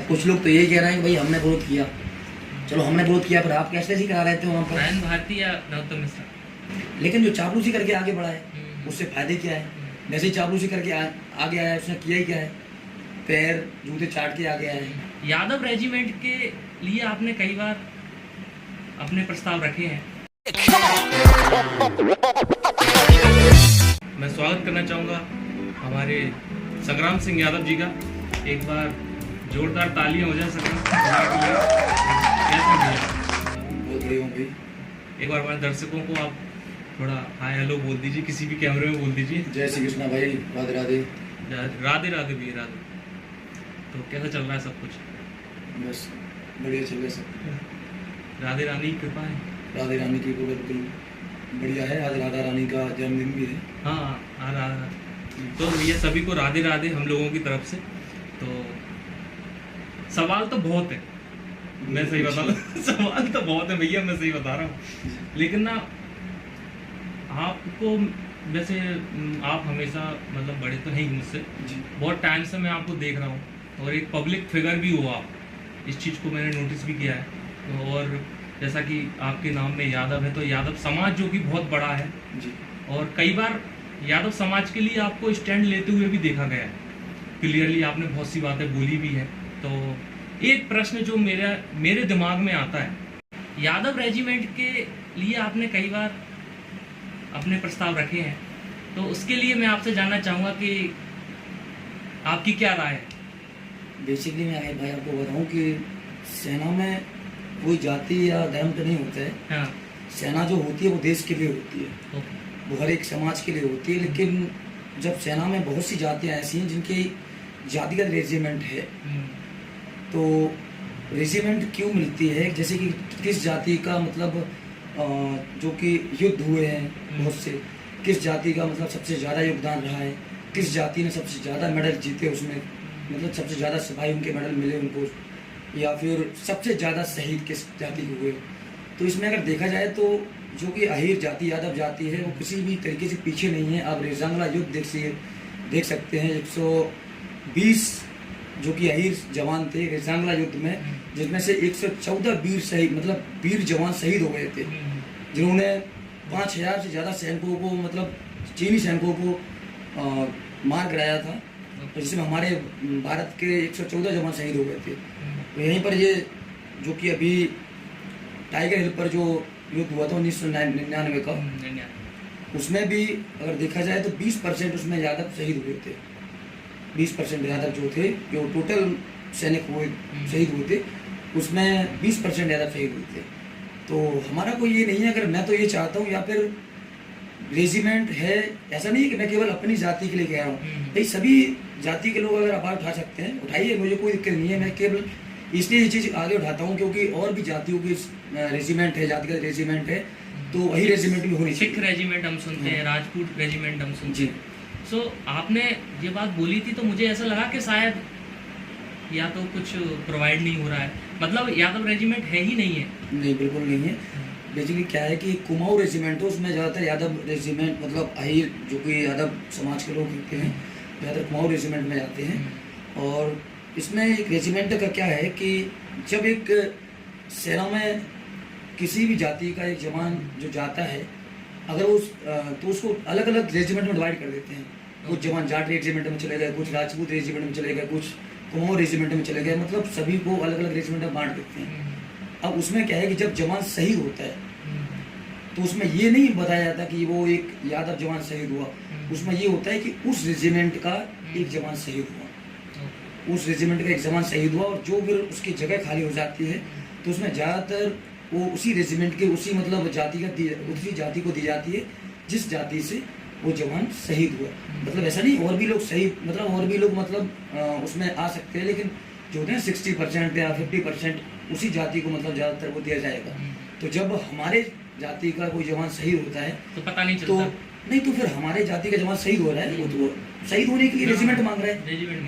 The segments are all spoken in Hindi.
कुछ लोग तो यही कह रहे हैं कि भाई हमने विरोध किया, चलो हमने विरोध किया, पर आप कैसे ही करा रहे थे वहाँ पर। रायन भारती या नरोत्तम मिश्रा, लेकिन जो चापलूसी करके आगे बढ़ा है उससे फायदे क्या है? जैसे ही चापलूसी करके आगे आया, उसने किया ही क्या है? पैर जूते चाट के आगे आया है। यादव रेजिमेंट के लिए आपने कई बार अपने प्रस्ताव रखे हैं। मैं स्वागत करना चाहूँगा हमारे संग्राम सिंह यादव जी का। एक बार जोरदार तालियां हो जाए संग्राम के लिए। कैसे भैया? बहुत बढ़िया हूँ भाई। एक बार हमारे दर्शकों को आप थोड़ा हाय हेलो बोल दीजिए, किसी भी कैमरे में बोल दीजिए। जय श्री कृष्णा भाई, राधे राधे। राधे राधे भी राधे। तो कैसा चल रहा है सब कुछ? बस बढ़िया चल रहा है सब। राधे रानी की कृपा है। राधे रानी की कृपा बिल्कुल बढ़िया है। आज राधा रानी का जन्मदिन भी है। हाँ राधा। तो भैया सभी को राधे राधे हम लोगों की तरफ से। तो सवाल तो बहुत है, मैं सही बता रहा हूँ। सवाल तो बहुत है भैया, मैं सही बता रहा हूँ। लेकिन ना आपको वैसे आप हमेशा मतलब बड़े तो हैं ही मुझसे, बहुत टाइम से मैं आपको देख रहा हूँ और एक पब्लिक फिगर भी हो आप, इस चीज़ को मैंने नोटिस भी किया है। और जैसा कि आपके नाम में यादव है, तो यादव समाज जो कि बहुत बड़ा है जी। और कई बार यादव समाज के लिए आपको स्टैंड लेते हुए भी देखा गया है। क्लियरली आपने बहुत सी बातें बोली भी है। तो एक प्रश्न जो मेरे दिमाग में आता है, यादव रेजिमेंट के लिए आपने कई बार अपने प्रस्ताव रखे हैं, तो उसके लिए मैं आपसे जानना चाहूँगा कि आपकी क्या राय है? बेसिकली मैं भाई आपको बताऊं कि सेना में कोई जाति या धर्म तो नहीं होता है। हाँ। सेना जो होती है वो देश के लिए होती है, वो हर एक समाज के लिए होती है। लेकिन जब सेना में बहुत सी जातियाँ ऐसी हैं जिनकी जातिगत रेजिमेंट है, तो रेजिमेंट क्यों मिलती है? जैसे कि किस जाति का मतलब जो कि युद्ध हुए हैं बहुत से, किस जाति का मतलब सबसे ज़्यादा योगदान रहा है, किस जाति ने सबसे ज़्यादा मेडल जीते उसमें, मतलब सबसे ज़्यादा सिपाही उनके मेडल मिले उनको, या फिर सबसे ज़्यादा शहीद किस जाति को हुए। तो इसमें अगर देखा जाए तो जो कि अहीर जाति, यादव जाति है, वो किसी भी तरीके से पीछे नहीं है। आप रेजांगला युद्ध देख सकते हैं। 120 जो कि अहीर जवान थे रेजांगला युद्ध में, जिसमें से 114 वीर शहीद मतलब वीर जवान शहीद हो गए थे, जिन्होंने 5000 से ज़्यादा सैनिकों को मतलब चीनी सैनिकों को मार गिराया था, जिसमें हमारे भारत के 114 जवान शहीद हो गए थे। तो यहीं पर ये जो कि अभी टाइगर हिल पर जो युद्ध हुआ था 1999 का, उसमें भी अगर देखा जाए तो 20% उसमें यादव शहीद हुए थे। 20% यादव जो थे, जो टोटल सैनिक हुए शहीद हुए थे, उसमें 20% यादव शहीद हुए थे। तो हमारा कोई ये नहीं है। अगर मैं तो ये चाहता हूँ, या फिर रेजिमेंट है, ऐसा नहीं है कि मैं केवल अपनी जाति के लिए कह रहा हूँ भाई, सभी जाति के लोग अगर आवाज़ उठा सकते हैं, उठाइए, मुझे कोई दिक्कत नहीं है। मैं केवल इसलिए ये चीज़ आगे उठाता हूँ क्योंकि और भी जातियों की रेजिमेंट है, जातिगत रेजिमेंट है, तो वही रेजिमेंट भी होनी चाहिए। सिख रेजिमेंट हम सुनते हैं, राजपूत रेजिमेंट हम सुनते हैं। सो आपने ये बात बोली थी तो मुझे ऐसा लगा कि शायद या तो कुछ प्रोवाइड नहीं हो रहा है, मतलब यादव रेजिमेंट है ही नहीं है। नहीं, बिल्कुल नहीं है। बेसिकली क्या है कि कुमाऊं रेजिमेंट है, उसमें ज़्यादातर यादव रेजिमेंट मतलब अहीर जो कि यादव समाज के लोग होते हैं, ज़्यादातर कुमाऊं रेजिमेंट में जाते हैं। और इसमें एक रेजिमेंट का क्या है कि जब एक सेना में किसी भी जाति का एक जवान जो जाता है, अगर उस तो उसको अलग अलग रेजिमेंट में डिवाइड कर देते हैं। कुछ जवान जाट रेजिमेंट में चले गए, कुछ राजपूत रेजिमेंट में चले गए, कुछ कुमाऊं रेजिमेंट में चले गए, मतलब सभी को अलग अलग रेजिमेंट में बांट देते हैं। अब उसमें क्या है कि जब जवान शहीद होता है तो उसमें ये नहीं बताया जाता कि वो एक यादव जवान शहीद हुआ, उसमें ये होता है कि उस रेजिमेंट का एक जवान शहीद हुआ, उस रेजिमेंट का एक जवान शहीद हुआ, और जो फिर उसकी जगह खाली हो जाती है तो उसमें ज़्यादातर वो उसी रेजिमेंट के उसी मतलब उसी जाति को दी जाती है जिस जाति से वो जवान शहीद हुआ। मतलब ऐसा नहीं, और भी लोग शहीद मतलब और भी लोग मतलब उसमें आ सकते हैं, लेकिन जो होते हैं 60% या 50% उसी जाति को मतलब ज़्यादातर वो दिया जाएगा। तो जब हमारे जाति का कोई जवान शहीद होता है तो पता नहीं चलता। तो नहीं, तो फिर हमारे जाति का जवान शहीद हो रहा है, वो तो शहीद होने के लिए रेजिमेंट मांग रहा है,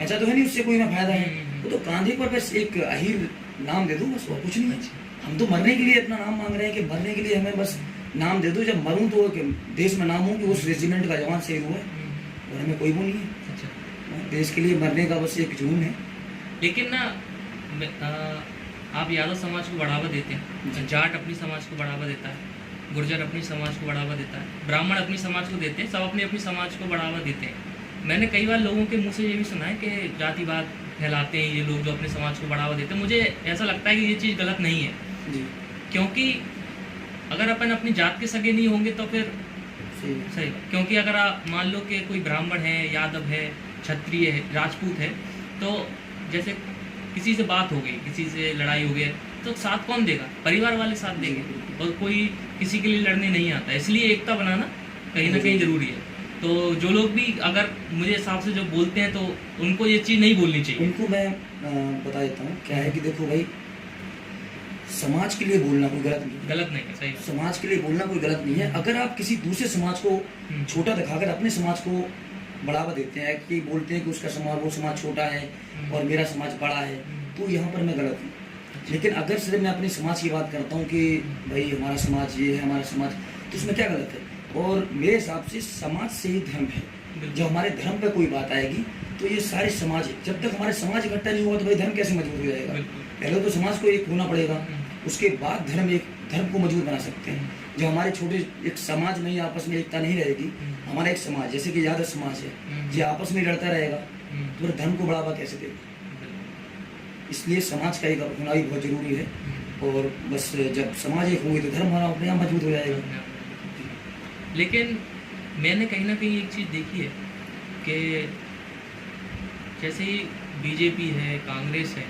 ऐसा तो है नहीं उससे कोई मैं फायदा है। वो तो कांधे पर बस एक अहीर नाम दे दो, बस और कुछ नहीं है। हम तो मरने के लिए अपना नाम मांग रहे हैं कि मरने के लिए हमें बस नाम दे दो, जब मरूं तो देश में नाम हो कि उस रेजिमेंट का जवान शहीद हुआ है, और हमें कोई वो नहीं है। अच्छा, देश के लिए मरने का बस एक जुनून है। लेकिन ना आप यादव समाज को बढ़ावा देते हैं, जाट अपनी समाज को बढ़ावा देता है, गुर्जर अपनी समाज को बढ़ावा देता है, ब्राह्मण अपनी समाज को देते हैं, सब अपनी अपनी समाज को बढ़ावा देते हैं। मैंने कई बार लोगों के मुंह से ये भी सुना है कि जातिवाद फैलाते हैं ये लोग जो अपने समाज को बढ़ावा देते हैं। मुझे ऐसा लगता है कि ये चीज़ गलत नहीं है जी। क्योंकि अगर अपन अपनी जात के सगे नहीं होंगे तो फिर सही। क्योंकि अगर आप मान लो कि कोई ब्राह्मण है, यादव है, क्षत्रिय है, राजपूत है, तो जैसे किसी से बात हो गई, किसी से लड़ाई हो गई, तो साथ कौन देगा? परिवार वाले साथ देंगे, और कोई किसी के लिए लड़ने नहीं आता। इसलिए एकता बनाना कहीं ना कहीं ज़रूरी है। तो जो लोग भी अगर मुझे हिसाब से जो बोलते हैं तो उनको ये चीज़ नहीं बोलनी चाहिए। उनको मैं बता देता हूँ क्या है कि देखो भाई, समाज के लिए बोलना कोई गलत नहीं है। गलत नहीं है, सही। समाज के लिए बोलना कोई गलत नहीं है। अगर आप किसी दूसरे समाज को छोटा दिखाकर अपने समाज को बढ़ावा देते हैं कि बोलते हैं कि उसका समाज, वो समाज छोटा है और मेरा समाज बड़ा है, तो यहाँ पर मैं गलत हूँ। लेकिन अगर सिर्फ मैं अपने समाज की बात करता हूँ कि भाई हमारा समाज ये है, हमारा समाज, तो उसमें क्या गलत है? और मेरे हिसाब से समाज से ही धर्म है। जब हमारे धर्म पर कोई बात आएगी तो ये सारे समाज है। जब तक हमारे समाज इकट्ठा नहीं हुआ तो भाई धर्म कैसे मजबूत हो जाएगा? पहले तो समाज को एक होना पड़ेगा, उसके बाद धर्म को मजबूत बना सकते हैं। जो हमारे छोटे एक समाज में ही आपस में एकता नहीं रहेगी, हमारा एक समाज जैसे कि यादव समाज है, जो आपस में लड़ता रहेगा तो फिर धर्म को बढ़ावा कैसे देगा? इसलिए समाज का एक होना भी बहुत जरूरी है। और बस जब समाज एक होगी तो धर्म हमारा अपने आप मजबूत हो जाएगा। लेकिन मैंने कहीं ना कहीं एक चीज़ देखी है कि जैसे ही बीजेपी है, कांग्रेस है,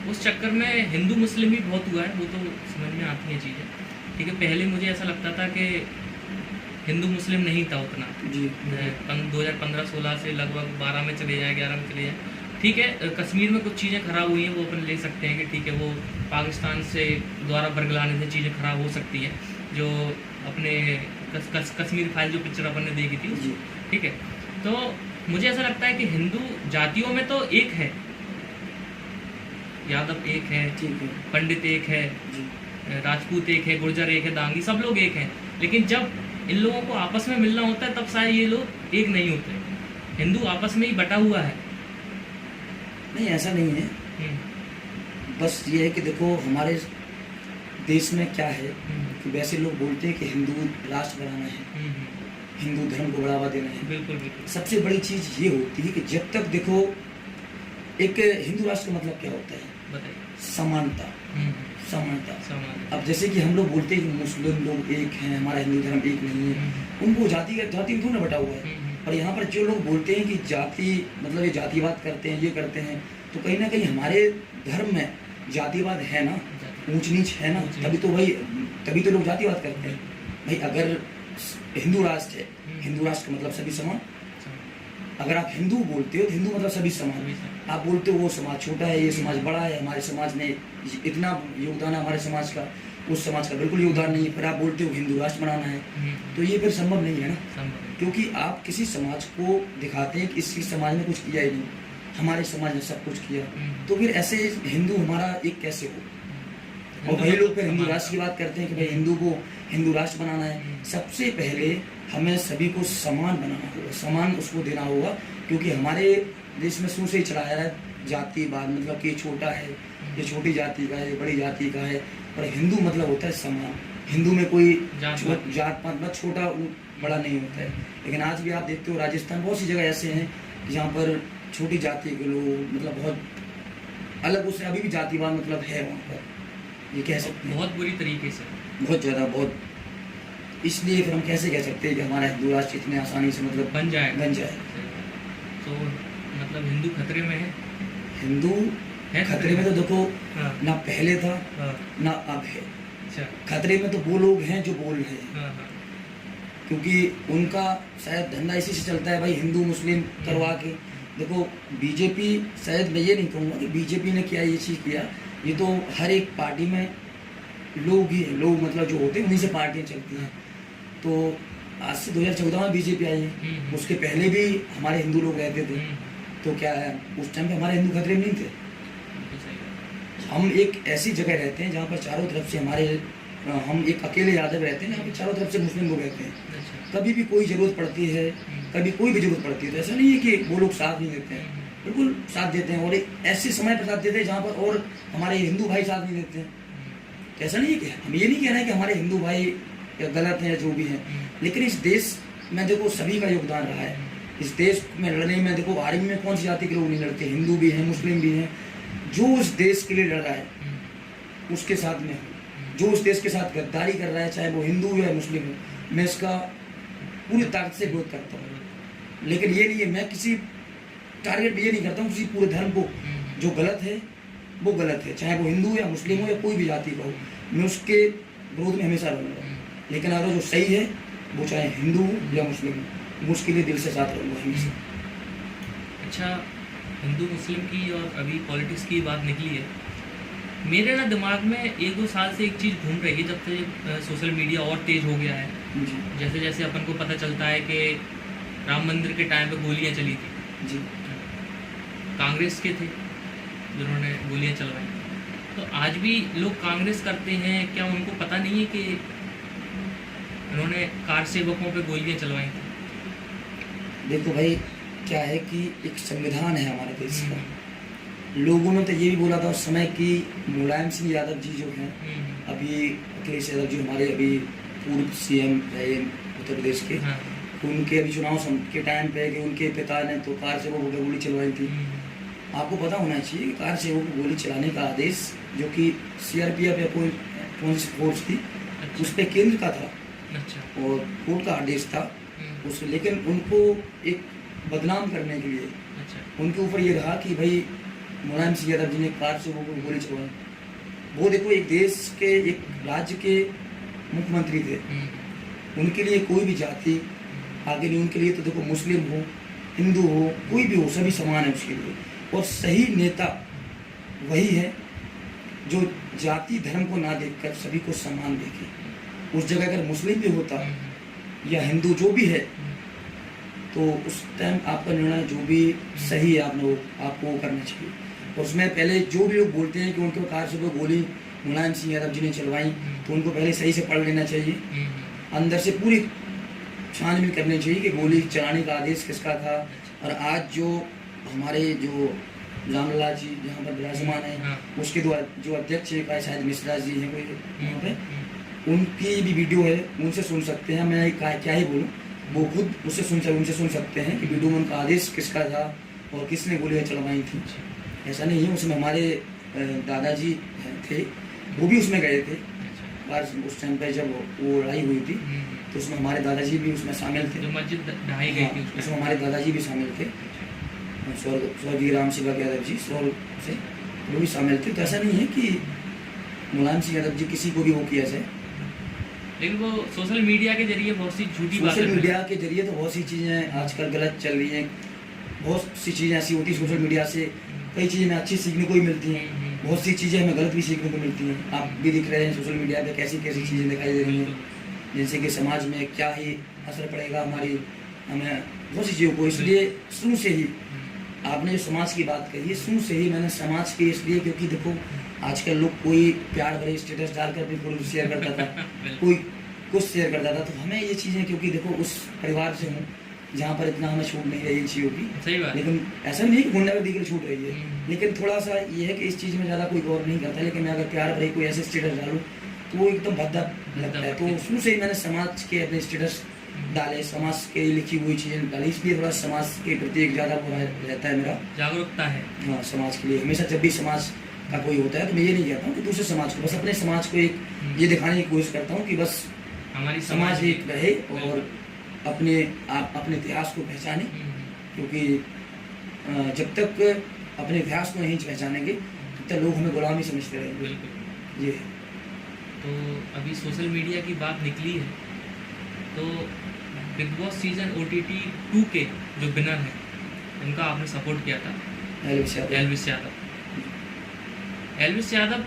उस चक्कर में हिंदू मुस्लिम भी बहुत हुआ है। वो तो समझ में आती हैं चीज़ें, ठीक है। पहले मुझे ऐसा लगता था कि हिंदू मुस्लिम नहीं था उतना जी। 2015-16 से लगभग 12 में चले जाए, 11 में चले जाए, ठीक है। कश्मीर में कुछ चीज़ें ख़राब हुई हैं, वो अपन ले सकते हैं कि ठीक है, वो पाकिस्तान से द्वारा बरगलाने से चीज़ें ख़राब हो सकती हैं। जो अपने कश्मीर फाइल जो पिक्चर अपन ने देखी थी, ठीक है। तो मुझे ऐसा लगता है कि हिंदू जातियों में तो एक है, यादव एक है, ठीक है, पंडित एक है, जी। राजपूत एक है, गुर्जर एक है, दांगी, सब लोग एक हैं। लेकिन जब इन लोगों को आपस में मिलना होता है तब शायद ये लोग एक नहीं होते। हिंदू आपस में ही बटा हुआ है। नहीं, ऐसा नहीं है। बस ये है कि देखो हमारे देश में क्या है कि वैसे लोग बोलते हैं कि हिंदू राष्ट्र बनाना है, हिंदू धर्म को बढ़ावा देना है। बिल्कुल बिल्कुल। सबसे बड़ी चीज़ ये होती है कि जब तक देखो, एक हिंदू राष्ट्र का मतलब क्या होता है? बताइए। समानता, समानता। समानता। अब जैसे कि हम लोग बोलते हैं कि मुस्लिम लोग एक हैं, हमारा हिंदू धर्म एक नहीं है, उनको जाति में थोड़ा बटा हुआ है। और यहाँ पर जो लोग बोलते हैं कि जाति मतलब ये जातिवाद करते हैं, ये करते हैं, तो कहीं ना कहीं हमारे धर्म में जातिवाद है ना, ऊंच नीच है ना, तभी तो लोग जातिवाद करते हैं। भाई अगर हिंदू राष्ट्र है, हिंदू राष्ट्र का मतलब सभी समान। अगर आप हिंदू बोलते हो तो हिंदू मतलब सभी समान। आप बोलते हो वो समाज छोटा है, ये समाज बड़ा है, हमारे समाज में इतना योगदान है, हमारे समाज का उस समाज का बिल्कुल योगदान नहीं है, फिर आप बोलते हो हिंदू राष्ट्र बनाना है, तो ये फिर संभव नहीं है ना। क्योंकि आप किसी समाज को दिखाते हैं कि इस समाज ने कुछ किया ही नहीं, हमारे समाज ने सब कुछ किया, तो फिर ऐसे हिंदू हमारा एक कैसे हो? और वही लोग फिर हिंदू राष्ट्र की बात करते हैं कि भाई हिंदू को हिंदू राष्ट्र बनाना है। सबसे पहले हमें सभी को समान बनाना होगा, समान उसको देना होगा। क्योंकि हमारे देश में शुरू से ही चलाया है जातिवाद, मतलब कि छोटा है, ये छोटी जाति का है, ये बड़ी जाति का है, और हिंदू मतलब होता है समान। हिंदू में कोई जात पात मतलब छोटा बड़ा नहीं होता है। लेकिन आज भी आप देखते हो राजस्थान, बहुत सी जगह ऐसे हैं जहाँ पर छोटी जाति के लोग मतलब बहुत अलग, उससे अभी भी जातिवाद मतलब है वहाँ पर, ये कह सकते हैं बहुत बुरी तरीके से, बहुत ज़्यादा, बहुत। इसलिए फिर हम कैसे कह सकते हैं कि हमारा हिंदू राष्ट्र इतने आसानी से मतलब बन जाए। तो मतलब हिंदू खतरे में है। हिंदू खतरे में तो देखो ना पहले था ना अब है। अच्छा। खतरे में तो वो लोग हैं जो बोल रहे हैं, क्योंकि उनका शायद धंधा इसी से चलता है भाई, हिंदू मुस्लिम करवा के। देखो बीजेपी, शायद मैं ये नहीं कहूँगा कि बीजेपी ने क्या ये चीज़ किया, ये तो हर एक पार्टी में लोग ही लोग मतलब जो होते हैं उन्हीं से पार्टियाँ चलती हैं। तो आज से 2014 में बीजेपी आई है, उसके पहले भी हमारे हिंदू लोग रहते थे, तो क्या है उस टाइम पे हमारे हिंदू खतरे में नहीं थे। हम एक ऐसी जगह रहते हैं जहाँ पर चारों तरफ से हम एक अकेले यादव रहते हैं, जहाँ पर चारों तरफ से मुस्लिम लोग रहते हैं। कभी भी कोई ज़रूरत पड़ती है, कभी कोई भी ज़रूरत पड़ती है, तो ऐसा नहीं है कि वो लोग साथ नहीं देते हैं। बिल्कुल साथ देते हैं, और एक ऐसे समय पर साथ देते हैं जहाँ पर और हमारे हिंदू भाई साथ नहीं देते हैं। तो ऐसा नहीं है कि हम ये नहीं कह रहे हैं कि हमारे हिंदू भाई गलत हैं या जो भी हैं, लेकिन इस देश में देखो सभी का योगदान रहा है। इस देश में लड़ने में देखो आर्मी में कौन सी जाति के लोग नहीं लड़ते, हिंदू भी हैं, मुस्लिम भी हैं। जो उस देश के लिए लड़ रहा है उसके साथ में हूँ। जो उस देश के साथ गद्दारी कर रहा है, चाहे वो हिंदू हो या मुस्लिम हो, मैं इसका पूरी ताकत से विरोध करता हूँ। लेकिन ये नहीं है, मैं किसी टारगेट भी ये नहीं करता हूँ किसी पूरे धर्म को। जो गलत है वो गलत है, चाहे वो हिंदू हो या मुस्लिम हो या कोई भी जाति का हो, मैं उसके विरोध में हमेशा रहूँगा। लेकिन अगर जो सही है वो चाहे हिंदू हो या मुस्लिम हो, मैं उसके लिए दिल से साथ रहूँगा हमेशा। अच्छा, हिंदू मुस्लिम की और अभी पॉलिटिक्स की बात निकली है, मेरे ना दिमाग में 1-2 साल से एक चीज़ घूम रही है, जब से सोशल मीडिया और तेज़ हो गया है। जी जैसे जैसे अपन को पता चलता है कि राम मंदिर के टाइम पे गोलियां चली थी, जी कांग्रेस के थे जिन्होंने गोलियां चलवाई, तो आज भी लोग कांग्रेस करते हैं। क्या उनको पता नहीं है कि उन्होंने कार सेवकों पे गोलियां चलवाई थी? देखो भाई, क्या है कि एक संविधान है हमारे देश का। लोगों ने तो ये भी बोला था उस समय कि मुलायम सिंह यादव जी जो हैं, अभी अखिलेश यादव जी हमारे अभी पूर्व सीएम रहे उत्तर प्रदेश के, हाँ। उनके अभी चुनाव के टाइम पे कि उनके पिता ने तो कार सेवकों को गोली चलवाई थी। आपको पता होना चाहिए कि कार सेवकों को गोली चलाने का आदेश जो कि सीआरपीएफ या कोई पुलिस फोर्स थी उस पर केंद्र का था। अच्छा। और कोर्ट का आदेश था उस, लेकिन उनको एक बदनाम करने के लिए अच्छा। उनके ऊपर ये रहा कि भाई मुलायम सिंह यादव जी ने कार से वो गोली चलवाई। वो देखो एक देश के, एक राज्य के मुख्यमंत्री थे, उनके लिए कोई भी जाति आगे नहीं। उनके लिए तो देखो मुस्लिम हो, हिंदू हो, कोई भी हो, सभी समान है उसके लिए। और सही नेता वही है जो जाति धर्म को ना देखकर सभी को सम्मान देखे। उस जगह अगर मुस्लिम भी होता या हिंदू जो भी है, तो उस टाइम आपका निर्णय जो भी सही है आपको वो करना चाहिए। और उसमें पहले जो भी लोग बोलते हैं कि उनके कार से वो गोली मुलायम सिंह यादव जी ने चलवाई, तो उनको पहले सही से पढ़ लेना चाहिए, अंदर से पूरी छानबीन करनी चाहिए कि गोली चलाने का आदेश किसका था। और आज जो हमारे जो रामलाल जी जहाँ पर विराजमान है, उसके जो अध्यक्ष है शायद मिश्रा जी हैं कोई वहाँ पे, उनकी भी वीडियो है, उनसे सुन सकते हैं। मैं क्या ही बोलूँ, वो खुद उनसे सुन सकते हैं कि वीडियो में उनका आदेश किसका था और किसने गोलियाँ चलवाई थी। ऐसा नहीं है, उसमें हमारे दादाजी थे, वो भी उसमें गए थे। उस टाइम पे जब वो लड़ाई हुई थी तो उसमें हमारे दादाजी भी उसमें शामिल थे। जो मस्जिद ढाई गई थी उसमें हमारे दादाजी भी शामिल थे, स्वर्गीय राम सेवक यादव जी स्वर्ग से, वो भी शामिल थे। तो ऐसा नहीं है कि मुलायम सिंह यादव जी किसी को भी वो किया जाए। लेकिन वो सोशल मीडिया के जरिए बहुत सी झूठी बातें, सोशल मीडिया के जरिए तो बहुत सी चीज़ें आजकल गलत चल रही हैं। बहुत सी चीज़ें ऐसी होती हैं सोशल मीडिया से, कई चीज़ें हमें अच्छी सीखने को ही मिलती हैं, बहुत सी चीज़ें हमें गलत भी सीखने को मिलती हैं। आप भी दिख रहे हैं सोशल मीडिया पे कैसी कैसी चीज़ें दिखाई दे रही हैं, जैसे कि समाज में क्या ही असर पड़ेगा हमें बहुत सी चीज़ों को। इसलिए शुरू से ही आपने जो समाज की बात कही है, शुरू से ही मैंने समाज की, इसलिए क्योंकि देखो आजकल लोग कोई प्यार भरे स्टेटस डालकर भी फोटो शेयर करता था, कोई कुछ शेयर करता था। तो हमें ये चीज़ें, क्योंकि देखो उस परिवार से हूँ जहाँ पर इतना हमें छूट नहीं रही इन चीज़ों की। सही बात। लेकिन ऐसा नहीं कि गुंडागर्दी की छूट रही है, लेकिन थोड़ा सा ये है कि इस चीज़ में ज़्यादा कोई गौर नहीं करता। लेकिन मैं अगर प्यार भरे कोई ऐसे स्टेटस डालूँ तो वो एकदम भद्दा लगता है। तो शुरू से ही मैंने समाज के अपने स्टेटस डाले, समाज के लिखी हुई चीज़ें डाली, इसलिए थोड़ा समाज के प्रति एक ज़्यादा वो रहता है, मेरा जागरूकता है। हाँ, समाज के लिए हमेशा जब भी समाज का कोई होता है तो मैं ये नहीं कहता हूँ कि दूसरे समाज को, बस अपने समाज को एक ये दिखाने की कोशिश करता हूँ कि बस हमारी समाज एक रहे और अपने इतिहास को पहचाने। क्योंकि जब तक अपने इतिहास को नहीं पहचानेंगे तब तक लोग हमें गुलाम ही समझते रहेंगे। बिल्कुल। ये तो अभी सोशल मीडिया की बात निकली है, तो बिग बॉस सीजन OTT 2 के जो विनर है उनका आपने सपोर्ट किया था, एल्विस यादव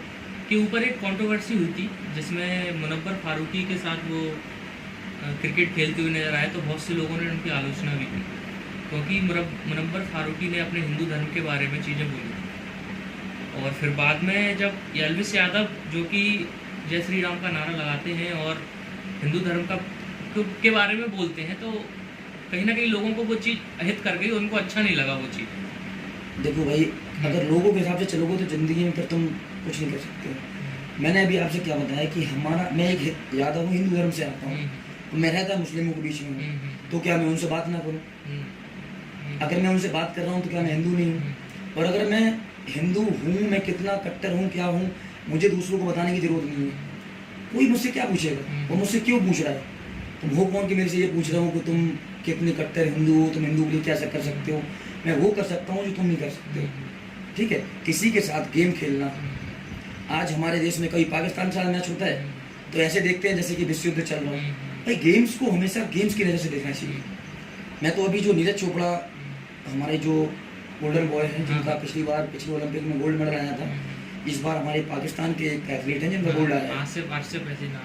के ऊपर एक कंट्रोवर्सी हुई थी जिसमें मुनव्वर फारूकी के साथ वो क्रिकेट खेलते हुए नजर आए, तो बहुत से लोगों ने उनकी आलोचना भी की, क्योंकि मुनव्वर फारूकी ने अपने हिंदू धर्म के बारे में चीज़ें बोली। और फिर बाद में जब एल्विस यादव जो कि जय श्री राम का नारा लगाते हैं और हिंदू धर्म के बारे में बोलते हैं, तो कहीं ना कहीं लोगों को वो चीज़ अहित कर गई, उनको अच्छा नहीं लगा वो चीज़। देखो भाई, अगर लोगों के हिसाब से चलोगे तो ज़िंदगी में फिर तुम कुछ नहीं कर सकते हो। मैंने अभी आपसे क्या बताया कि मैं एक यादव हूँ, हिंदू धर्म से आता हूँ, तो मैं रहता मुस्लिमों के बीच में हूँ, तो क्या मैं उनसे बात ना करूँ? अगर मैं उनसे बात कर रहा हूँ तो क्या मैं हिंदू नहीं हूँ? और अगर मैं हिंदू हूँ, मैं कितना कट्टर हूँ, क्या हूँ, मुझे दूसरों को बताने की ज़रूरत नहीं है। कोई मुझसे क्या पूछेगा और मुझसे क्यों पूछ रहा है? तुम हो कौन कि मेरे से ये पूछ रहा हूँ कि तुम कितने कट्टर हिंदू हो, तुम हिंदू के लिए क्या कर सकते हो? मैं वो कर सकता हूँ जो तुम नहीं कर सकते हो। ठीक है, किसी के साथ गेम खेलना, आज हमारे देश में कभी पाकिस्तान के साथ मैच होता है तो ऐसे देखते हैं जैसे कि विश्व युद्ध चल रहा है। भाई गेम्स को हमेशा गेम्स की नज़र से देखना चाहिए। मैं तो अभी जो नीरज चोपड़ा, हमारे जो गोल्डन बॉय हैं, जिनका पिछली ओलंपिक में गोल्ड मेडल आया था, इस बार हमारे पाकिस्तान के एक एथलीट हैं जिनका गोल्ड आया है,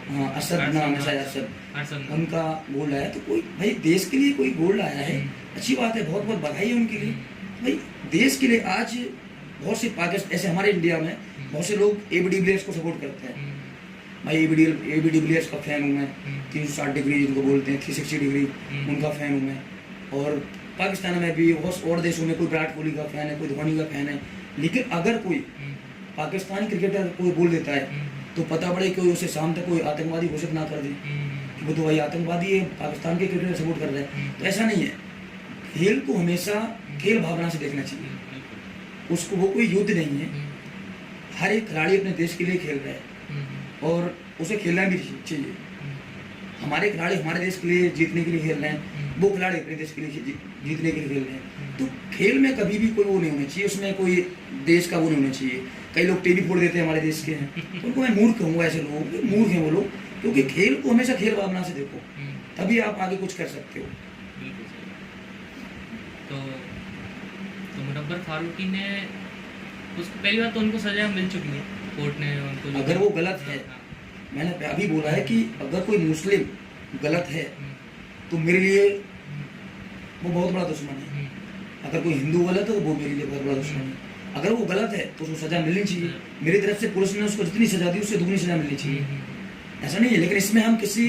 हाँ असद नाम है शायद, असद, उनका गोल्ड आया। तो कोई भाई देश के लिए कोई गोल्ड आया है, अच्छी बात है, बहुत बहुत बधाई है उनके लिए। भाई देश के लिए आज बहुत से पाकिस्तान, ऐसे हमारे इंडिया में बहुत से लोग ए बी डिविलियर्स को सपोर्ट करते हैं। भाई ए बी डिविलियर्स का फ़ैन हूँ मैं, 360 डिग्री जिनको बोलते हैं, 360 डिग्री उनका फ़ैन हूँ मैं। और पाकिस्तान में भी बहुत और देशों में कोई विराट कोहली का फ़ैन है, कोई धोनी का फ़ैन है। लेकिन अगर कोई पाकिस्तानी क्रिकेटर कोई बोल देता है तो पता पड़े कि उसे शाम तक कोई आतंकवादी घोषित ना कर दे कि वो तो भाई आतंकवादी है, पाकिस्तान के क्रिकेटर सपोर्ट कर रहा है। तो ऐसा नहीं है, खेल को हमेशा खेल भावना से देखना चाहिए। उसको वो कोई युद्ध नहीं है, हर एक खिलाड़ी अपने देश के लिए खेल रहा है और उसे खेलना भी चाहिए। हमारे खिलाड़ी हमारे देश के लिए जीतने के लिए खेल रहे हैं, वो खिलाड़ी अपने देश के लिए जीतने के लिए खेल रहे हैं। तो खेल में कभी भी कोई वो नहीं होना चाहिए, उसमें कोई देश का वो नहीं होना चाहिए। कई लोग टीवी फोड़ देते हैं हमारे देश के हैं, तो उनको मैं मूर्ख कहूँगा, ऐसे लोगों को मूर्ख हैं वो लोग, क्योंकि खेल को हमेशा खेल भावना से देखो, तभी आप आगे कुछ कर सकते हो। तो मुनव्वर फारूकी ने उसको पहली बार तो उनको सजा मिल चुकी है, कोर्ट ने उनको, अगर वो गलत है, मैंने अभी बोला है कि अगर कोई मुस्लिम गलत है तो मेरे लिए वो बहुत बड़ा दुश्मन है। अगर कोई हिंदू गलत है तो वो मेरे लिए बहुत बड़ा दुश्मन है। अगर वो गलत है तो उसको सज़ा मिलनी चाहिए। मेरी तरफ से पुलिस ने उसको जितनी सज़ा दी उससे दुगनी सज़ा मिलनी चाहिए, ऐसा नहीं है। लेकिन इसमें हम किसी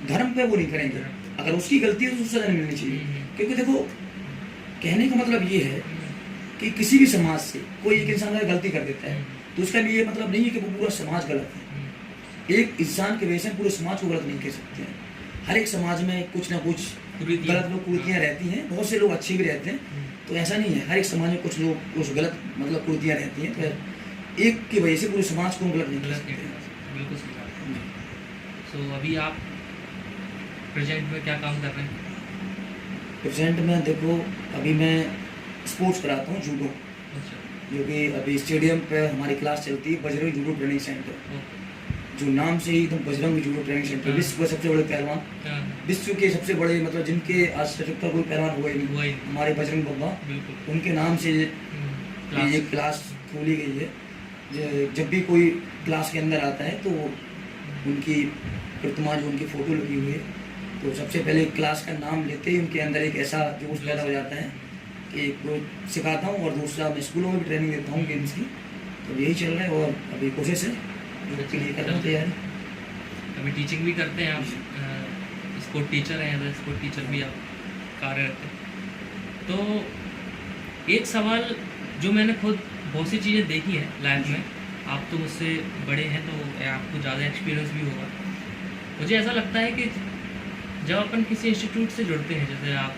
धर्म पे वो नहीं करेंगे, अगर उसकी गलती है तो उसको सज़ा नहीं मिलनी चाहिए। क्योंकि देखो, कहने का मतलब ये है कि किसी भी समाज से कोई एक इंसान अगर गलती कर देता है तो उसका भी ये मतलब नहीं है कि वो पूरा समाज गलत है। एक इंसान के वजह से पूरे समाज को गलत नहीं कह सकते हैं। हर एक समाज में कुछ ना कुछ गलत लोग कुरीतियाँ रहती हैं, बहुत से लोग अच्छे भी रहते हैं, तो ऐसा नहीं है। हर एक समाज में कुछ लोग कुछ गलत मतलब कुरीतियाँ रहती हैं, तो एक की वजह से पूरे समाज को गलत नहीं कह सकते। बिल्कुल सही बात। सो अभी आप प्रेजेंट में क्या काम कर रहे हैं? प्रेजेंट में देखो, अभी मैं स्पोर्ट्स कराता हूँ, जूडो, जो कि अभी स्टेडियम पे हमारी क्लास चलती है, बजरंग जूडो ट्रेनिंग सेंटर, जो नाम से ही एकदम बजरंग जूडो ट्रेनिंग सेंटर। विश्व के सबसे बड़े पहलवान, विश्व के सबसे बड़े मतलब जिनके आज तक कोई पहलवान हुआ ही नहीं, हमारे बजरंग बाबा, उनके नाम से ये क्लास खोली गई है। जब भी कोई क्लास के अंदर आता है तो उनकी प्रतिमा, जो उनकी फ़ोटो लगी हुई है, तो सबसे पहले क्लास का नाम लेते ही उनके अंदर एक ऐसा जोश पैदा हो जाता है कि एक सिखाता हूँ और दूसरा मैं स्कूलों में भी ट्रेनिंग देता हूँ गेम्स की। तो यही चल रहा है और अभी कोशिश है के लिए कर रहे हैं। अभी टीचिंग भी करते हैं आप, स्पोर्ट टीचर हैं, स्पोर्ट टीचर भी आप कार्यरत हैं। तो एक सवाल जो मैंने खुद बहुत सी चीज़ें देखी हैं लाइफ में, आप तो मुझसे बड़े हैं तो आपको ज़्यादा एक्सपीरियंस भी होगा। मुझे ऐसा लगता है कि जब अपन किसी इंस्टीट्यूट से जुड़ते हैं, जैसे आप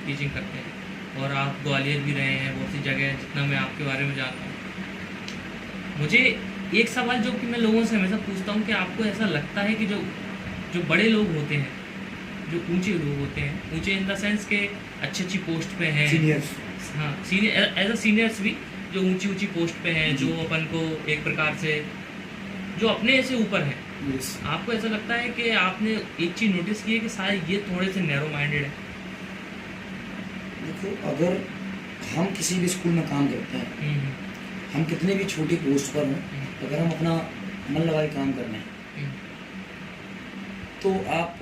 टीचिंग करते हैं और आप ग्वालियर भी रहे हैं, बहुत सी जगह जितना मैं आपके बारे में जानता हूँ, मुझे एक सवाल जो कि मैं लोगों से हमेशा पूछता हूँ कि आपको ऐसा लगता है कि जो बड़े लोग होते हैं, जो ऊंचे लोग होते हैं, ऊंचे इन द सेंस के अच्छी पोस्ट पे हैं, सीनियर्स, हाँ सीनियर एज अ सीनियर्स भी, जो ऊंची पोस्ट पे हैं, जो अपन को एक प्रकार से जो अपने से ऊपर है, आपको ऐसा लगता है कि आपने एक चीज़ नोटिस की है कि शायद ये थोड़े से नैरो माइंडेड है? देखो, अगर हम किसी भी स्कूल में काम करते हैं, हम कितने भी छोटी पोस्ट पर हों, अगर हम अपना मन लगा के काम कर रहे हैं तो आप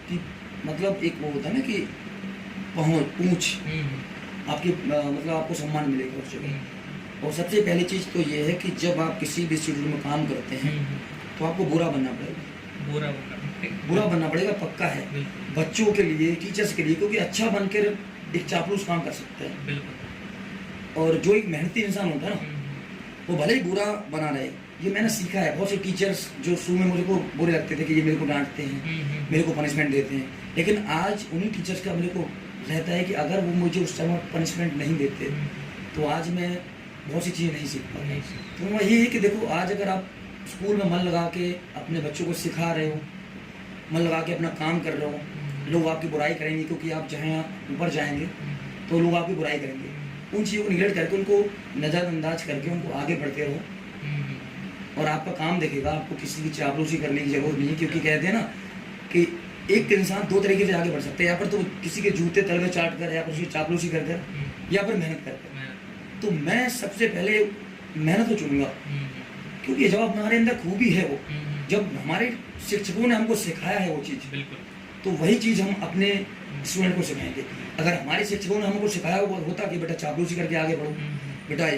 की मतलब एक वो होता है ना कि पूछ आपकी मतलब आपको सम्मान मिलेगा उस जगह। और सबसे पहली चीज़ तो ये है कि जब आप किसी भी इंस्टीट्यूट में काम करते हैं तो आपको बुरा बनना पड़ेगा, बुरा बनना पड़ेगा, पक्का है, बच्चों के लिए, टीचर्स के लिए, क्योंकि अच्छा बनकर एक चापलूस काम कर सकते हैं। और जो एक मेहनती इंसान होता है ना, वो भले ही बुरा बना रहे, ये मैंने सीखा है। बहुत से टीचर्स जो शुरू में मुझे को बुरे लगते थे कि ये मेरे को डांटते हैं, मेरे को पनिशमेंट देते हैं, लेकिन आज उन्हीं टीचर्स का मेरे को रहता है कि अगर वो मुझे उस समय पनिशमेंट नहीं देते तो आज मैं बहुत सी चीज़ें नहीं सीख पाता। तो वही है कि देखो, आज अगर आप स्कूल में मन लगा के अपने बच्चों को सिखा रहे हो, मन लगा के अपना काम कर रहे हो, लोग आपकी बुराई करेंगे, क्योंकि आप जहाँ ऊपर जाएंगे तो लोग आपकी बुराई करेंगे। उन चीज़ों को निगलेक्ट करके, उनको नज़रअंदाज करके उनको आगे बढ़ते रहो और आपका काम देखेगा। आपको किसी की चापलूसी करने की जरूरत नहीं है, क्योंकि कहते हैं ना कि एक इंसान दो तरीके से आगे बढ़ सकते हैं, या पर तो किसी के जूते तलवे चाट कर, या पर उसकी चापलूसी कर कर, या फिर मेहनत कर कर। तो मैं सबसे पहले मेहनत को चुनूंगा, क्योंकि जब हमारे अंदर खूबी है वो, जब हमारे शिक्षकों ने हमको सिखाया है वो चीज़, बिल्कुल, तो वही चीज़ हम अपने स्टूडेंट को सिखाएंगे। अगर हमारे शिक्षकों ने हमको सिखाया होता कि बेटा चापलूसी करके आगे बढ़ो, बेटा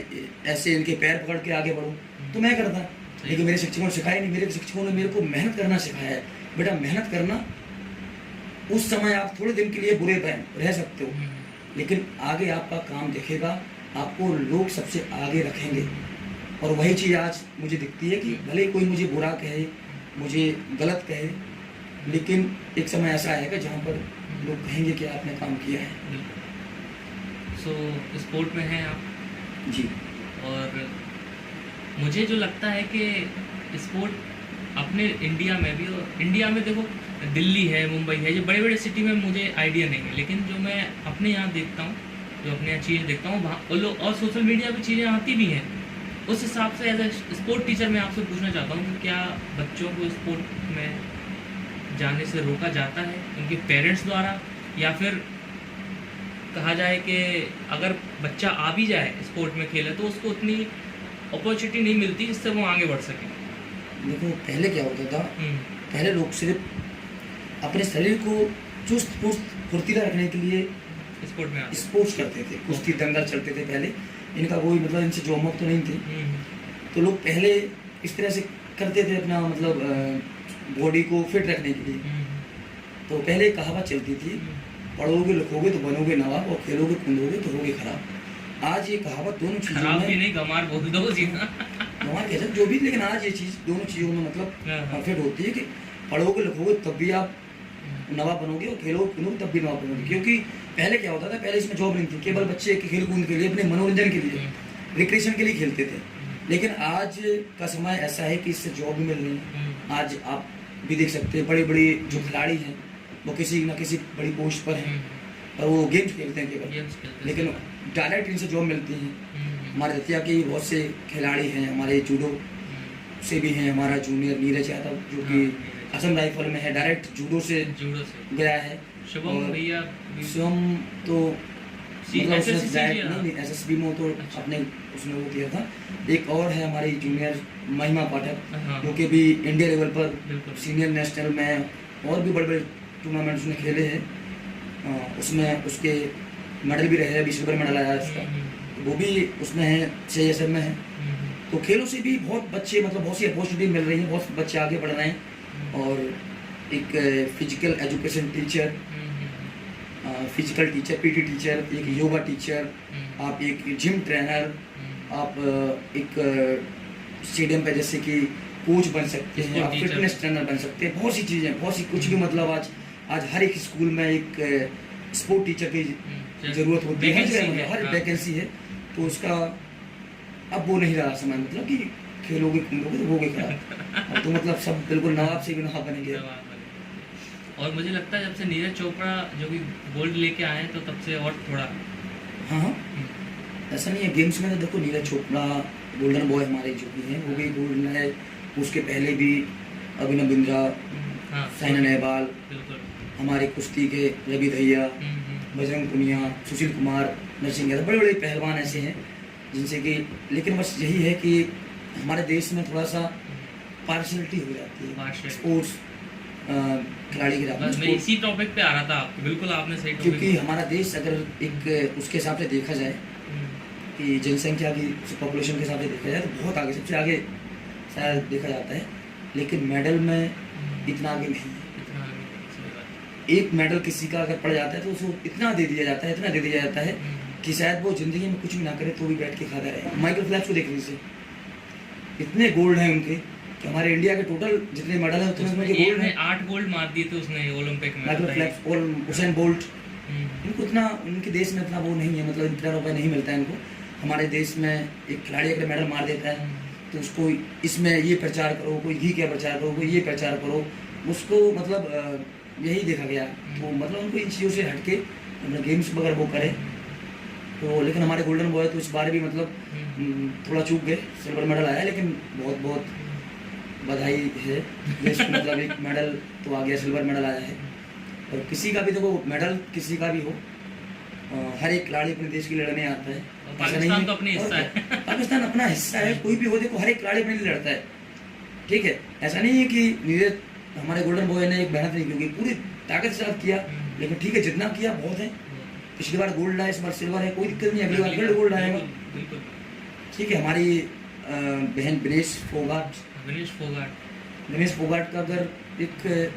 ऐसे इनके पैर पकड़ के आगे बढ़ो, तो मैं करता। लेकिन मेरे शिक्षकों ने सिखाया नहीं। मेरे शिक्षकों ने मेरे को मेहनत करना सिखाया है। बेटा मेहनत करना, उस समय आप थोड़े दिन के लिए बुरे रह सकते हो, लेकिन आगे आपका काम दिखेगा, आपको लोग सबसे आगे रखेंगे। और वही चीज़ आज मुझे दिखती है कि भले कोई मुझे बुरा कहे, मुझे गलत कहे, लेकिन एक समय ऐसा आएगा जहाँ पर लोग कहेंगे कि आपने काम किया है। सो स्पोर्ट में हैं आप जी। और मुझे जो लगता है कि स्पोर्ट अपने इंडिया में भी, और इंडिया में देखो दिल्ली है, मुंबई है, जो बड़े बड़े सिटी में मुझे आइडिया नहीं है, लेकिन जो मैं अपने यहाँ देखता हूँ, जो अपने यहाँ चीज़ें देखता हूँ वहाँ और सोशल मीडिया पे चीज़ें आती भी हैं, उस हिसाब से एज ए स्पोर्ट टीचर मैं आपसे पूछना चाहता हूँ कि क्या बच्चों को स्पोर्ट में जाने से रोका जाता है उनके पेरेंट्स द्वारा, या फिर कहा जाए कि अगर बच्चा आ भी जाए स्पोर्ट में खेले तो उसको उतनी अपॉर्चुनिटी नहीं मिलती जिससे वो आगे बढ़ सके? देखो, पहले क्या होता था, पहले लोग सिर्फ अपने शरीर को चुस्त फुर्तीला रखने के लिए स्पोर्ट्स करते थे, कुश्ती दंगल चलते थे पहले। इनका कोई मतलब इनसे जोमक तो नहीं थी, तो लोग पहले इस तरह से करते थे अपना मतलब बॉडी को फिट रखने के लिए। तो पहले एक कहावत चलती थी, पढ़ोगे लिखोगे तो बनोगे नवाब, और खेलोगे कूदोगे तो होगे खराब। आज ये कहावत दोनों चीज़ों में, नहीं गमार बोल दो जी, गमार कह सकते जो भी, लेकिन आज ये चीज़ दोनों चीज़ों में मतलब परफेक्ट होती है कि पढ़ोगे लिखोगे तब भी आप नवाब बनोगे, और खेलोगे कूदोगे तब भी नवाब बनोगे। क्योंकि पहले क्या होता था, पहले इसमें जॉब नहीं थी, केवल बच्चे के खेल कूद के लिए, अपने मनोरंजन के लिए, रिक्रिएशन के लिए खेलते थे। लेकिन आज का समय ऐसा है कि इससे जॉब भी मिल रही है। आज आप भी देख सकते हैं, बड़े बड़े जो खिलाड़ी हैं वो किसी न किसी बड़ी पोस्ट पर हैं, और वो गेम्स खेलते हैं केवल, लेकिन डायरेक्ट इनसे जॉब मिलती है। हमारे दतिया के बहुत से खिलाड़ी हैं, हमारे जूडो से भी हैं, हमारा जूनियर नीरज यादव जो कि असम राइफल में है, डायरेक्ट जूडो से गया है। शुभम भैया, शुभम तो मतलब SSB में तो अपने उसने वो किया था। एक और है हमारी जूनियर महिमा पाठक, जो कि भी इंडिया लेवल पर सीनियर नेशनल में और भी बड़े बड़े टूर्नामेंट उसने खेले हैं, उसमें उसके मेडल भी रहे हैं, 20 रुपये मेडल आया उसका, वो भी उसमें है, CISF में है। तो खेलों से भी बहुत बच्चे मतलब बहुत सी अपॉर्चुनिटी मिल रही है, बहुत बच्चे आगे बढ़ रहे हैं। और एक physical education teacher, physical teacher, PT teacher, एक योगा टीचर, आप एक जिम ट्रेनर, आप एक स्टेडियम पे जैसे कि कोच बन सकते हैं, आप फिटनेस ट्रेनर बन सकते हैं, बहुत सी चीज़ें, बहुत सी कुछ भी मतलब आज हर एक स्कूल में एक स्पोर्ट टीचर की ज़रूरत होती है, हर वैकेंसी है। तो उसका अब वो नहीं रहा समय, मतलब कि खेलोगे कूदोगे तो होगे खराब, तो मतलब सब बिल्कुल नवाब से भी नवाब बनेंगे। और मुझे लगता है जब से नीरज चोपड़ा जो कि गोल्ड लेके आए हैं तो तब से और थोड़ा हाँ ऐसा नहीं है। गेम्स में तो देखो नीरज चोपड़ा गोल्डन बॉय हमारे जो भी हैं वो भी गोल्डन है, उसके पहले भी अभिनव बिंद्रा, साइना नेहवाल, हमारे कुश्ती के रवि दहिया, बजरंग पुनिया, सुशील कुमार, नरसिंह यादव, बड़े बड़े पहलवान ऐसे हैं जिनसे कि, लेकिन बस यही है कि हमारे देश में थोड़ा सा पार्शलिटी हो जाती है स्पोर्ट्स खिलाड़ी के साथ। मैं इसी टॉपिक पे आ रहा था, बिल्कुल आपने सही टॉपिक, क्योंकि हमारा देश अगर एक उसके हिसाब से देखा जाए कि जनसंख्या की पॉपुलेशन के हिसाब से देखा जाए तो बहुत आगे, सबसे आगे शायद देखा जाता है, लेकिन मेडल में इतना आगे नहीं है। एक मेडल किसी का अगर पड़ जाता है तो उसको इतना दे दिया जाता है, इतना दे दिया जाता है कि शायद वो जिंदगी में कुछ भी ना करे तो भी बैठ के खाता रहे। माइकल फेल्प्स को देख लीजिए, इतने गोल्ड हैं उनके कि हमारे इंडिया के टोटल जितने मेडल हैं उतने उसमें गोल्ड हैं। 8 गोल्ड मार दिए थे उसने ओलंपिक में। माइकल फेल्प्स और उसेन बोल्ट, इनको इतना उनके देश में इतना वो नहीं है, मतलब इतना रुपये नहीं मिलता है इनको। हमारे देश में एक खिलाड़ी अगर मेडल मार देता है तो उसको इसमें ये प्रचार करो, कोई घी का प्रचार करो, कोई ये प्रचार करो, उसको मतलब यही देखा गया। तो मतलब उनको इन चीज़ों से हटके अपने गेम्स वगैरह वो करे तो। लेकिन हमारे गोल्डन बॉय तो इस बार भी मतलब थोड़ा चूक गए, सिल्वर मेडल आया, लेकिन बहुत बहुत बधाई है देश को, मतलब एक मेडल तो आ गया, सिल्वर मेडल आया है। और किसी का भी देखो मेडल किसी का भी हो, हर एक खिलाड़ी अपने देश के लिए लड़ने आता है। पाकिस्तान तो अपने हिस्सा है। पाकिस्तान अपना हिस्सा है, कोई भी हो देखो हर एक खिलाड़ी अपने लिए लड़ता है, ठीक है। ऐसा नहीं है कि नीरज हमारे गोल्डन बॉय ने एक मेहनत नहीं की, पूरी ताकत से साथ किया, लेकिन ठीक है जितना किया बहुत है। पिछली बार गोल्ड आया, इस बार सिल्वर है, कोई दिक्कत नहीं, अगली बार फिर गोल्ड आएगा, ठीक है। हमारी बहन विनेश फोगाट का अगर एक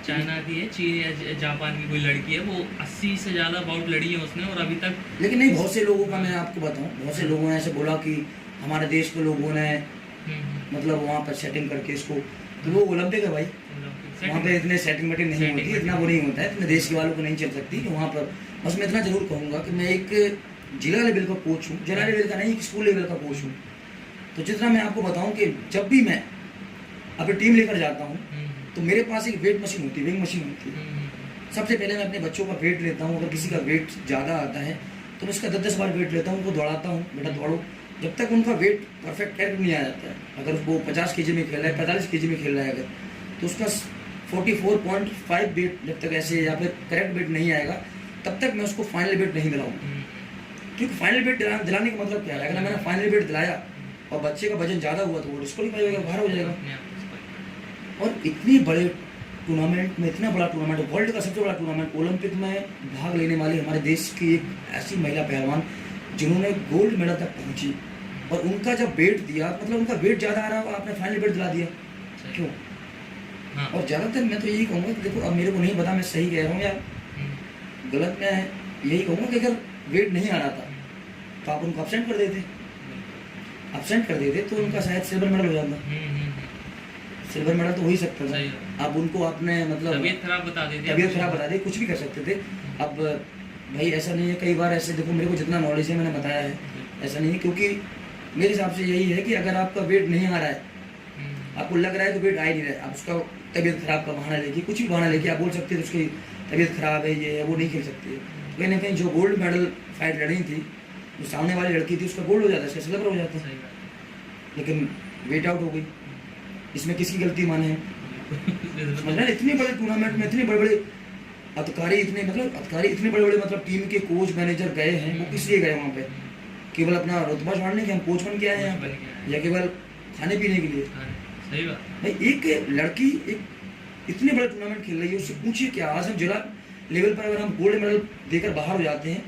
चाइना की है, चीन या जापान की कोई लड़की है, वो 80 से ज़्यादा बाउट लड़ी है उसने और अभी तक। लेकिन नहीं, बहुत से लोगों का मैं आपको बताऊं, बहुत से लोगों ने ऐसे बोला कि हमारे देश के लोगों ने मतलब वहाँ पर सेटिंग करके इसको, तो वो ओलंपिक है भाई, वहाँ पे इतने सेटिंग मेटिंग नहीं होती, इतना वो नहीं होता है, इतने देश के वालों को नहीं चल सकती वहाँ पर। बस मैं इतना जरूर कहूँगा कि मैं एक जिला लेवल का कोच हूँ, जिला लेवल का नहीं, स्कूल लेवल का कोच हूँ। तो जितना मैं आपको बताऊँ कि जब भी मैं अपनी टीम लेकर जाता हूँ तो मेरे पास एक वेट मशीन होती है, विंग मशीन होती है। सबसे पहले मैं अपने बच्चों का वेट लेता हूँ, अगर किसी का वेट ज़्यादा आता है तो मैं उसका 10-10 बार वेट लेता हूँ, उनको दौड़ाता हूँ, बेटा दौड़ो, जब तक उनका वेट परफेक्ट करेक्ट नहीं आ जाता है। अगर वो 50 kg में खेल रहा है, 45 kg में खेल रहा है अगर, तो उसका 44.5 वेट जब तक ऐसे या फिर करेक्ट वेट नहीं आएगा तब तक मैं उसको फाइनल वेट नहीं दिलाऊंगा। क्योंकि फाइनल वेट दिलाने का मतलब क्या है, अगर मैंने फाइनल वेट दिलाया और बच्चे का वजन ज़्यादा हुआ तो वो डिस्क्वालीफाई हो जाएगा, बाहर हो जाएगा। और इतनी बड़े टूर्नामेंट में, इतना बड़ा टूर्नामेंट, वर्ल्ड का सबसे बड़ा टूर्नामेंट, ओलंपिक में भाग लेने वाली हमारे देश की एक ऐसी महिला पहलवान जिन्होंने गोल्ड मेडल तक पहुंची, और उनका जब वेट दिया, मतलब उनका वेट ज़्यादा आ रहा होगा, आपने फाइनल वेट दिला दिया क्यों? हाँ। और ज़्यादातर मैं तो यही कहूँगा कि देखो, अब मेरे को नहीं पता मैं सही कह रहा हूँ या गलत, मैं यही कहूँगा कि अगर वेट नहीं आ रहा था तो आप उनको एब्सेंट कर देते तो उनका शायद सिल्वर मेडल हो जाता। सिल्वर मेडल तो हो ही सकता था। अब उनको आपने मतलब तबीयत खराब बता दी, कुछ भी कर सकते थे। अब भाई ऐसा नहीं है, कई बार ऐसे देखो, मेरे को जितना नॉलेज है मैंने बताया है, ऐसा नहीं है, क्योंकि मेरे हिसाब से यही है कि अगर आपका वेट नहीं आ रहा है, आपको लग रहा है कि वेट आ ही नहीं रहा है, आप उसका तबीयत खराब का बहाना लेके, कुछ भी बहाना लेके आप बोल सकते हैं उसकी तबीयत खराब है, ये है, वो नहीं खेल सकती है। कहीं ना कहीं जो गोल्ड मेडल फाइट लड़ी थी, जो सामने वाली लड़की थी, उसका गोल्ड हो जाता है, उसका सिल्वर हो जाता है, लेकिन वेट आउट हो गई। इसमें किसकी गलती माने है? समझना, इतने बड़े टूर्नामेंट में इतने बड़े बड़े अधिकारी, इतने बड़े बड़े मतलब टीम के कोच मैनेजर गए हैं, वो किस लिए गए वहाँ पे? केवल अपना रुतबा छाड़ने के, हम कोच बन के आए हैं यहाँ पे, या केवल खाने पीने के लिए? सही बात भाई। एक लड़की एक इतने बड़े टूर्नामेंट खेल रही है, उससे पूछिए क्या, आज हम जिला लेवल पर अगर हम गोल्ड मेडल देकर बाहर हो जाते हैं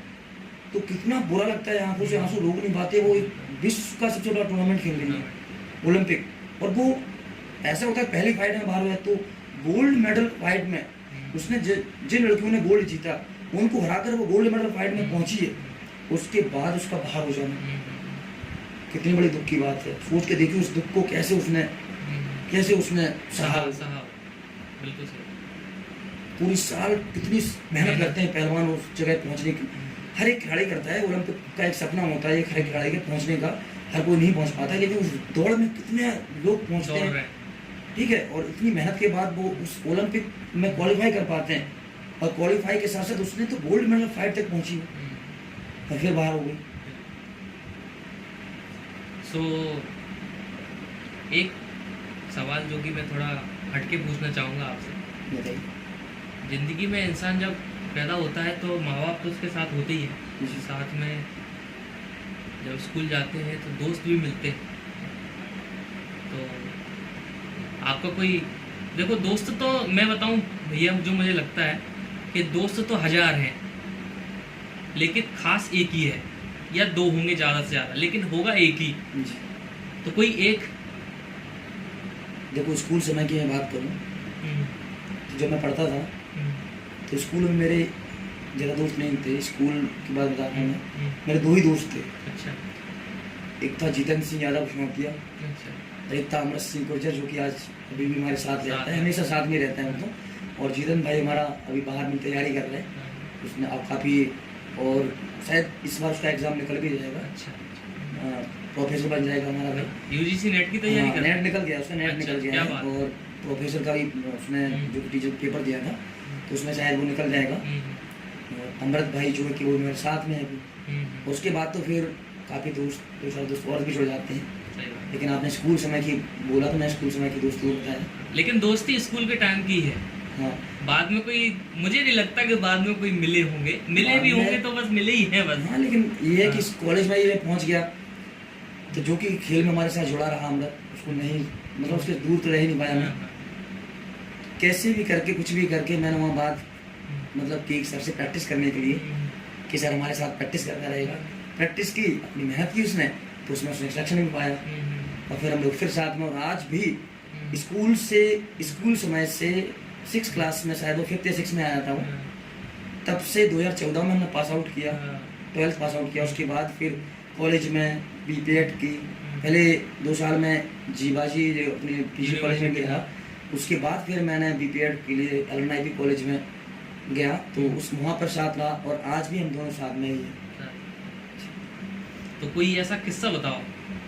तो कितना बुरा लगता है, आंखों से आंसू रोक नहीं पाते। वो विश्व का सबसे बड़ा टूर्नामेंट खेल रही है, ओलंपिक, और वो ऐसा होता है पहली फाइट में बाहर हो जाए तो गोल्ड मेडल फाइट में उसने जिन लड़कियों ने गोल्ड जीता उनको हराकर वो गोल्ड मेडल फाइट में पहुंची है, उसके बाद उसका बाहर हो जाना कितनी बड़ी दुख की बात है। सोच के देखिए उस दुख को कैसे उसने सहा। बिल्कुल सही। पूरी साल कितनी मेहनत करते हैं पहलवान उस जगह पहुंचने की, हर एक खिलाड़ी करता है, ओलंपिक का एक सपना होता है हर एक खिलाड़ी के पहुंचने का, हर कोई नहीं पहुंच पाता, लेकिन उस दौड़ में कितने लोग पहुंचते हैं, ठीक है। और इतनी मेहनत के बाद वो उस ओलंपिक में क्वालिफाई कर पाते हैं, और क्वालिफाई के साथ साथ उसने तो गोल्ड मेडल फाइट तक पहुंची और फिर बाहर हो गई। एक सवाल जो कि मैं थोड़ा हटके पूछना चाहूँगा आपसे, बताइए। जिंदगी में इंसान जब पैदा होता है तो माँ बाप तो उसके साथ होते ही हैं, उसी साथ में जब स्कूल जाते हैं तो दोस्त भी मिलते हैं। तो आपका कोई, देखो दोस्त तो मैं बताऊं भैया, जो मुझे लगता है कि दोस्त तो 1000 हैं, लेकिन खास एक ही है, या 2 होंगे ज़्यादा से ज़्यादा, लेकिन होगा एक ही। तो कोई एक, देखो स्कूल समय की मैं बात करूं तो जब मैं पढ़ता था तो स्कूल में मेरे ज़्यादा दोस्त नहीं थे। स्कूल की बात बता रहा हूँ मैं, मेरे 2 ही दोस्त थे। अच्छा एक था जीतन सिंह यादव शौकिया, अच्छा और एक था अमृत सिंह गुर्जर, जो कि आज अभी भी हमारे साथ रहता है, है। हमेशा साथ में रहता है वो तो। और जीतन भाई हमारा अभी बाहर में तैयारी कर रहे हैं, उसने अब काफ़ी, और शायद इस बार उसका एग्ज़ाम निकल भी जाएगा, अच्छा प्रोफेसर बन जाएगा हमारा भाई। यूजीसी नेट की तैयारी कर रहे नेट हैं? निकल गया, उसका नेट अच्छा, निकल गया क्या है, बात। और प्रोफेसर का भी उसने जो टीचर पेपर दिया था तो उसमें शायद वो निकल जाएगा। और अमृत भाई जो है कि वो मेरे साथ में है अभी। उसके बाद तो फिर काफ़ी दोस्त, 2-4 दोस्त और भी जुड़ जाते हैं। सही बात। लेकिन आपने स्कूल समय की बोला तो मैं स्कूल समय की दोस्ती को बताया। लेकिन दोस्ती स्कूल के टाइम की है, हाँ, बाद में कोई, मुझे नहीं लगता कि बाद में कोई मिले होंगे, मिले बाद भी में- होंगे तो बस मिले ही हैं बस। हाँ, लेकिन ये है कि हाँ। कॉलेज में ये पहुंच गया तो जो कि खेल में हमारे साथ जुड़ा रहा अमृत, उसको नहीं, मतलब उसके दूर तो रह ही नहीं पाया मैं। कैसे भी करके, कुछ भी करके मैंने वहाँ बात मतलब कि सर से प्रैक्टिस करने के लिए कि सर हमारे साथ प्रैक्टिस करता रहेगा। प्रैक्टिस की, अपनी मेहनत की उसने, तो उसमें उसने सिलेक्शन भी पाया, और फिर हम लोग फिर साथ में। और आज भी स्कूल समय से 6 क्लास में, शायद वो 5th या 6 में आया था वो, तब से 2014 में हमने पास आउट किया, 12th पास आउट किया। उसके बाद फिर कॉलेज में बीपीएड की, पहले 2 साल में जीवाजी जो अपने पीजी कॉलेज में गया, उसके बाद फिर मैंने बीपीएड के लिए एलएनआईपी कॉलेज में गया, तो उस वहाँ पर साथ रहा, और आज भी हम दोनों साथ में ही हैं। तो कोई ऐसा किस्सा बताओ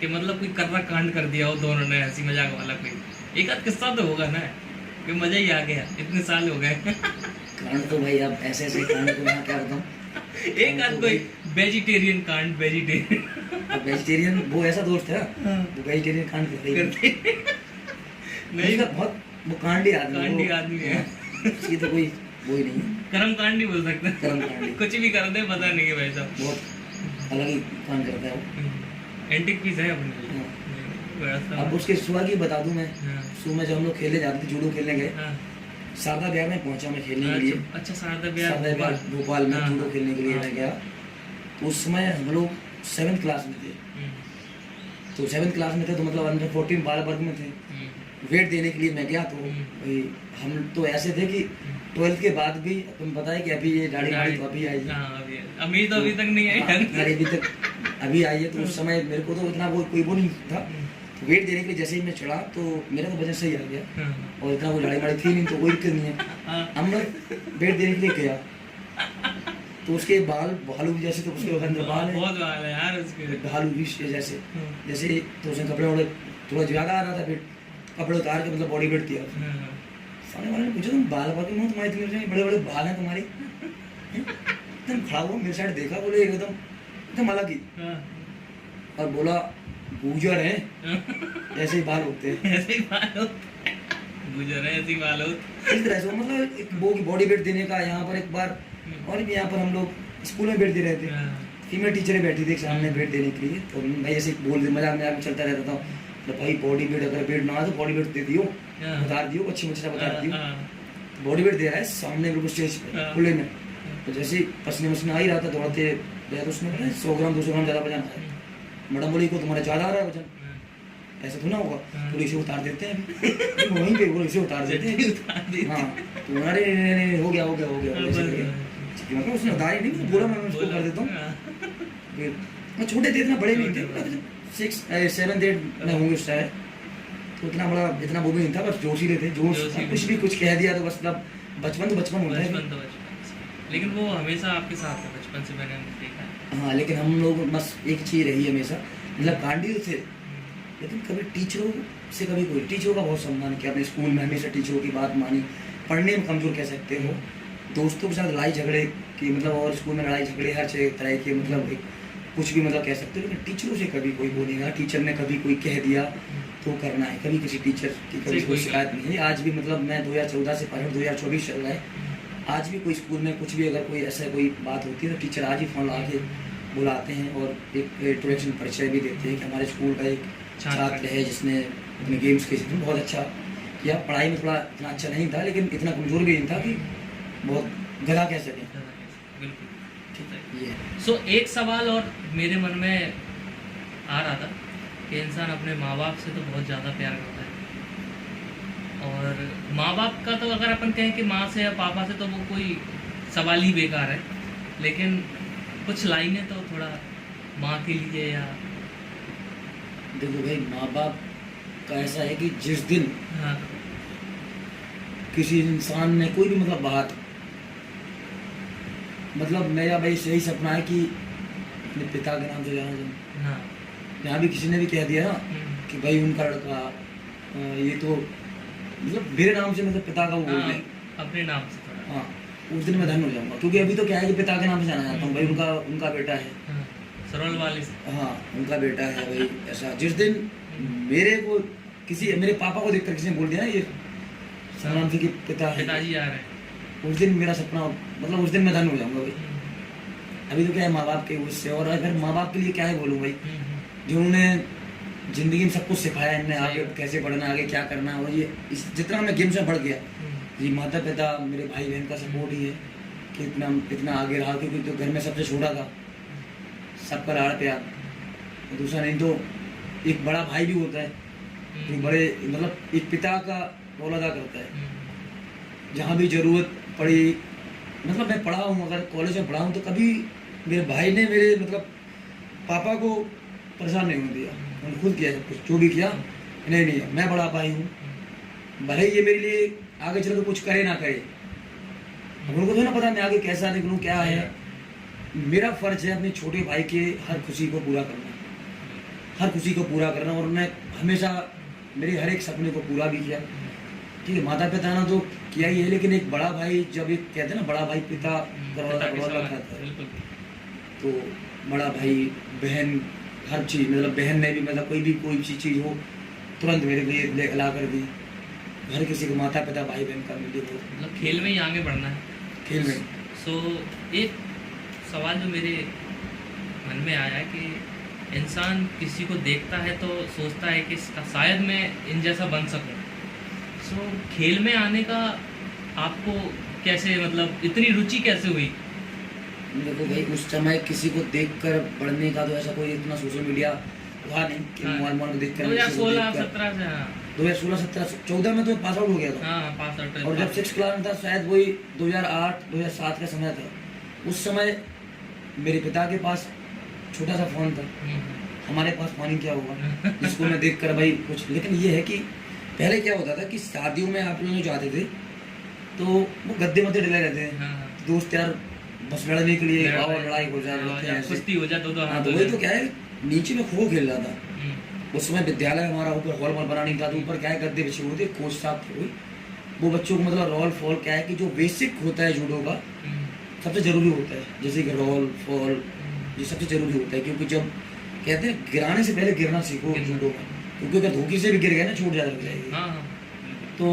कि मतलब कोई कर्रा कांड कर दिया हो दोनों ने, हंसी मजाक वाला कोई एक आध किस्सा तो होगा ना, कि मजा ही आ गया, इतने साल हो गए। कांड तो भाई अब ऐसे ऐसे कांड को मैं क्या बताऊँ। एक आध कोई वेजिटेरियन कांड, वेजिटेरियन वेजिटेरियन वो ऐसा दोस्त है, वो वेजिटेरियन कांड करते ही करते नहीं, बहुत वो कांडी आदमी, कांडी वो- आदमी है। उसकी तो कोई वो ही नहीं है, कर्म कांड नहीं बोल सकते, कर्म कांडी। कुछ भी कर दे पता नहीं है भाई साहब। बहुत अलग ही कांड करता है वो। एंटिक पीस है अपने लिए। हाँ। वैसा- अब उसके सुबह की बता दूं मैं, हाँ, सुबह में जब हम लोग खेलने जाते थे, जूडो खेलने गए, हाँ। शारदा बिहार में पहुंचा मैं खेलने के लिए। अच्छा शारदा बिहार शारदा बिहार भोपाल में हाँ, जूडो खेलने के लिए हाँ। मैं गया, तो उस समय हम लोग 7th क्लास में थे। तो 7th क्लास में थे तो मतलब अंडर 14 12 वर्ग में थे। वेट देने के लिए मैं गया, तो भाई हम तो ऐसे थे कि 12th के बाद भी तुम बताए कि अभी ये दाढ़ी वाड़ी तो अभी आई है। हाँ, अभी तो अभी तक नहीं आई है। हाँ, अभी तक अभी आई है, तो उस समय मेरे को तो इतना वो कोई वो नहीं था। तो वेट देने के लिए जैसे ही मैं चढ़ा तो मेरा तो वजन सही आ गया, हाँ, और इतना वो दाढ़ी वाड़ी थी नहीं, तो कोई दिक्कत नहीं है। हाँ, हम लोग वेट देने के लिए गया, तो उसके बाल भालू जैसे, तो उसके अंदर बाल है बहुत बाल है यार उसके। भालू भी जैसे जैसे, तो उसने कपड़े वपड़े थोड़ा ज्यादा आ रहा था, फिर कपड़े उतार के मतलब बॉडी वेट किया। हाँ, सामने वाले ने पूछा, तुम बाल बाल क्यों, तुम्हारे इतने बड़े बड़े बाल हैं तुम्हारे? तुम खड़ा हुआ मेरे साइड देखा, बोले एकदम एकदम अलग ही, हाँ, और बोला गुजर है, ऐसे ही बाल होते हैं। ऐसे ही बाल होते हैं। गुजर है ऐसे ही बाल होते इस तरह से मतलब एक वो बॉडी वेट देने का यहाँ पर एक बार, और भी यहाँ पर हम लोग स्कूल में वेट दे रहे थे, हैं। फीमेल टीचरें बैठी थी सामने वेट देने के लिए, तो भाई ऐसे बोल दे, मजाक मजाक में चलता रहता था, तो भाई बॉडी वेट, अगर वेट ना तो बॉडी वेट दे दियो, हाँ। बता दियो, अच्छी मच्छी बता दियो। हाँ, बॉडी वेट दे रहा है सामने बिल्कुल स्टेज पे हाँ। खुले में, तो जैसे ही पसीने वसीने आ ही रहा था, दौड़ते गया, तो उसने बोला 100 ग्राम 200 ग्राम ज़्यादा वजन आया। मैडम बोली को तुम्हारा ज़्यादा आ रहा है वजन, ऐसा तो ना होगा, हाँ। तो इसे उतार देते हैं अभी। वहीं पे बोलो इसे उतार देते हैं। उतार दी। हाँ, तो अरे नहीं, हो गया हो गया हो गया, ऐसे करके। मतलब उसने बता ही नहीं, बोला मैं उसको कर देता हूँ। हाँ, फिर मैं छोटे थे, इतना बड़े नहीं थे, 6 7 8 में होंगे उस टाइम, तो इतना बड़ा इतना वो भी नहीं था, बस जोशीले थे, जोश जोशीले। कुछ भी कुछ कह दिया तो बस, मतलब बचपन तो बचपन होता है। बचपन तो बचपन से। लेकिन वो हमेशा आपके साथ है बचपन से, मैंने देखा है। हाँ, लेकिन हम लोग बस एक चीज़ रही हमेशा, मतलब कांडी तो थे, लेकिन कभी टीचरों से कभी कोई, टीचरों का बहुत सम्मान किया अपने स्कूल में, हमेशा टीचरों की बात मानी, पढ़ने में कमज़ोर कह सकते हो, दोस्तों के साथ लड़ाई झगड़े की, मतलब और स्कूल में लड़ाई झगड़े हर तरह के, मतलब एक कुछ भी मतलब कह सकते हो, लेकिन टीचरों से कभी कोई बोलेगा, टीचर ने कभी कोई कह दिया तो करना है, कभी किसी टीचर की कभी कोई शिकायत नहीं है। आज भी मतलब मैं 2014 से पढ़ 2024 चल रहा है, आज भी कोई स्कूल में कुछ भी अगर कोई ऐसा कोई बात होती है तो टीचर आज ही फ़ोन ला के बुलाते हैं, और एक इंट्रोडक्शन परिचय भी देते हैं कि हमारे स्कूल का एक छात्र है जिसने अपने गेम्स के क्षेत्र में बहुत अच्छा किया, पढ़ाई में थोड़ा इतना अच्छा नहीं था, लेकिन इतना कमज़ोर भी नहीं था कि बहुत गधा कह सकें। बिल्कुल ठीक है। ये सो एक सवाल और मेरे मन में आ रहा था कि इंसान अपने माँ बाप से तो बहुत ज़्यादा प्यार करता है, और माँ बाप का तो अगर अपन कहें कि माँ से या पापा से, तो वो कोई सवाल ही बेकार है। लेकिन कुछ लाइनें तो थोड़ा माँ के लिए या देखो भाई, माँ बाप का ऐसा है कि जिस दिन हाँ किसी इंसान ने कोई भी मतलब बात, मतलब मेरा भाई सही सपना है कि अपने पिता के नाम से जाना चाहूँ। हाँ यहाँ भी किसी ने भी कह दिया ना कि भाई उनका लड़का ये तो मतलब मेरे नाम से मतलब पिता का वो बोल हाँ, दें। अपने नाम से थोड़ा हाँ, उस दिन मैं धन्य हो जाऊंगा, क्योंकि अभी तो क्या है कि पिता के नाम से जाना चाहता हूँ भाई, उनका उनका बेटा है। हाँ, सरल वाले से हाँ, उनका बेटा है भाई। ऐसा जिस दिन मेरे को किसी मेरे पापा को देखकर किसी ने बोल दिया ना ये नाम से कि पिता है, पिताजी आ रहे हैं। उस दिन मेरा सपना, मतलब उस दिन मैं धन्य हो जाऊंगा भाई। अभी तो क्या है, माँ बाप के उससे, और अगर माँ बाप के लिए क्या है बोलूँ भाई, जिन्होंने जिंदगी में सब कुछ सिखाया, इनने आगे कैसे बढ़ना, आगे क्या करना, और ये जितना मैं गेम्स में बढ़ गया, ये माता पिता मेरे भाई बहन का सपोर्ट ही है कि इतना इतना आगे रहा, क्योंकि तो घर में सबसे छोटा था, सबका लाड़ प्यार। और दूसरा नहीं तो एक बड़ा भाई भी होता है जो बड़े मतलब एक पिता का रोल अदा करता है। जहाँ भी जरूरत पड़ी, मतलब मैं पढ़ा हूँ, अगर कॉलेज में पढ़ा हूँ तो कभी मेरे भाई ने मेरे मतलब पापा को परेशान नहीं होने दिया, उन्होंने खुद किया सब कुछ, जो भी किया नहीं मैं बड़ा भाई हूँ, भले ही ये मेरे लिए आगे चल के कुछ करे ना करे, उनको तो ना पता मैं आगे कैसा निकलूँ क्या है। मेरा फर्ज है अपने छोटे भाई के हर खुशी को पूरा करना, हर खुशी को पूरा करना, और मैं हमेशा मेरे हर एक सपने को पूरा भी किया। ठीक है, माता पिता ना तो किया ही है, लेकिन एक बड़ा भाई, जब एक कहते हैं ना बड़ा भाई पिता करवा खाता है, तो बड़ा भाई बहन हर चीज़, मतलब बहन ने भी मतलब कोई चीज़ हो तुरंत मेरे लिए ला कर दी। हर किसी को माता पिता भाई बहन का मिले, वो मतलब खेल में ही आगे बढ़ना है, खेल में। सो एक सवाल जो मेरे मन में आया कि इंसान किसी को देखता है तो सोचता है कि शायद मैं इन जैसा बन सकूं। सो खेल में आने का आपको कैसे, मतलब इतनी रुचि कैसे हुई? देखो भाई, उस समय किसी को देखकर बढ़ने का तो ऐसा कोई इतना सोशल मीडिया था नहीं कि मोबाइल को देखकर 2016-17 से। हाँ 2016-17-14 में तो पास आउट हो गया था। हाँ पास आउट। और जब 6th क्लास में था, शायद वही 2008-2007 का समय था। उस समय मेरे पिता के पास छोटा सा फोन था, हमारे पास पानी क्या होगा जिसको मैं देखकर भाई कुछ। लेकिन ये है कि पहले क्या होता था कि शादियों में आप लोग जाते थे तो वो गद्दे मद्दे डले रहते हैं, दोस्त यार बस लड़ने के लिए, लड़ाई हो जाए, कुश्ती हो जाए, दो हाँ, तो वही तो क्या है, नीचे में खो खेल रहा था। उस समय विद्यालय हमारा ऊपर हॉल बना नहीं था, तो ऊपर क्या है गद्दे बिछे हुए थे, कोच साहब थे वो बच्चों को मतलब रोल फॉल क्या है कि जो बेसिक होता है जूडो का सबसे जरूरी होता है, जैसे कि रोल फॉल ये सबसे जरूरी होता है। क्योंकि जब कहते हैं गिराने से पहले गिरना सीखो जूडो में, क्योंकि अगर धोखे से भी गिर गए ना चोट ज़्यादा लग जाएगी। तो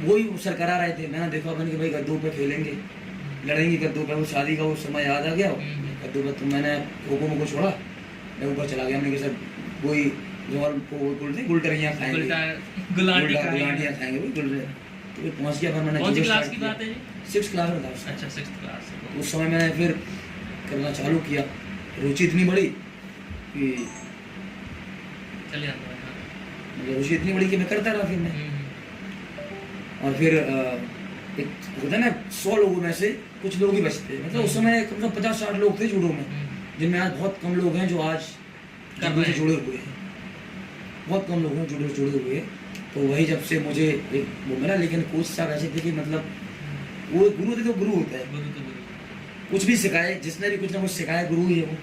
वही सर करा रहे थे, मैंने देखा मैंने कि भाई गद्दों पे खेलेंगे, लड़ेंगे गद्दों पे। वो शादी का वो समय याद आ गया गद्दों पे, तो मैंने खो को छोड़ा, मैं ऊपर चला गया। मैंने सर वही रोल को बोलते गुलटरियाँ खाएंगे, गुलाटियाँ खाएंगे वही गुलटे। तो पहुँच गया, फिर मैंने कौन सी क्लास की बात है जी? 6th क्लास में था। अच्छा 6th क्लास। उस समय मैंने फिर करना चालू किया, रुचि इतनी बड़ी कि चले जाता है। मतलब रुचि इतनी बड़ी कि मैं करता रहा। फिर मैं और फिर एक होता है ना 100 लोगों में से कुछ लोग ही बचते हैं, मतलब उस समय कम से कम 50-60 लोग थे जूडो में, जिनमें आज बहुत कम लोग हैं जो आज जूडो से जुड़े हुए हैं, बहुत कम लोग हैं जूडो से जुड़े हुए हैं। तो वही जब से मुझे एक वो मिला, लेकिन कोच साहब ऐसे थे कि मतलब वो गुरु थे, तो गुरु होता है, कुछ भी सिखाए, जिसने भी कुछ ना कुछ सिखाया गुरु ही है वो।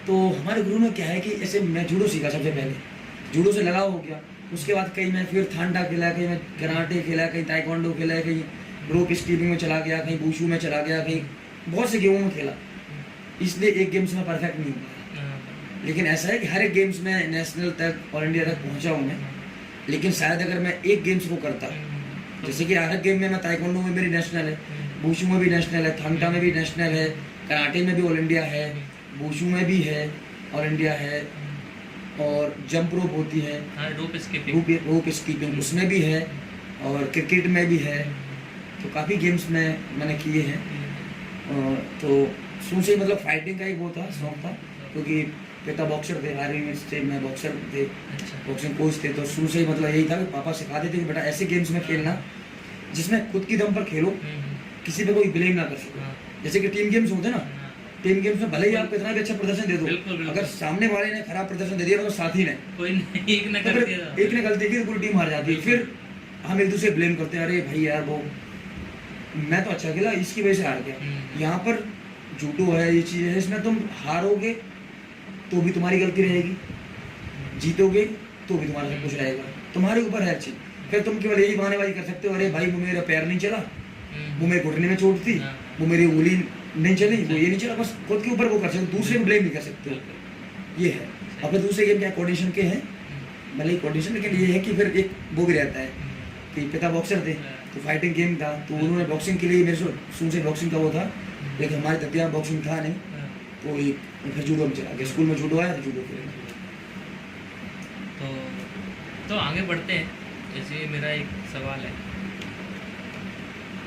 तो हमारे गुरु में क्या है कि ऐसे मैं जूडो सीखा सबसे पहले, जूडो से लगाव हो गया। उसके बाद कहीं मैं फिर थांडा खेला, कहीं मैं कराटे खेला, कहीं ताइक्वांडो खेला, कहीं रोप स्कीपिंग में चला गया, कहीं वुशु में चला गया, कहीं बहुत से गेमों में खेला। इसलिए एक गेम्स में परफेक्ट नहीं हुआ, लेकिन ऐसा है कि हर एक गेम्स में नेशनल तक, ऑल इंडिया तक पहुंचा हूँ मैं। लेकिन शायद अगर मैं एक गेम्स को करता, जैसे कि हर गेम में मैं ताइक्वांडो में मेरी नेशनल है, वुशु में भी नेशनल है, थांडा में भी नेशनल है, कराटे में भी ऑल इंडिया है, वुशु में भी है ऑल इंडिया है, और जंप रोप होती है, रोप स्कीपिंग उसमें भी है, और क्रिकेट में भी है। तो काफ़ी गेम्स में मैंने किए हैं। तो शुरू से मतलब फाइटिंग का एक वो था, शौक था, क्योंकि पिता बॉक्सर थे, आर्मी में थे, मैं बॉक्सर थे, बॉक्सिंग कोच थे। तो शुरू से ही मतलब यही था कि पापा सिखाते थे कि बेटा ऐसे गेम्स में खेलना जिसमें खुद की दम पर खेलो, किसी पे कोई ब्लेम ना कर सको। जैसे कि टीम गेम्स होते हैं ना, टीम गेम्स में भले ही आप कितना भी अच्छा प्रदर्शन दे दो, बिल्कुल, बिल्कुल। अगर सामने वाले ने खराब प्रदर्शन दे दिया तो साथी ने कोई नहीं, एक न तो कर फिर दिया एक ने गलती की तो पूरी टीम हार जाती है। फिर हम एक दूसरे ब्लेम करते हैं, अरे भाई यार वो मैं तो अच्छा खेला, इसकी वजह से हार गया। यहाँ पर जूडो है, ये चीज़ है, इसमें तुम हारोगे तो भी तुम्हारी गलती रहेगी, जीतोगे तो भी तुम्हारा सब कुछ रहेगा, तुम्हारे ऊपर है हर चीज़। फिर तुम केवल यही बहानेबाजी कर सकते हो, अरे भाई वो मेरा पैर नहीं चला, वो मेरे घुटने में चोट थी, हाँ। वो मेरी उंगली नहीं चली, वो ये नहीं चला, बस खुद के ऊपर वो कर सकते हो, दूसरे को ब्लेम नहीं कर सकते हो। ये है। अपने दूसरे गेम क्या कोऑर्डिनेशन के हैं, भले ही कोऑर्डिनेशन, लेकिन ये है कि फिर एक वो भी रहता है कि पिता बॉक्सर थे तो फाइटिंग गेम था, तो उन्होंने बॉक्सिंग के लिए मेरे शुरू से बॉक्सिंग का वो था, लेकिन हमारे तबिया बॉक्सिंग था नहीं, तो एक फिर जूडो में चला गया। स्कूल में जूडो आया तो जूडो खेला। तो आगे बढ़ते हैं। जैसे मेरा एक सवाल है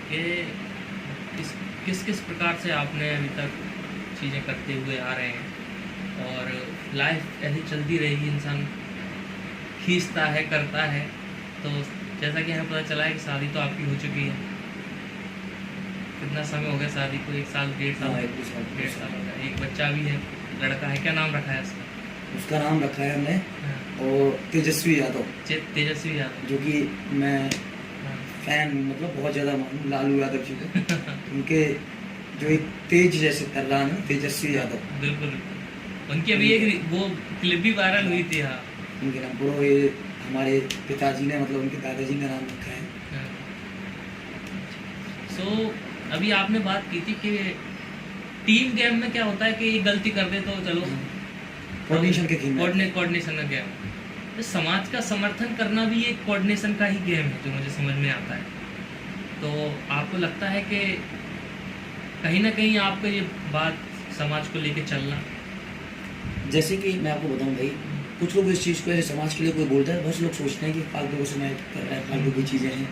कि किस किस प्रकार से आपने अभी तक चीज़ें करते हुए आ रहे हैं, और लाइफ ऐसी चलती रहेगी, इंसान खींचता है, करता है। तो जैसा कि हमें पता चला है कि शादी तो आपकी हो चुकी है, कितना समय हो गया शादी को? 1 साल 1.5 साल? हाँ, 1.5 साल। हो गया। एक बच्चा भी है, लड़का है, क्या नाम रखा है उसका? उसका नाम रखा है हमने हाँ। और तेजस्वी यादव, तेजस्वी यादव। जो कि मैं हाँ। फैन मतलब बहुत ज़्यादा मानूं लालू यादव जी को। उनके जो एक तेज जैसे तर्रान है, तेजस्वी यादव, बिल्कुल बिल्कुल। उनकी अभी एक वो क्लिप भी वायरल हुई थी। हाँ। उनके नाम पूरा ये हमारे पिताजी ने मतलब उनके दादाजी ने नाम रखा है। सो अभी आपने बात की थी कि टीम गेम में क्या होता है कि एक गलती कर दे तो चलो कोऑर्डिनेशन के गेम में। कोऑर्डिनेशन का गेम। तो समाज का समर्थन करना भी एक कोऑर्डिनेशन का ही गेम है, जो मुझे समझ में आता है। तो आपको लगता है कि कहीं ना कहीं आपको ये बात समाज को लेके चलना, जैसे कि मैं आपको बताऊं भाई, कुछ लोग इस चीज़ को ऐसे समाज के लिए कोई बोलता है, बहुत से लोग सोचते हैं कि फालतू को समय कर रहा है, फालतू की चीज़ें हैं।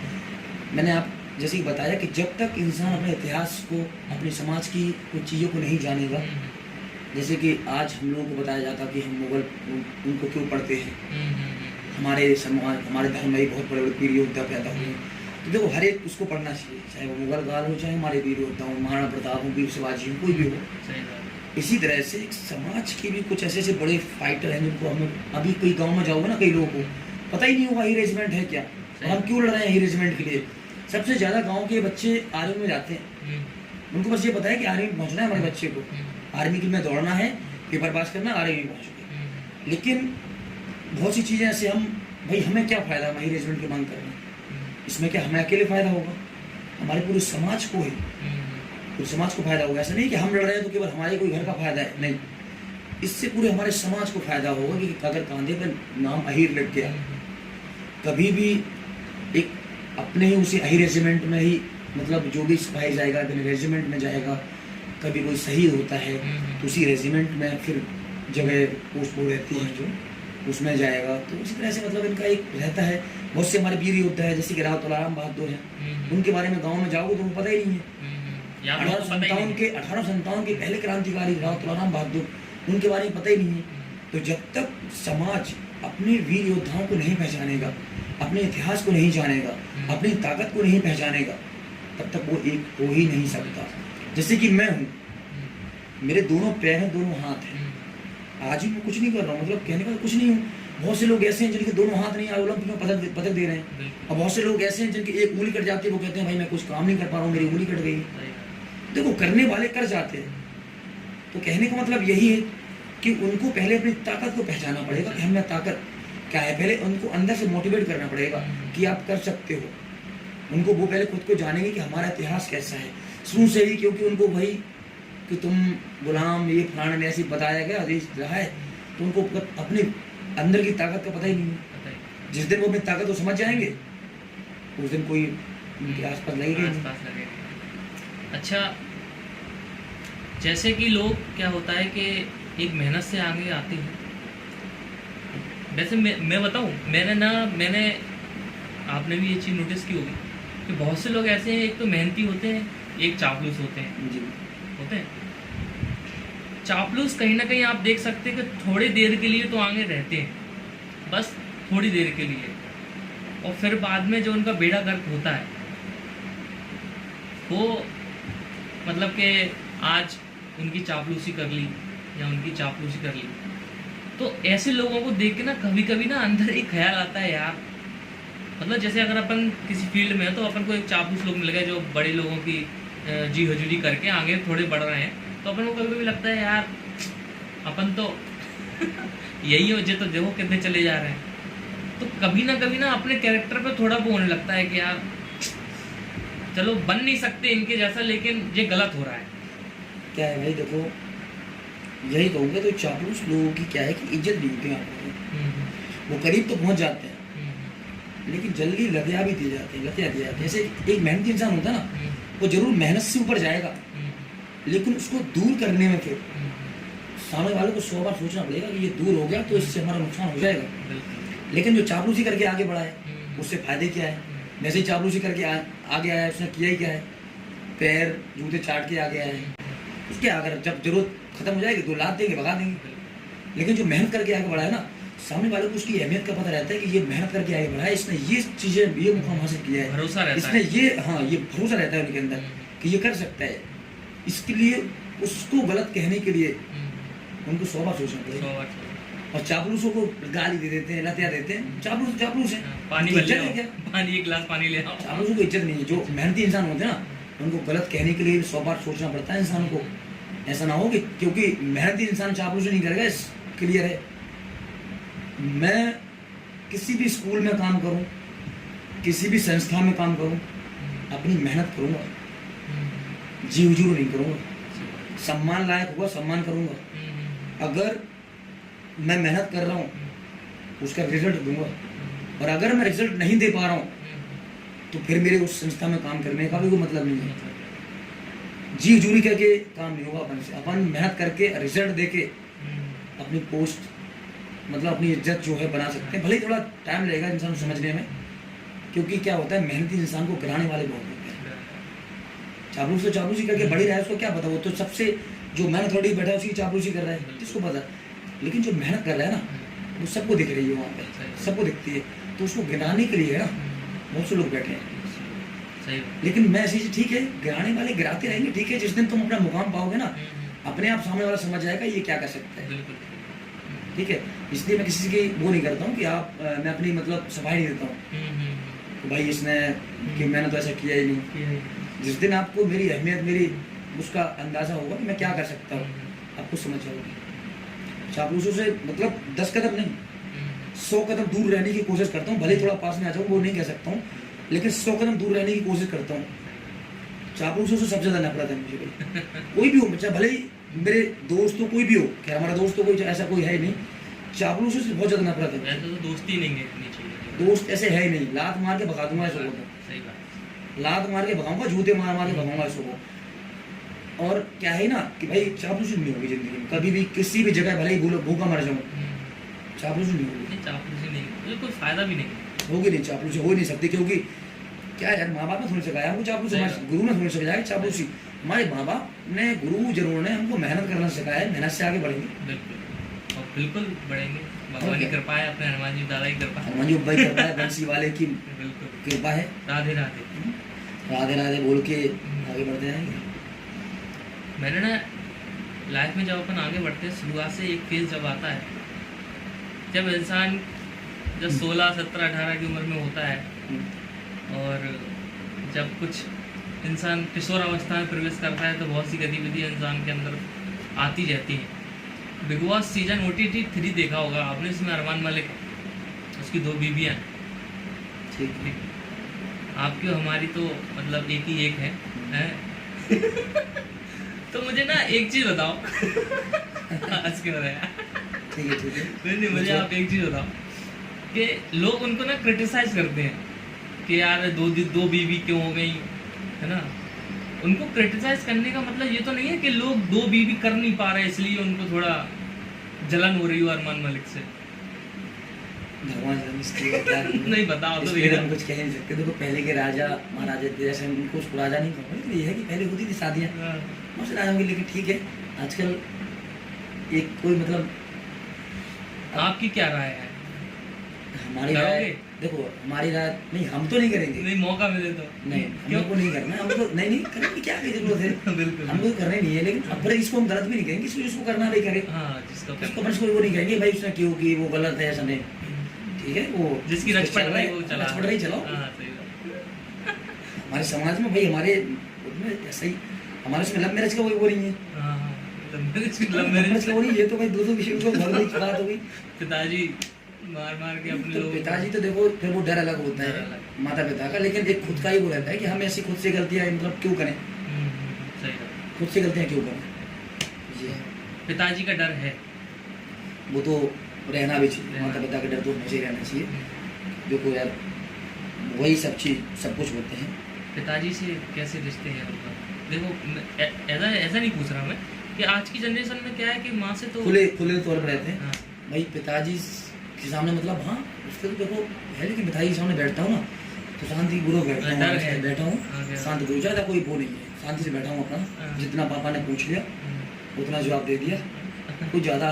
मैंने आप जैसे कि बताया कि जब तक इंसान अपने इतिहास को, अपने समाज की कुछ चीज़ों को नहीं जानेगा, जैसे कि आज हम लोगों को बताया जाता कि हम मुगल उनको क्यों पढ़ते हैं, हमारे समाज हमारे धर्म में भी बहुत बड़े बड़े वीर योद्धा पैदा हुए। तो देखो हर एक उसको पढ़ना चाहिए, चाहे वो मुगल काल हो, चाहे हमारे वीर योद्धा हो, महाराणा प्रताप हो, वीर शिवाजी हो, कोई भी हो। इसी तरह से एक समाज के भी कुछ ऐसे ऐसे बड़े फाइटर हैं जिनको हम अभी कई गांव में जाओगे ना, कई लोगों को पता ही नहीं होगा ही रेजिमेंट है क्या, और हम क्यों लड़ रहे हैं ही रेजिमेंट के लिए। सबसे ज़्यादा गाँव के बच्चे आर्मी में जाते हैं, उनको बस ये पता है कि आर्मी में पहुँचना है हमारे बच्चे को, आर्मी के में दौड़ना है, पेपर पास करना, आर्मी में पहुँचोगे। लेकिन बहुत सी चीज़ें ऐसे हम भाई हमें क्या फ़ायदा, हम ही रेजिमेंट की मांग कर रहे हैं, इसमें क्या हमें अकेले फ़ायदा होगा? हमारे पूरे समाज को ही, पूरे समाज को फायदा होगा। ऐसा नहीं कि हम लड़ रहे हैं तो केवल हमारे कोई घर का फायदा है, नहीं, इससे पूरे हमारे समाज को फायदा होगा। कि अगर कांधे पर नाम अहीर लग गया, कभी भी एक अपने ही उसी अहीर रेजिमेंट में ही मतलब जो भी सिपाही जाएगा अपने रेजिमेंट में जाएगा, कभी कोई शहीद होता है तो उसी रेजिमेंट में फिर जगह पोस्ट वो रहती है जो उसमें जाएगा, तो उसी तरह से मतलब इनका एक रहता है। बहुत से हमारे वीर योद्धा है, जैसे कि राव तुलाराम बहादुर हैं, उनके बारे में गाँव में जाओगे तो उनको पता ही नहीं है। 1857 के पहले क्रांतिकारी राव तुलाराम बहादुर, उनके बारे में पता ही नहीं है। तो जब तक समाज अपने वीर योद्धाओं को नहीं पहचानेगा, अपने इतिहास को नहीं जानेगा, अपनी ताकत को नहीं पहचानेगा, तब तक वो एक हो ही नहीं सकता। जैसे कि मैं हूँ, मेरे दोनों पैर हैं, दोनों हाथ हैं, आज ही मैं कुछ नहीं कर रहा हूँ, मतलब कहने का कुछ नहीं हूँ। बहुत से लोग ऐसे हैं जिनके दोनों हाथ नहीं, ओलंपिक में पदक दे रहे हैं, और बहुत से लोग ऐसे हैं जिनकी एक उंगली कट जाती है, वो कहते हैं भाई मैं कुछ काम नहीं कर पा रहा हूँ, मेरी उंगली कट गई। देखो करने वाले कर जाते हैं। तो कहने का मतलब यही है कि उनको पहले अपनी ताकत को पहचानना पड़ेगा कि हमें ताकत क्या है, पहले उनको अंदर से मोटिवेट करना पड़ेगा कि आप कर सकते हो। उनको वो पहले खुद को जानेंगे कि हमारा इतिहास कैसा है शुरू से ही, क्योंकि उनको वही कि तुम गुलाम ये फलाने ने ऐसे बताया गया आदेश रहा है, तो उनको अपने अंदर की ताकत का पता ही नहीं है। जिस दिन वो अपनी ताकत को समझ जाएंगे उस दिन कोई उनके आसपास लगेगा। अच्छा, जैसे कि लोग क्या होता है कि एक मेहनत से आगे आते हैं। वैसे मैं बताऊं, मैंने आपने भी ये चीज़ नोटिस की होगी कि बहुत से लोग ऐसे हैं, एक तो मेहनती होते हैं, एक चापलूस होते हैं। जी होते हैं चापलूस, कहीं ना कहीं आप देख सकते हैं कि थोड़ी देर के लिए तो आगे रहते हैं, बस थोड़ी देर के लिए, और फिर बाद में जो उनका बेड़ा गर्क होता है वो मतलब कि आज उनकी चापलूसी कर ली या उनकी चापलूसी कर ली, तो ऐसे लोगों को देख के ना कभी कभी ना अंदर एक ख्याल आता है यार, मतलब जैसे अगर अपन किसी फील्ड में है तो अपन को एक चापलूस लोग मिल गए जो बड़े लोगों की जी हजूरी करके आगे थोड़े बढ़ रहे हैं, तो अपन को कभी कभी लगता है यार अपन तो यही हो, तो देखो कितने चले जा रहे हैं। तो कभी ना अपने कैरेक्टर पे थोड़ा वो होने लगता है कि यार चलो बन नहीं सकते इनके जैसा, लेकिन ये गलत हो रहा है। क्या है भाई, देखो यही कहूँगा, तो चापलूस लोगों की क्या है कि इज्जत नहीं होती आपको, वो करीब तो पहुंच जाते हैं लेकिन जल्दी लतिया भी दिए जाते हैं, लतिया दिए जाते हैं। जैसे एक मेहनती इंसान होता है ना, वो जरूर मेहनत से ऊपर जाएगा, लेकिन उसको दूर करने में फिर सामने वाले को 100 बार सोचना पड़ेगा कि ये दूर हो गया तो इससे हमारा नुकसान हो जाएगा। लेकिन जो चापलूसी करके आगे बढ़ा है उससे फायदे क्या है? वैसे ही चापलूसी करके आगे आया, उसने किया ही क्या है, पैर जूते चाट के आगे आया है। उसके अगर जब जरूरत खत्म हो जाएगी तो लाद देंगे, भगा देंगे। लेकिन जो मेहनत करके आगे बढ़ा है ना, सामने वाले को उसकी अहमियत का पता रहता है कि ये मेहनत करके आगे बढ़ा है, इसने ये चीजें, ये मुकाम हासिल किया है, भरोसा रहता इसने है। ये ये भरोसा रहता है उनके अंदर कि ये कर सकता है। इसके लिए उसको गलत कहने के लिए उनको 100 बार सोचना पड़ेगा। और चापलूसों को गाली दे देते हैं, लतिया देते हैं, चापलूस है। पानी इज्जत है क्या? पानी, एक गिलास पानी ले आओ। चापलूसों को इज्जत नहीं है। जो मेहनती इंसान होते हैं ना, उनको गलत कहने के लिए 100 बार सोचना पड़ता है इंसानों को। ऐसा ना हो कि क्योंकि मेहनती इंसान चापलूसी नहीं करेगा, इस क्लियर है। मैं किसी भी स्कूल में काम करूं, किसी भी संस्था में काम करूं, अपनी मेहनत करूंगा, जी हुजूर नहीं करूंगा। सम्मान लायक हुआ सम्मान करूंगा। अगर मैं मेहनत कर रहा हूं उसका रिजल्ट दूंगा, और अगर मैं रिजल्ट नहीं दे पा रहा हूं तो फिर मेरे उस संस्था में काम करने का भी कोई मतलब नहीं है। जी हुजूरी करके काम नहीं होगा अपन से। अपन मेहनत करके रिजल्ट देके अपनी पोस्ट, मतलब अपनी इज्जत जो है बना सकते हैं। भले ही थोड़ा टाइम लगेगा इंसान को समझने में, क्योंकि क्या होता है, मेहनती इंसान को गिराने वाले बहुत होते हैं। चापलूस तो चापलूसी करके बढ़ी रहा है, उसको क्या पता, वो तो सबसे जो मेहनत थोड़ी बैठा है उसकी चापलूसी कर रहा है, किसको पता। लेकिन जो मेहनत कर रहा है ना, वो सबको दिख रही है, वहाँ पे सबको दिखती है, तो उसको गिराने के लिए है ना बहुत से लोग बैठे हैं। लेकिन मैं ऐसी ठीक है, गिराने वाले गिराते रहेंगे, ठीक है। जिस दिन तुम अपना मुकाम पाओगे ना, अपने आप सामने वाला समझ जाएगा ये क्या कर सकता है, ठीक है। इसलिए मैं किसी की वो नहीं करता हूँ कि मैं अपनी मतलब सफाई नहीं देता हूँ कि भाई इसने कि मैंने तो ऐसा किया ही नहीं। जिस दिन आपको मेरी अहमियत, मेरी उसका अंदाजा होगा कि मैं क्या कर सकता हूँ, आपको समझ जाओगे। चापलूसों से मतलब 10 कदम नहीं, 100 कदम दूर रहने की कोशिश करता हूँ। भले ही थोड़ा पास में आ जाऊँ, वो नहीं कह सकता हूँ, लेकिन 100 कदम दूर रहने की कोशिश करता हूँ। चापलूसों से सबसे ज्यादा नफरत है मुझे। कोई भी हो, बच्चा भले ही मेरे दोस्त हो, कोई भी हो, क्या हमारा दोस्त तो कोई ऐसा कोई है ही नहीं, चापलूसों से बहुत ज्यादा नफरत है। तो दोस्ती नहीं है, दोस्त ऐसे है ही नहीं। लात मार के भगा दूंगा ऐसे को, लात मार के भगाऊंगा, जूते मार के भगाऊंगा ऐसे को। और क्या है ना कि भाई चापलूसी नहीं होगी जिंदगी में कभी भी, किसी भी जगह भले ही भूखा मर जाऊँ, चापलूसी नहीं होगी। चापलूसी नहीं, कोई फायदा भी नहीं होगी, नहीं चापलूसी हो ही नहीं सकती। क्योंकि क्या है, माँ बाप ने थोड़ी सिखाया हमको चापलूसी, हमारे गुरु ने थोड़ी सिखाया चापलूसी। हमारे माँ बाप ने, गुरु जरूर ने हमको मेहनत करना सिखाया है, मेहनत से आगे बढ़ेंगे, बिल्कुल बढ़ेंगे। भगवान की कृपा है, अपने हनुमान जी दादा की कृपा, हनुमान जी की कृपा है, बंसी वाले की कृपा है। राधे राधे, राधे राधे बोल के आगे बढ़ते जाएंगे। मैंने ना लाइफ में जब अपन आगे बढ़ते हैं, शुरुआत से एक फेज जब आता है, जब इंसान जब 16, 17, 18 की उम्र में होता है, और जब कुछ इंसान किशोर अवस्था में प्रवेश करता है, तो बहुत सी गतिविधियाँ इंसान के अंदर आती रहती हैं। बिग बॉस सीजन OTT 3 देखा होगा आपने, इसमें अरमान मलिक, उसकी 2 बीवियाँ, ठीक है, आपकी और हमारी तो मतलब एक ही एक है? तो मुझे ना एक चीज बताओ आज क्यों रहा, ठीक है, नहीं, मुझे आप एक चीज बताओ कि लोग उनको ना क्रिटिसाइज करते हैं कि यार दो बीवी क्यों हो गई, है ना। उनको क्रिटिसाइज करने का मतलब ये तो नहीं है कि लोग 2 बीवी कर नहीं पा रहे इसलिए उनको थोड़ा जलन हो रही हो अरमान मलिक से। भगवान क्या नहीं बताओ तो हम कुछ कह नहीं सकते। देखो पहले के राजा महाराजा थे, जैसे उनको उसको राजा नहीं कहूँगा, लेकिन ये है कि पहले होती थी शादियाँ बहुत से राजाओं की। लेकिन ठीक है, आजकल एक कोई मतलब आपकी क्या राय है, हमारी करोगे? राय देखो हमारी राय नहीं, हम तो नहीं करेंगे, नहीं मौका मिले तो नहीं क्यों? हमको नहीं करना, हमको नहीं करने की क्या जरूरत है, बिल्कुल हमको करना ही नहीं है। लेकिन अब फिर इसको हम गलत भी नहीं कहेंगे, इसको करना नहीं करे, हाँ जिसका उसको पर इसको वो नहीं कहेंगे भाई उसने क्यों की, वो गलत है, ऐसा नहीं, ठीक है, वो जिसकी रचपट रही वो चला, रचपट रही चलाओ। हाँ सही बात। हमारे समाज में भाई हमारे उसमें ऐसा ही, हमारे उसमें लव मैरिज का वो नहीं है, हाँ हाँ लव लव मैरिज मैरिज का वो नहीं, ये तो भाई 200 विषय को भर गई बात हो गई। पिताजी मार मार के अपने तो लोग पिताजी तो देखो फिर वो डर अलग होता डर है अलग। माता पिता का, लेकिन एक खुद का ही वो रहता है कि हम ऐसी खुद से गलतियां मतलब क्यों करें, सही बात। खुद से गलतियां क्यों करें, ये है। पिताजी का डर है, वो तो रहना भी चाहिए, रहना। माता पिता का डर तो हमेशा ही रहना चाहिए। देखो यार वही सब चीज सब कुछ होते हैं। पिताजी से कैसे रिश्ते हैं उनका? देखो ऐसा ऐसा नहीं पूछ रहा मैं कि आज की जनरेशन में क्या है कि माँ से तो खुले खुले तौर पर रहते हैं हाँ, भाई, पिताजी के सामने मतलब हाँ उसके तो देखो है, लेकिन पिताजी के सामने बैठता हूँ ना तो शांति पूर्वक बैठता हूँ, डर आराम से है। बैठा हूँ, हाँ, क्या? शांति पूर्वक, ज़्यादा कोई वो नहीं है, शांति से बैठा हूँ अपना, हाँ। जितना पापा ने पूछ लिया हम्म, उतना जवाब दे दिया, कुछ ज़्यादा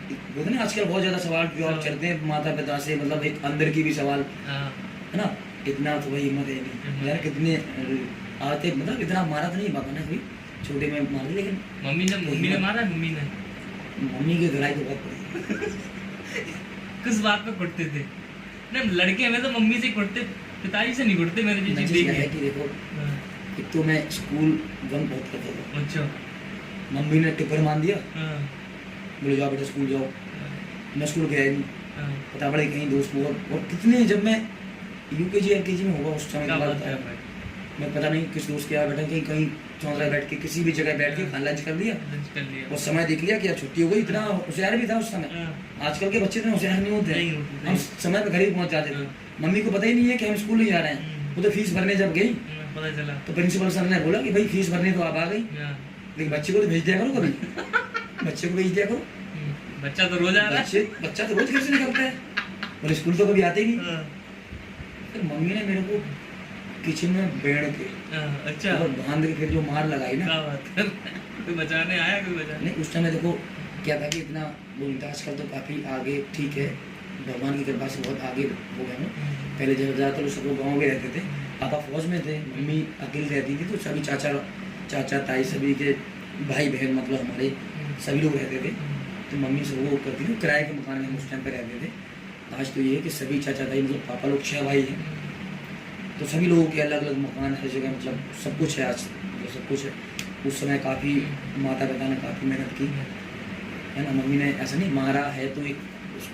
बोलते हैं ना आजकल बहुत ज़्यादा सवाल जवाब चलते हैं माता पिता से, मतलब एक अंदर की भी सवाल हाँ, है ना, इतना तो भाई हिम्मत है नहीं यार, कितने आते मतलब इतना मारा तो नहीं पापा ने कभी, छोटे में मारे, लेकिन मम्मी ने मारा, मम्मी ने मम्मी की लड़ाई तो बहुत पड़ी। किस बात पे कुटते थे? नहीं लड़के हमें तो मम्मी से कुटते, पिताजी से नहीं कुटते, मैंने ये चीज नतीजा देखी है है। कि देखो हाँ, एक तो मैं स्कूल बंक बहुत करता था, अच्छा मम्मी ने टिप्पर मान दिया, हाँ, बोले जाओ बेटा स्कूल जाओ, मैं स्कूल गया नहीं, हाँ, पता पड़े कहीं दोस्त को, और कितने जब मैं यूकेजी एलकेजी में होगा उस समय क्या की बात बात बता कर रहा हूँ। रहे हैं? मैं पता नहीं किस दोस्त के यहाँ बैठा, कहीं कहीं चौंतरा बैठ के किसी भी जगह बैठ के खाना लंच कर लिया, लंच कर लिया। और समय देख लिया कि अब छुट्टी हो गई, इतना होशियार भी था उस समय। हाँ, आजकल के बच्चे इतने होशियार नहीं होते नहीं हैं, होते, हम नहीं। समय पे घर ही पहुंच जाते थे, मम्मी को पता ही नहीं है कि हम स्कूल नहीं जा रहे हैं, वो तो फीस भरने जब गई पता चला। तो प्रिंसिपल सर ने बोला कि भाई फीस भरने तो आप आ गई, हाँ, लेकिन बच्चे को तो भेज दिया करो कभी, बच्चे को भेज दिया करो, बच्चा तो रोज आ रहा है। बच्चा तो रोज घर से निकलता है और स्कूल तो कभी आते ही नहीं। हाँ, फिर मम्मी ने मेरे को किचन में बैठ के हाँ, अच्छा और बांध के फिर जो मार लगाई ना, क्या बात कर रहे हैं? कोई बचाने आया, कोई बचाने? नहीं उस समय देखो क्या था कि इतना वो नहीं था, आजकल तो काफ़ी आगे ठीक है, भगवान की कृपा से बहुत आगे हो गए हैं। पहले जब ज़्यादातर लोग सब लोग गाँव में रहते थे, पापा फौज में थे, मम्मी अकेली रहती थी, तो सभी चाचा ताई सभी के भाई बहन मतलब हमारे सभी लोग रहते थे, तो मम्मी से वो करती थी, किराए के मकान में हम उस टाइम पर रहते थे। आज तो ये है कि सभी चाचा ताई मतलब पापा लोग 6 भाई हैं, तो सभी लोगों के अलग अलग मकान हर जगह, मतलब सब कुछ है आज, मतलब सब कुछ है। उस समय काफ़ी माता पिता ने काफ़ी मेहनत की है ना, मम्मी ने ऐसा नहीं मारा है तो एक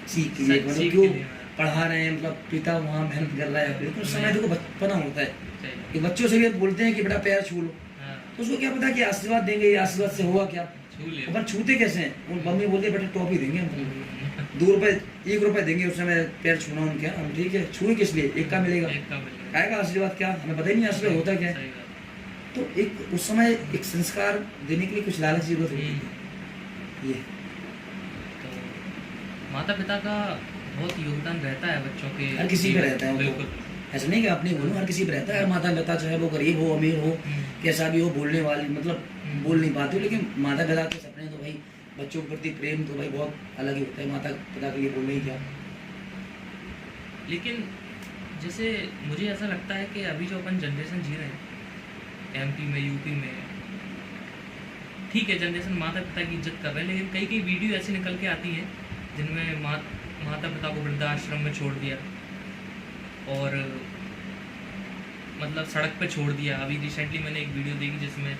सीख के लिए, मतलब सीख क्यों के लिए। पढ़ा रहे हैं, मतलब पिता वहाँ मेहनत कर रहा है, लेकिन उस समय देखो बचपना होता है सही। कि बच्चों से भी बोलते हैं कि बेटा पैर छू लो, हाँ, तो उसको क्या पता कि आशीर्वाद देंगे, ये आशीर्वाद से होगा क्या, छू लिया। अपन छूते कैसे हैं, उन मम्मी बोलते हैं बेटा टॉफी देंगे हम, 2 रुपए 1 रुपए देंगे, उस समय पैर छूना उनके, हम ठीक है छुए किस लिए, एक का मिलेगा, एक का मिलेगा। काय का आशीर्वाद क्या, हमें पता ही नहीं आशीर्वाद होता क्या है। सही बात। तो एक उस समय एक संस्कार देने के लिए कुछ लालच की जरूरत होती है, ये तो माता पिता का बहुत योगदान रहता है बच्चों के हर किसी पे रहता है, वो बिल्कुल। तो ऐसा नहीं कि अपने बोलूँ, हर किसी पे रहता है, हर माता पिता चाहे वो गरीब हो अमीर हो कैसा भी हो, बोलने वाली मतलब बोल नहीं पाते हो, लेकिन माता पिता के सपने तो भाई बच्चों के प्रति प्रेम तो भाई बहुत अलग ही होता है, माता पिता के लिए बोलने ही क्या। लेकिन जैसे मुझे ऐसा लगता है कि अभी जो अपन जनरेशन जी रहे हैं एमपी में, यूपी में, ठीक है जनरेशन माता पिता की इज्जत कर रहे हैं, लेकिन कई कई वीडियो ऐसी निकल के आती हैं जिनमें माता पिता को वृद्धाश्रम में छोड़ दिया और मतलब सड़क पे छोड़ दिया। अभी रिसेंटली मैंने एक वीडियो देखी जिसमें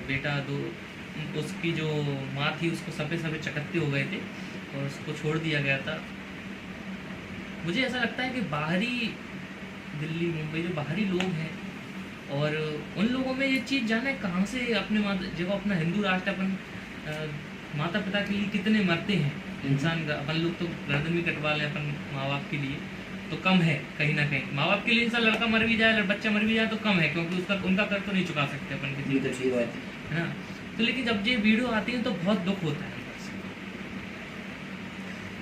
बेटा उसकी जो माँ थी उसको सफ़े चकत्ते हो गए थे और उसको छोड़ दिया गया था। मुझे ऐसा लगता है कि बाहरी दिल्ली मुंबई जो बाहरी लोग हैं और उन लोगों में ये चीज़ जाना है कहाँ से, अपने जब अपना हिंदू राष्ट्र अपन माता पिता के लिए कितने मरते हैं इंसान, अपन लोग तो गर्दन भी कटवा लें अपन माँ बाप के लिए तो कम है कहीं ना कहीं, माँ बाप के लिए इंसान लड़का मर भी जाए बच्चा मर भी जाए तो कम है, क्योंकि उसका उनका कर्ज तो नहीं चुका सकते अपन किसी तो अच्छी बात है ना। तो लेकिन जब ये वीडियो आती है तो बहुत दुख होता है अंदर से।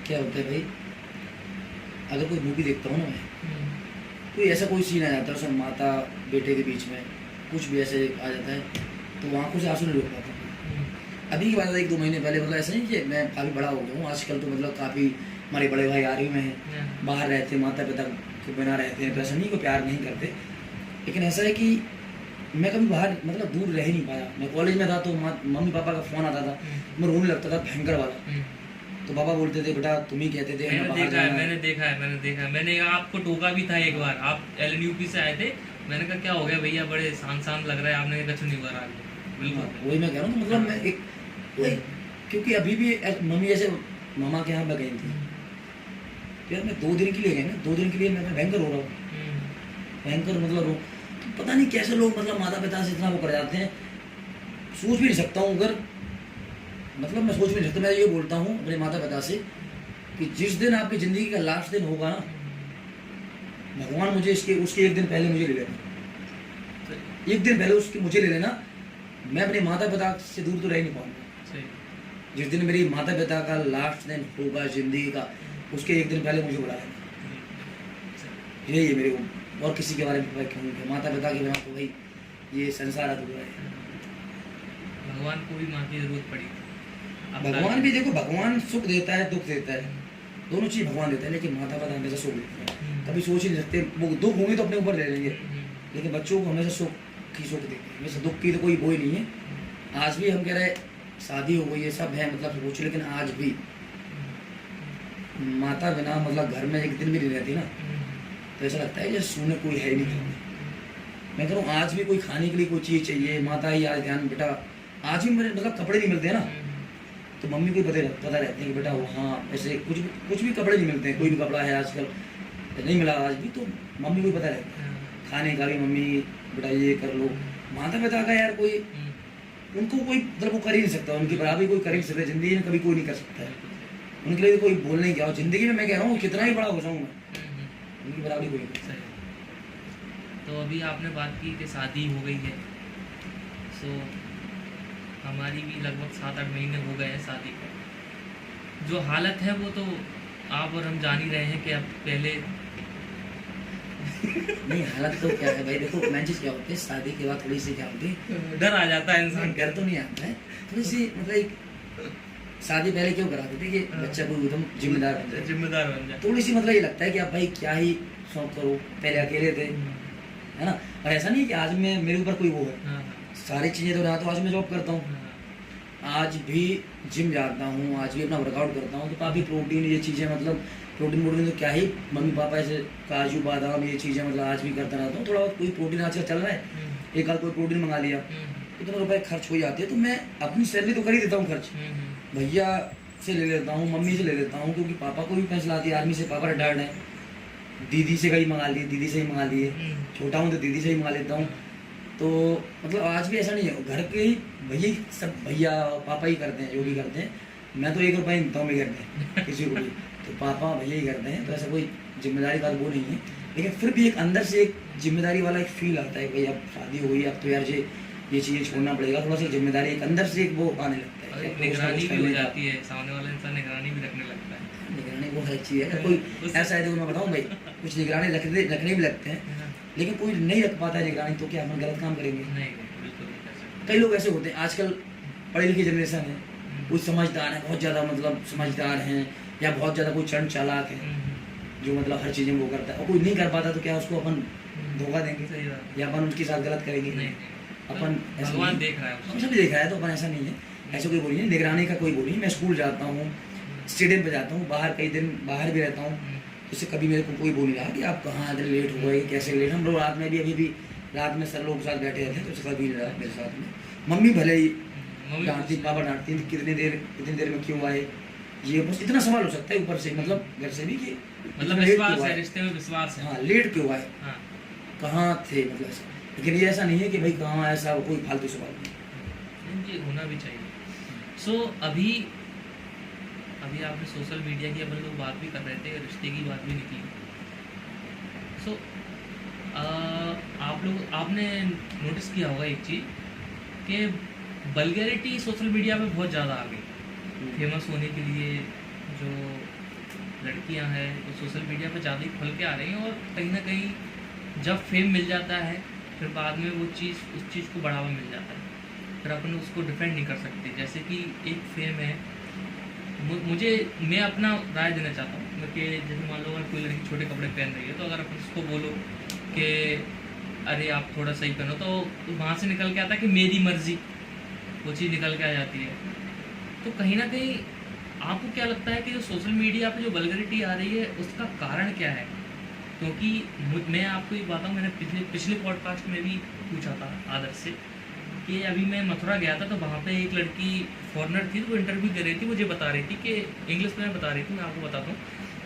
क्या होता है भाई, अगर कोई मूवी देखता हूँ ना मैं, तो ऐसा कोई सीन आ जाता है उसमें माता बेटे के बीच में कुछ भी ऐसे आ जाता है तो आंखों से आंसू नहीं रोक पाता। अभी की बात है 1-2 महीने पहले, मतलब ऐसा नहीं कि मैं काफ़ी बड़ा हो गया हूँ आजकल, तो मतलब काफ़ी हमारे बड़े भाई आर्मी में हैं, बाहर रहते, माता पिता के बिना रहते हैं, तो ऐसा नहीं कोई प्यार नहीं करते, लेकिन ऐसा है कि मैं कभी बाहर मतलब दूर रह ही नहीं पाया। मैं कॉलेज में था तो मम्मी पापा का फ़ोन आता था, मैं रोने लगता था भयंकर वाला, तो पापा बोलते थे बेटा तुम ही कहते थे मैंने देखा है, मैंने आपको टोका भी था एक बार, आप LNUP से आए थे, मैंने कहा क्या हो गया भैया, बड़े शांत लग रहा है, आपने कुछ नहीं करा। बिल्कुल वही मैं कह रहा हूँ, मतलब मैं एक क्योंकि अभी भी मम्मी ऐसे मामा के यहाँ मैं गई थी, यार मैं 2 दिन के लिए गए ना, 2 दिन के लिए मैं भयंकर हो रहा हूँ, भयंकर मतलब रो, तो पता नहीं कैसे लोग मतलब माता पिता से इतना वो कर जाते हैं, सोच भी नहीं सकता हूँ। अगर मतलब मैं सोच भी नहीं सकता, मैं ये बोलता हूँ अपने माता पिता से कि जिस दिन आपकी ज़िंदगी का लास्ट दिन होगा ना, भगवान मुझे उसके एक दिन पहले मुझे ले लेना, एक दिन पहले उसके मुझे ले लेना, मैं अपने माता पिता से दूर तो रह नहीं पाऊंगा। जिस दिन मेरी माता पिता का लास्ट दिन होगा ज़िंदगी का, उसके एक दिन पहले मुझे बुला लेना, यही है मेरे को, और किसी के बारे में कहूँगा माता पिता के बिना तो भाई ये संसार अधूरा है। भगवान को भी माँ की जरूरत पड़ी, भगवान भी देखो, भगवान सुख देता है दुख देता है, दोनों चीज़ भगवान देता है, लेकिन माता पिता हमेशा सुख देता है। कभी सोच ही नहीं सकते, वो दुख होंगे तो अपने ऊपर ले लेंगे, लेकिन बच्चों को हमेशा सुख देते हैं, हमेशा दुख की तो कोई वो ही नहीं है। आज भी हम कह रहे शादी हो गई है सब है मतलब सब कुछ, लेकिन आज भी माता बिना मतलब घर में एक दिन भी नहीं रहती ना, तो ऐसा लगता है जैसे सुने कोई है ही नहीं। मैं कह रहा हूँ आज भी कोई खाने के लिए कोई चीज़ चाहिए, माता ही आज ध्यान बेटा, आज भी मेरे मतलब कपड़े नहीं मिलते हैं ना, तो मम्मी को पता रहते हैं कि बेटा वो हाँ ऐसे कुछ भी कपड़े नहीं मिलते हैं, कोई भी कपड़ा है आजकल नहीं मिला आज भी, तो मम्मी को पता रहता है खाने का भी, मम्मी बेटा ये कर लो। माता पिता का यार कोई उनको कोई मतलब वो कर ही नहीं सकता, उनकी बराबरी कोई कर ही नहीं सकता, ज़िंदगी में कभी कोई नहीं कर सकता है, उनके लिए कोई बोलने नहीं क्या हो ज़िंदगी में। मैं कह रहा हूँ कितना ही बड़ा हो जाऊँ मैं, उनकी बराबरी कोई नहीं कर सकता। तो अभी आपने बात की कि शादी हो गई है, सो हमारी भी लगभग 7-8 महीने हो गए हैं शादी को। जो हालत है वो तो आप और हम जान ही रहे हैं कि अब पहले नहीं हालत तो क्या है भाई, देखो मैं चीज़ क्या होती है शादी के बाद थोड़ी सी क्या होती है, डर आ जाता है इंसान। डर तो नहीं आता है, थोड़ी सी मतलब एक शादी पहले क्यों कराते थे कि बच्चा कोई एकदम जिम्मेदार बन जाए, थोड़ी सी मतलब ये लगता है कि आप भाई क्या ही शौक करो, पहले अकेले थे है ना। और ऐसा नहीं कि आज मैं मेरे ऊपर कोई वो है, सारी चीज़ें तो रहा, तो आज मैं जॉब करता हूँ, आज भी जिम जाता हूँ, आज भी अपना वर्कआउट करता हूँ, तो काफ़ी प्रोटीन ये चीज़ें मतलब प्रोटीन तो क्या ही मम्मी पापा ऐसे काजू बादाम ये चीज़ें मतलब आज भी करता रहता हूँ। थोड़ा बहुत कोई प्रोटीन आजकल चल रहा है, एक आध कोई प्रोटीन मंगा लिया, इतने रुपए खर्च हो जाते हैं, तो मैं अपनी सैलरी तो कर ही देता हूँ खर्च, भैया से ले लेता हूँ, मम्मी से ले लेता हूँ, क्योंकि पापा को भी पैसे लाती है आर्मी से, पापा रिटायर्ड है, दीदी से कहीं मंगा लिए, दीदी से ही मंगा लिए, छोटा हूँ तो दीदी से ही मंगा लेता हूँ। तो मतलब आज भी ऐसा नहीं है, घर के ही भैया सब भैया पापा ही करते हैं जो भी करते हैं, मैं तो 1 रुपया नहीं देता हूँ मैं घर में किसी को भी, तो पापा भैया ही करते हैं, तो ऐसा कोई जिम्मेदारी वाला वो नहीं है, लेकिन फिर भी एक अंदर से एक जिम्मेदारी वाला एक फील आता है भाई अब शादी हो गई, अब तो यार ये चीज़ें छोड़ना पड़ेगा, थोड़ा सा जिम्मेदारी एक अंदर से एक वो आने लगता है, निगरानी भी हो जाती है, सामने वाला इंसान निगरानी भी रखने लगता है। निगरानी वो हर चीज़ है, कोई ऐसा है, देखो मैं बताऊँ भाई, कुछ निगरानी रखने भी लगते हैं, लेकिन कोई नहीं रख पाता है निगरानी, तो क्या हम गलत काम करेंगे? नहीं, बिल्कुल नहीं कर सकते। कई लोग ऐसे होते हैं, आजकल पढ़ी लिखी जनरेशन है, कोई समझदार है, बहुत ज़्यादा मतलब समझदार हैं, या बहुत ज़्यादा कोई चंड चालाक है जो मतलब हर चीज़ में वो करता है, और कोई नहीं कर पाता तो क्या उसको अपन धोखा देंगे या अपन उसके साथ गलत करेंगे? नहीं, अपन भगवान देख रहा है, हम सब देखा है, तो अपन ऐसा नहीं है, ऐसा कोई बोली नहीं, निगरानी का कोई बोली नहीं। मैं स्कूल जाता हूँ, स्टेडियम पे जाता हूँ, बाहर कई दिन बाहर भी रहता हूँ, उससे कभी मेरे को कोई बोल नहीं रहा कि आप कहाँ इधर लेट हो गए, कैसे लेट। हम लोग रात में भी अभी भी रात में सर लोग के साथ बैठे रहते हैं, तो उसका भी रहा मेरे साथ में, मम्मी भले ही डांटती, पापा डांटती, कितनी देर में क्यों आए, ये बस इतना सवाल हो सकता है ऊपर से, मतलब घर से भी कि मतलब विश्वास है, रिश्ते में विश्वास है, हाँ लेट क्यों आए, कहाँ थे, मतलब ऐसा। लेकिन ये ऐसा नहीं है कि भाई कहाँ, ऐसा कोई फालतू सवाल नहीं, ये होना भी चाहिए। सो अभी आपने सोशल मीडिया की अपन लोग बात भी कर रहे थे, रिश्ते की बात भी निकली। सो आपने नोटिस किया होगा एक चीज़ कि वल्गैरिटी सोशल मीडिया पे बहुत ज़्यादा आ गई। फेमस होने के लिए जो लड़कियां हैं वो सोशल मीडिया पे ज़्यादा ही खुल के आ रही हैं, और कहीं ना कहीं जब फेम मिल जाता है फिर बाद में उस चीज़ को बढ़ावा मिल जाता है, फिर अपन उसको डिफेंड नहीं कर सकते। जैसे कि एक फेम है, मैं अपना राय देना चाहता हूँ, कि जैसे मान लो अगर कोई लड़की छोटे कपड़े पहन रही है तो अगर अपन उसको बोलो कि अरे आप थोड़ा सही पहनो, तो वहाँ से निकल के आता है कि मेरी मर्जी, वो चीज़ निकल के आ जाती है। तो कहीं ना कहीं आपको क्या लगता है कि जो सोशल मीडिया पे जो वल्गरिटी आ रही है उसका कारण क्या है? क्योंकि मैं आपको एक बताऊँ, मैंने पिछले पॉडकास्ट में भी पूछा था आदर्श से कि अभी मैं मथुरा गया था, तो वहाँ पे एक लड़की फॉरेनर थी, वो इंटरव्यू दे रही थी, मुझे बता रही थी कि इंग्लिश में बता रही थी, मैं आपको बताता हूँ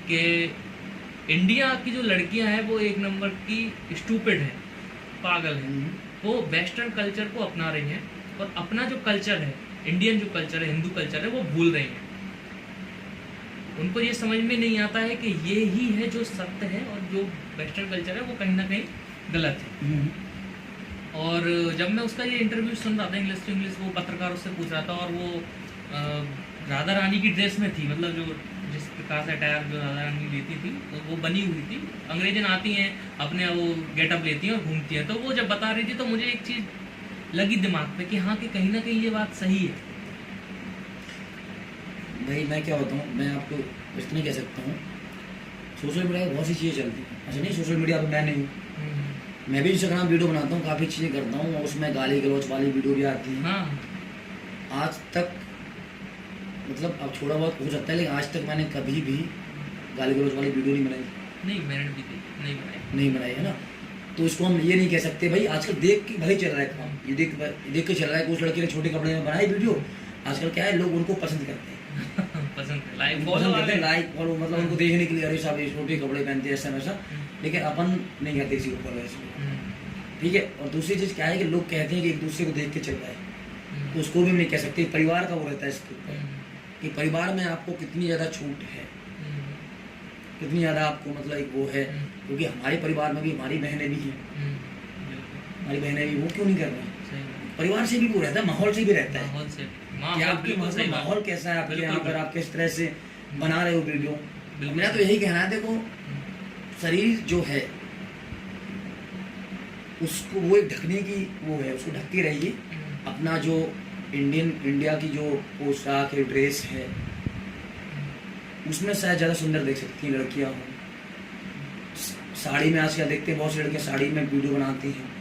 कि इंडिया की जो लड़कियाँ हैं वो एक नंबर की स्टूपिड है, पागल है। वो वेस्टर्न कल्चर को अपना रही हैं और अपना जो कल्चर है, इंडियन जो कल्चर है, हिंदू कल्चर है, वो भूल रही हैं। उनको ये समझ में नहीं आता है कि ये ही है जो सत्य है और जो वेस्टर्न कल्चर है वो कहीं ना कहीं गलत है। और जब मैं उसका ये इंटरव्यू सुन रहा था इंग्लिश टू इंग्लिश, वो पत्रकार उससे पूछ रहा था और वो राधा रानी की ड्रेस में थी, मतलब जो जिस प्रकार से अटायर जो राधा रानी लेती थी तो वो बनी हुई थी। अंग्रेजन आती हैं, अपने वो गेटअप लेती हैं और घूमती हैं। तो वो जब बता रही थी तो मुझे एक चीज़ लगी दिमाग पे कि हाँ, कि कहीं ना कहीं ये बात सही है। भाई मैं क्या बताऊँ, मैं आपको इतना कह सकता हूँ, सोशल मीडिया पर बहुत सी चीज़ें चलती हैं। अच्छा नहीं, सोशल मीडिया पर मैं नहीं हूँ, मैं भी इंस्टाग्राम वीडियो बनाता हूँ, काफ़ी चीज़ें करता हूँ, उसमें गाली गलौच वाली वीडियो भी आती है। हाँ। आज तक मतलब अब थोड़ा बहुत हो सकता है, लेकिन आज तक मैंने कभी भी गाली गलौच वाली वीडियो नहीं बनाई। नहीं, मैंने भी नहीं बनाई है ना। तो इसको हम ये नहीं कह सकते भाई, आजकल देख के भाई चल रहा है काम, ये देख के चल रहा है कि उस लड़के ने छोटे कपड़े में बनाई वीडियो। आजकल क्या है, लोग उनको पसंद करते हैं पसंद करते हैं, लाइक फॉलो, मतलब उनको देखने के लिए, अरे साहब ये छोटे कपड़े पहनते हैं ऐसा वैसा। लेकिन अपन नहीं करते किसी को फॉलो ऐसे, ठीक है। और दूसरी चीज़ क्या है कि लोग कहते हैं कि एक दूसरे को देख के चल रहा है, तो उसको भी नहीं कह सकते। परिवार का वो रहता है इसके ऊपर कि परिवार में आपको कितनी ज़्यादा छूट है, कितनी ज़्यादा आपको मतलब एक वो है। क्योंकि हमारे परिवार में भी हमारी बहनें भी हैं, हमारी बहनें भी, वो क्यों नहीं कर रही? परिवार से भी वो रहता है, माहौल से भी रहता है कि आपके मतलब माहौल कैसा है आपके यहाँ पर, आप किस तरह से बना रहे हो वीडियो। मेरा तो यही कहना है, देखो शरीर जो है उसको वो एक ढकने की वो है, उसको ढकते रहिए। अपना जो इंडिया की जो पोशाक है, ड्रेस है, उसमें शायद ज़्यादा सुंदर देख सकती हैं लड़कियाँ हो। साड़ी में आजकल देखते हैं बहुत सी लड़कियाँ साड़ी में वीडियो बनाती हैं,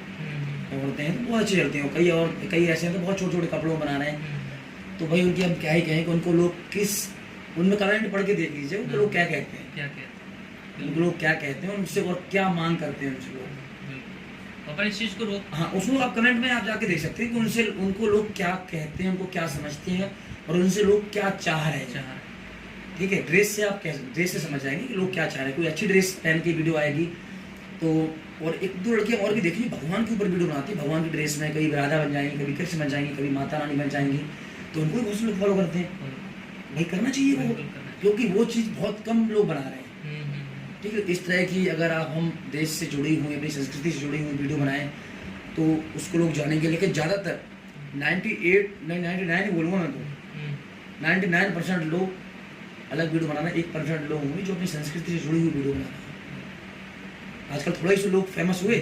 औरतें हैं तो बहुत अच्छी चलती हैं। कई ऐसे हैं तो बहुत छोटे छोटे कपड़ों बना रहे हैं। तो भाई उनकी हम क्या ही कहें कि उनको लोग उनमें कमेंट पढ़ के देख लीजिए उनको लोग क्या कहते हैं, उनको लोग क्या कहते हैं, उनसे और क्या मांग करते हैं उनसे लोग। अपन इस चीज़ को रोक, हाँ, उसको आप कमेंट में आप जाके देख सकते हैं कि उनको लोग क्या कहते हैं, उनको क्या समझते हैं और उनसे लोग क्या चाह रहे हैं। ठीक है, ड्रेस से आप ड्रेस से समझ जाएंगे कि लोग क्या चाह रहे हैं। कोई अच्छी ड्रेस पहन के वीडियो आएगी तो, और एक दो लड़कियाँ और भी देखिए भगवान के ऊपर वीडियो बनाती है, भगवान की ड्रेस में कभी राधा बन जाएंगी, कभी कृष्ण बन जाएंगी, कभी माता रानी बन जाएंगी, तो उनको भी बहुत से लोग फॉलो करते हैं। भाई करना चाहिए वो, क्योंकि वो चीज़ बहुत कम लोग बना रहे हैं। ठीक है, इस तरह की अगर हम देश से जुड़ी हुई, अपनी संस्कृति से जुड़ी हुई वीडियो बनाएं तो उसको लोग जानेंगे। लेकिन ज़्यादातर 99 बोलूँगा मैं तो 99% लोग अलग वीडियो बनाना, 1% लोग होंगे जो अपनी संस्कृति से जुड़ी हुई वीडियो बना रहे हैं। आजकल थोड़ा ही से लोग फेमस हुए,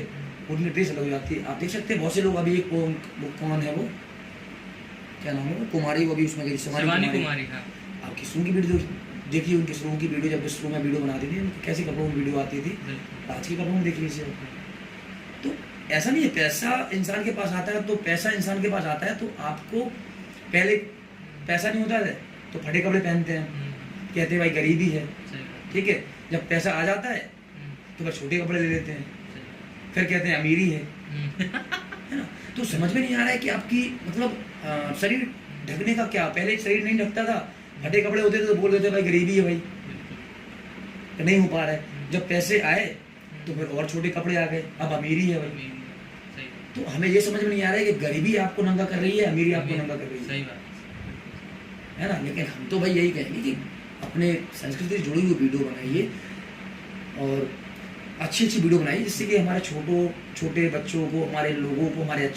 उनकी ड्रेस अलग हो जाती है। आप देख सकते हैं बहुत से लोग अभी एक कौन है वो, क्या नाम है वो, कुमारी, वो भी उसमें गई, शिवानी कुमारी। हाँ, आप किस्सों की वीडियो देखिए, उनके शुरू की वीडियो, जब शुरू में वीडियो बनाती थी उनकी कैसी कपड़ों में वीडियो आती थी, आज के कपड़ों में देख लीजिए। तो ऐसा नहीं है, पैसा इंसान के पास आता है तो पैसा इंसान के पास आता है तो आपको पहले पैसा नहीं होता है तो फटे कपड़े पहनते हैं, कहते हैं भाई गरीबी है। ठीक है, जब पैसा आ जाता है तो बस छोटे कपड़े ले लेते हैं, फिर कहते हैं अमीरी है ना। तो समझ में नहीं आ रहा है कि आपकी मतलब शरीर ढकने का क्या, पहले शरीर नहीं ढकता था, फटे कपड़े होते थे तो बोल देते भाई गरीबी है, भाई नहीं हो पा रहा है। जब पैसे आए तो फिर और छोटे कपड़े आ गए, अब अमीरी है भाई। तो हमें ये समझ में नहीं आ रहा है कि गरीबी आपको नंगा कर रही है, अमीरी आपको नंगा कर रही है ना। लेकिन हम तो भाई यही कहेंगे कि अपने संस्कृति से जुड़ी हुई वीडियो बनाइए और अच्छी वीडियो बनाइए, जिससे कि हमारे छोटे बच्चों को, हमारे लोगों को, हमारे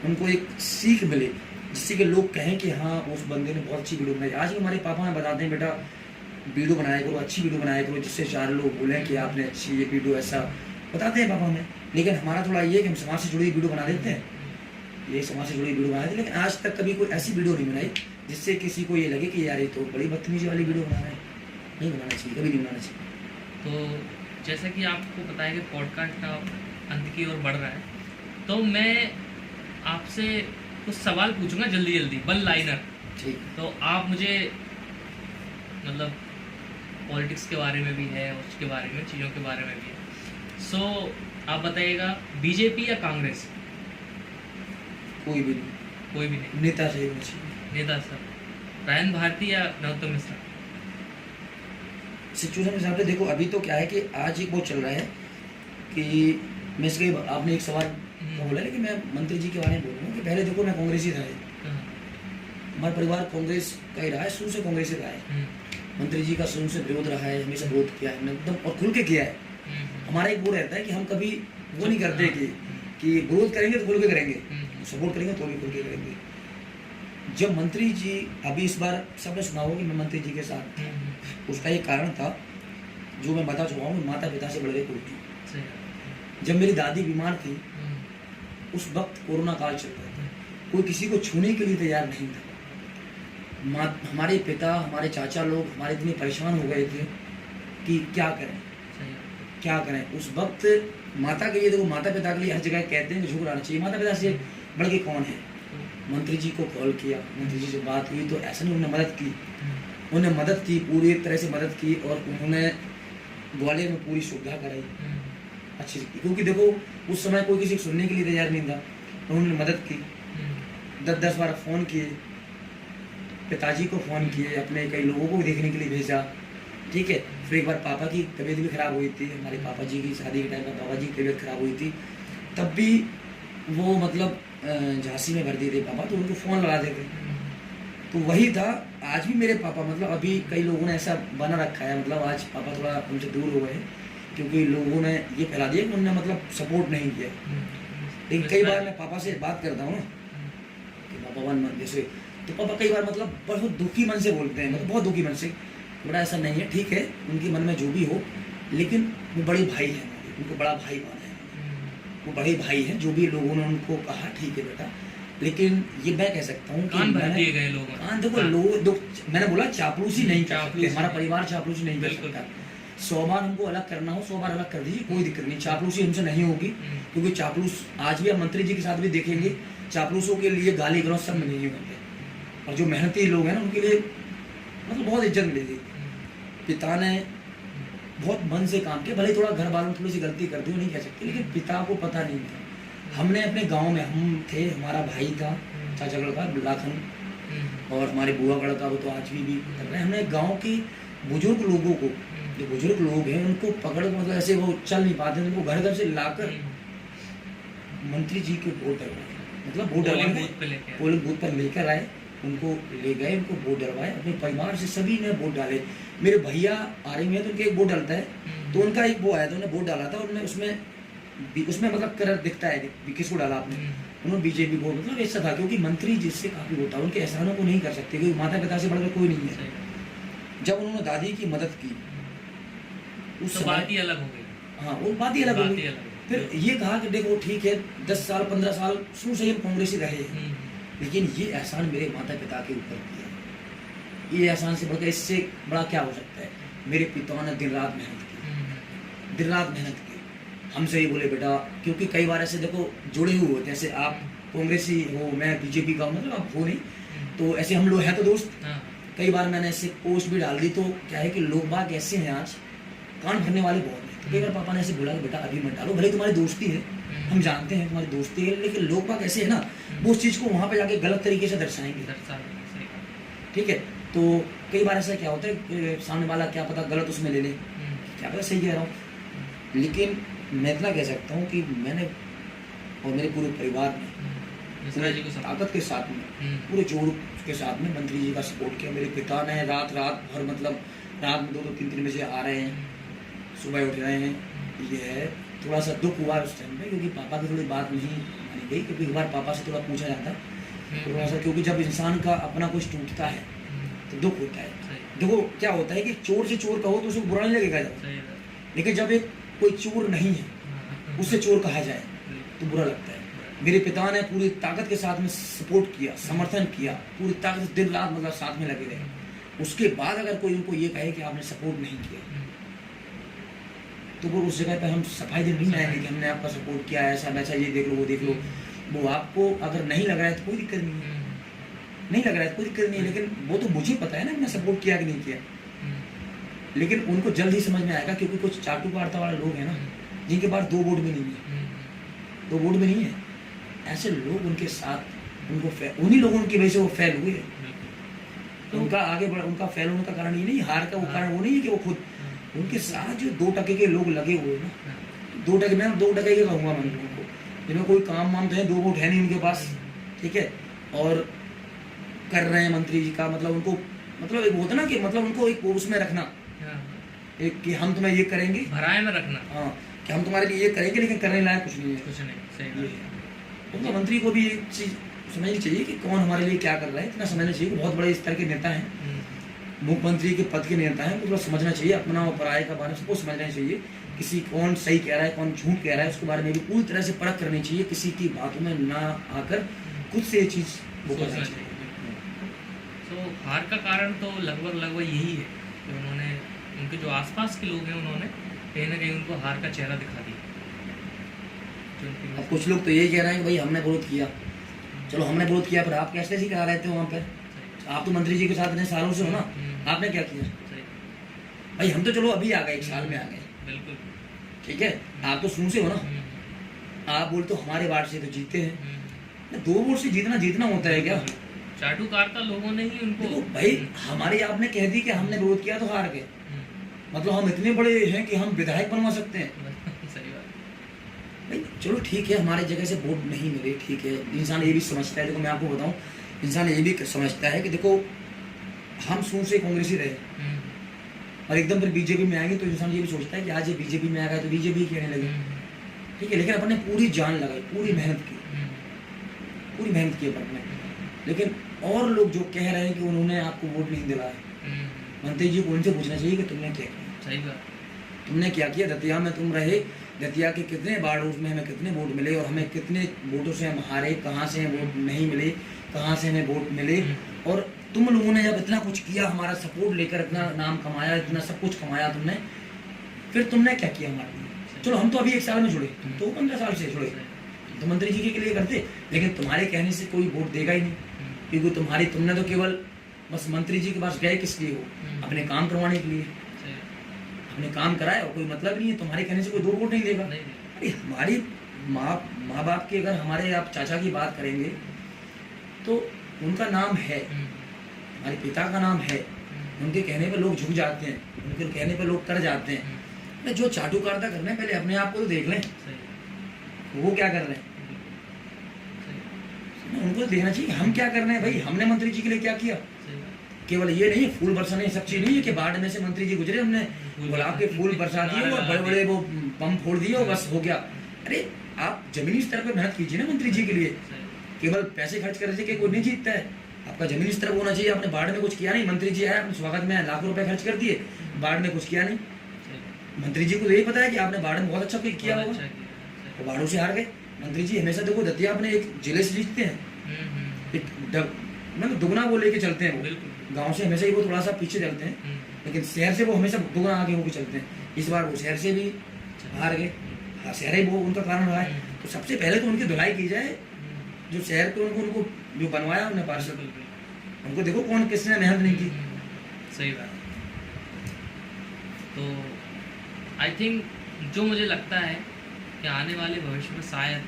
उनको एक सीख मिले, जिससे कि लोग कहें कि हाँ उस बंदे ने बहुत अच्छी वीडियो बनाई। आज भी हमारे पापा हमें बताते हैं बेटा वीडियो बनाया करो, अच्छी वीडियो बनाया करो, जिससे 4 लोग बोलें कि आपने अच्छी ये वीडियो, ऐसा बताते हैं पापा हमें। लेकिन हमारा थोड़ा ये है कि हम समाज से जुड़ी वीडियो बना देते हैं, ये समाज से जुड़ी वीडियो बना देते हैं, लेकिन आज तक कभी कोई ऐसी वीडियो नहीं बनाई जिससे किसी को ये लगे कि यार ये तो बड़ी बदतमीजी वाली वीडियो बना रहे हैं। नहीं बनाना चाहिए, कभी नहीं बनाना चाहिए। तो जैसा कि आपको पता है कि पॉडकास्ट का अंत की ओर बढ़ रहा है, तो मैं आपसे कुछ सवाल पूछूंगा जल्दी जल्दी, वन लाइनर। ठीक। तो आप मुझे मतलब पॉलिटिक्स के बारे में भी है, उसके बारे में, चीज़ों के बारे में भी है। सो आप बताइएगा, बीजेपी या कांग्रेस? कोई भी नहीं, कोई भी नहीं। नेता सही होना चाहिए। नेता सर, रायन भारती या नरोत्तम मिश्रा? सिचुएशन के हिसाब से देखो, अभी तो क्या है कि आज एक वो चल रहा है कि मैं इसके आपने एक सवाल बोला है कि मैं मंत्री जी के बारे में बोलूँगा कि पहले देखो मैं कांग्रेस ही था। हमारा परिवार कांग्रेस का ही रहा है, शुरू से कांग्रेस ही रहा है। मंत्री जी का शुरू से विरोध रहा है, हमेशा विरोध किया है हमने एकदम, और खुल के किया है। हमारा एक वो रहता है कि हम कभी वो नहीं करते कि विरोध करेंगे तो खुल के करेंगे, सपोर्ट करेंगे तो भी खुल के करेंगे। जब मंत्री जी, अभी इस बार सबने सुना होगा कि मैं मंत्री जी के साथ था, उसका एक कारण था जो मैं बता चुका हूँ, माता पिता से बढ़ के कोई नहीं। जब मेरी दादी बीमार थी, उस वक्त कोरोना काल चल रहा था, कोई किसी को छूने के लिए तैयार नहीं था। हमारे पिता, हमारे चाचा लोग हमारे इतने परेशान हो गए थे कि क्या करें क्या करें। उस वक्त माता के लिए, देखो माता पिता के लिए हर जगह कहते हैं कि झुक रहना चाहिए, माता पिता से बढ़ के कौन है। मंत्री जी को कॉल किया, मंत्री जी से बात हुई, तो ऐसा नहीं उन्होंने मदद की, उन्होंने मदद की, पूरी तरह से मदद की, और उन्होंने ग्वालियर में पूरी सुविधा कराई अच्छी, क्योंकि देखो उस समय कोई किसी को सुनने के लिए तैयार नहीं था। उन्होंने मदद की, 10-10 बार फ़ोन किए, पिताजी को फ़ोन किए, अपने कई लोगों को देखने के लिए भेजा, ठीक है। फिर एक बार पापा की तबीयत भी ख़राब हुई थी, हमारे पापा जी की शादी के टाइम पर पापा जी की तबीयत ख़राब हुई थी, तब भी वो मतलब झांसी में भर दिए थे पापा, तो उनको फ़ोन लगा देते। तो वही था। आज भी मेरे पापा, मतलब अभी कई लोगों ने ऐसा बना रखा है, मतलब आज पापा थोड़ा उनसे दूर हो गए क्योंकि लोगों ने ये फैला दिया कि उन्होंने मतलब सपोर्ट नहीं किया। लेकिन कई बार मैं पापा से बात करता हूँ कि पापा वन मन जैसे, तो पापा कई बार मतलब बहुत दुखी मन से बोलते हैं, मतलब बहुत दुखी मन से। बड़ा ऐसा नहीं है, ठीक है, उनके मन में जो भी हो, लेकिन वो बड़े भाई हैं, उनको बड़ा भाई माना है, वो बड़े भाई हैं। जो भी लोगों ने उनको कहा ठीक है बेटा, लेकिन ये मैं कह सकता हूँ कि देखो लोग, मैंने बोला चापलूसी नहीं कर सकते, हमारा परिवार चापलूसी नहीं कर सकता। 100 बार हमको अलग करना हो, 100 बार अलग कर दीजिए, कोई दिक्कत नहीं, चापलूसी हमसे नहीं होगी। क्योंकि चापलूस आज भी हम मंत्री जी के साथ भी देखेंगे, चापलूसों के लिए गाली गलौज सब नहीं होंगे, और जो मेहनती लोग हैं ना उनके लिए मतलब बहुत इज्जत मिलेगी। पिता ने बहुत मन से काम किया, भले थोड़ा घर वालों थोड़ी सी गलती कर दी, नहीं कह सकते, लेकिन पिता को पता नहीं था। हमने अपने गांव में, हम थे, हमारा भाई था, चाचा लड़का लाखन, और हमारे बुआ का लड़का, वो तो आज भी कर रहे हैं। हमने गांव के बुजुर्ग लोगों को, जो बुजुर्ग लोग हैं उनको पकड़, मतलब ऐसे वो चल नहीं पाते, उनको घर घर से लाकर मंत्री जी के वोट डलवाए, मतलब वोट डलवाए, पोलिंग बूथ पर लेकर आए, उनको ले गए, उनको वोट डलवाए, अपने परिवार से सभी ने वोट डाले। मेरे भैया आर्मी में, तो उनके एक वोट डालता है, तो उनका एक वो आया था, उन्होंने वोट डाला था, उन्होंने उसमें मतलब कलर दिखता है कि किसको डाला आपने, उन्होंने बीजेपी वोट, मतलब ऐसा था, क्योंकि मंत्री जिससे काफी वोट था, उनके एहसानों को नहीं कर सकते, क्योंकि माता पिता से बढ़कर कोई नहीं है। जब उन्होंने दादी की मदद की, उस बात ही अलग हो गई। हाँ, वो बात ही अलग हो गई। फिर ये कहा कि देखो ठीक है, 10 साल 15 साल शुरू से हम कांग्रेस ही रहे हैं, लेकिन ये एहसान मेरे माता पिता के ऊपर किया, ये एहसान से बढ़कर इससे बड़ा क्या हो सकता है। मेरे पिता ने दिन रात मेहनत की, दिन रात मेहनत की, हमसे ही बोले बेटा, क्योंकि कई बार ऐसे देखो जुड़े हुए होते हैं, जैसे आप कांग्रेसी हो, मैं बीजेपी का हूँ, मतलब आप हो नहीं, तो ऐसे हम लोग हैं तो दोस्त। कई बार मैंने ऐसे पोस्ट भी डाल दी, तो क्या है कि लोग बाग ऐसे हैं आज, कान भरने वाले बहुत हैं। तो कई बार पापा ने ऐसे बोला कि बेटा अभी मत डालो, भले तुम्हारी दोस्ती है, हम जानते हैं तुम्हारी दोस्ती है, लेकिन लोग बाग ऐसे है ना, वो उस चीज़ को वहाँ पे जाके गलत तरीके से दर्शाएंगे, ठीक है। तो कई बार ऐसा क्या होता है, सामने वाला क्या पता गलत उसमें ले ले, क्या पता सही कह रहा हूँ। लेकिन मैं इतना कह सकता हूँ कि मैंने और मेरे पूरे परिवार ने ताकत के साथ में, पूरे जोर के साथ में मंत्री जी का सपोर्ट किया। मेरे पिता ने रात भर, मतलब रात में 2-2 3-3 बजे आ रहे हैं, सुबह उठ रहे हैं। ये है, थोड़ा सा दुख हुआ उस टाइम पे, क्योंकि पापा की थोड़ी बात नहीं मानी गई, क्योंकि एक बार पापा से थोड़ा पूछा जाता थोड़ा सा, क्योंकि जब इंसान का अपना कुछ टूटता है तो दुख होता है। देखो क्या होता है कि चोर से चोर कहो तो उसको बुरा नहीं लगेगा जब, लेकिन जब एक कोई चोर नहीं है उससे चोर कहा जाए तो बुरा लगता है। मेरे पिता ने पूरी ताकत के साथ में सपोर्ट किया, समर्थन किया, पूरी ताकत, दिन रात मतलब साथ में लगे रहे। उसके बाद अगर कोई उनको ये कहे कि आपने सपोर्ट नहीं किया, तो वो उस जगह पे हम सफाई देने नहीं आएंगे कि हमने आपका सपोर्ट किया, ऐसा वैसा, ये देख लो वो देख लो। वो आपको अगर नहीं लग रहा है तो कोई दिक्कत नहीं है, नहीं लग रहा है तो कोई दिक्कत नहीं है, लेकिन वो तो मुझे पता है ना मैंने सपोर्ट किया कि नहीं किया। लेकिन उनको जल्द ही समझ में आएगा, क्योंकि कुछ चाटू पार्ता वाले लोग हैं ना, जिनके पास 2 वोट भी नहीं है, 2 वोट भी नहीं है, ऐसे लोग उनके साथ उनको उन्हीं लोगों की वजह से वो फेल हुए। तो उनका आगे बढ़, उनका फेल होने का कारण ये नहीं, हार का वो कारण वो नहीं है कि वो खुद, उनके साथ जो 2% के लोग लगे हुए हैं ना, 2% में 2% के कहूँगा मैं उनको, जिन्हें कोई काम वाम तो है, 2 वोट है नहीं उनके पास, ठीक है, और कर रहे हैं मंत्री जी का, मतलब उनको, मतलब एक होता ना कि मतलब उनको एक उसमें रखना, एक कि हम तुम्हें ये करेंगे, भराए में रखना, हाँ, कि हम तुम्हारे लिए ये करेंगे, लेकिन करने लायक कुछ नहीं है, कुछ नहीं। सही ये है। तो मंत्री को भी एक चीज समझनी चाहिए कि कौन हमारे लिए क्या कर रहा है, इतना समझना चाहिए कि बहुत बड़े स्तर के नेता हैं, मुख्यमंत्री के पद के नेता हैं, तो समझना चाहिए, अपना और पराये का बारे में सबको समझना चाहिए, किसी कौन सही कह रहा है कौन झूठ कह रहा है उसके बारे में भी पूरी तरह से परख करनी चाहिए, किसी की बातों में ना आकर खुद से ये चीज वो करना चाहिए। तो हार का कारण तो लगभग यही है कि उन्होंने, उनके जो आसपास के लोग हैं, उन्होंने कहीं ना कहीं उनको हार का चेहरा दिखा दिया। अब कुछ लोग तो यही कह रहे हैं कि भाई हमने विरोध किया, चलो हमने विरोध किया, पर आप कैसे करा रहे थे वहाँ पर, आप तो मंत्री जी के साथ इतने सालों से हो ना, आपने क्या किया भाई? हम तो चलो अभी आ गए, 1 साल में आ गए, बिल्कुल ठीक है, आप तो शुरू से हो ना, आप बोलते हो हमारे वार्ड से तो जीते हैं, 2 वोट से जीतना होता है क्या? चाटू कारता लोगों ने ही उनको, देखो भाई, हमारे आपने कह दी कि हमने विरोध किया तो हार गए, मतलब हम इतने बड़े हैं कि हम विधायक बनवा सकते हैं? सही बात भाई चलो ठीक है, हमारे जगह से वोट नहीं मिले, ठीक है, इंसान ये भी समझता है, देखो मैं आपको बताऊं, इंसान ये भी समझता है कि देखो हम शुरू से कांग्रेसी रहे, और एकदम फिर बीजेपी में आएंगे तो इंसान ये भी सोचता है कि आज ये बीजेपी में आ गया तो बीजेपी कहने लगे, ठीक है, लेकिन अपन ने पूरी जान लगाई, पूरी मेहनत की अपन ने, लेकिन और लोग जो कह रहे हैं कि उन्होंने आपको वोट नहीं दिलाया, मंत्री जी को उनसे पूछना चाहिए कि तुमने क्या किया। सही बात, तुमने क्या किया? दतिया में तुम रहे, दतिया के कितने वार्ड में हमें कितने वोट मिले, और हमें कितने वोटों से हम हारे, कहाँ से वोट नहीं मिले, कहाँ से हमें वोट मिले, और तुम लोगों ने जब इतना कुछ किया, हमारा सपोर्ट लेकर इतना नाम कमाया, इतना सब कुछ कमाया तुमने, फिर तुमने क्या किया हमारे लिए? चलो हम तो अभी 1 साल में जुड़े, तुम तो 15 साल से जुड़े, तो मंत्री जी के लिए करते, लेकिन तुम्हारे कहने से कोई वोट देगा ही नहीं, क्योंकि तुमने तो केवल बस मंत्री जी के पास गए किस लिए हो? अपने काम करवाने के लिए, अपने काम कराए, और कोई मतलब नहीं है, तुम्हारे कहने से कोई 2 वोट नहीं देगा। अरे हमारी माँ बाप की, अगर हमारे आप चाचा की बात करेंगे तो उनका नाम है, हमारे पिता का नाम है, उनके कहने पे लोग झुक जाते हैं, उनके कहने पे लोग कर जाते हैं। जो चाटू कारता कर रहे हैं, पहले अपने आप को तो देख लें, वो क्या कर रहे हैं, उनको देखना चाहिए हम क्या कर रहे हैं। भाई हमने मंत्री जी के लिए क्या किया? केवल ये नहीं, फूल बरसाने सब चीज नहीं है कि बाढ़ में से मंत्री जी गुजरे, हमने गुलाब के फूल बरसा दिए और बड़े बड़े वो पंप फोड़ दिए और बस हो गया। अरे आप जमीनी स्तर पर मेहनत कीजिए ना मंत्री जी के लिए, केवल पैसे खर्च करने से कोई नहीं जीतता है, आपका जमीनी स्तर होना चाहिए। आपने बाढ़ में कुछ किया नहीं, मंत्री जी आए अपने स्वागत में लाखों रुपए खर्च कर दिए, बाढ़ में कुछ किया नहीं। मंत्री जी को यही पता है कि आपने बाढ़ में बहुत अच्छा किया होगा, तो बाढ़ों से हार गए। मंत्री जी हमेशा देखो दतिया अपने एक जिले से जीतते हैं, मतलब दुगना वो लेके चलते हैं, वो गांव से हमेशा ही वो थोड़ा सा पीछे चलते हैं, लेकिन शहर से वो हमेशा दुगना आगे होकर चलते हैं। इस बार वो शहर से भी हार गए, शहर ही वो उनका कारण रहा है। तो सबसे पहले तो उनकी धुलाई की जाए, जो शहर पे उनको जो बनवाया उन्हें पार्षद, उनको देखो कौन किसने मेहनत नहीं की। सही बात। तो आई थिंक जो मुझे लगता है कि आने वाले भविष्य में शायद,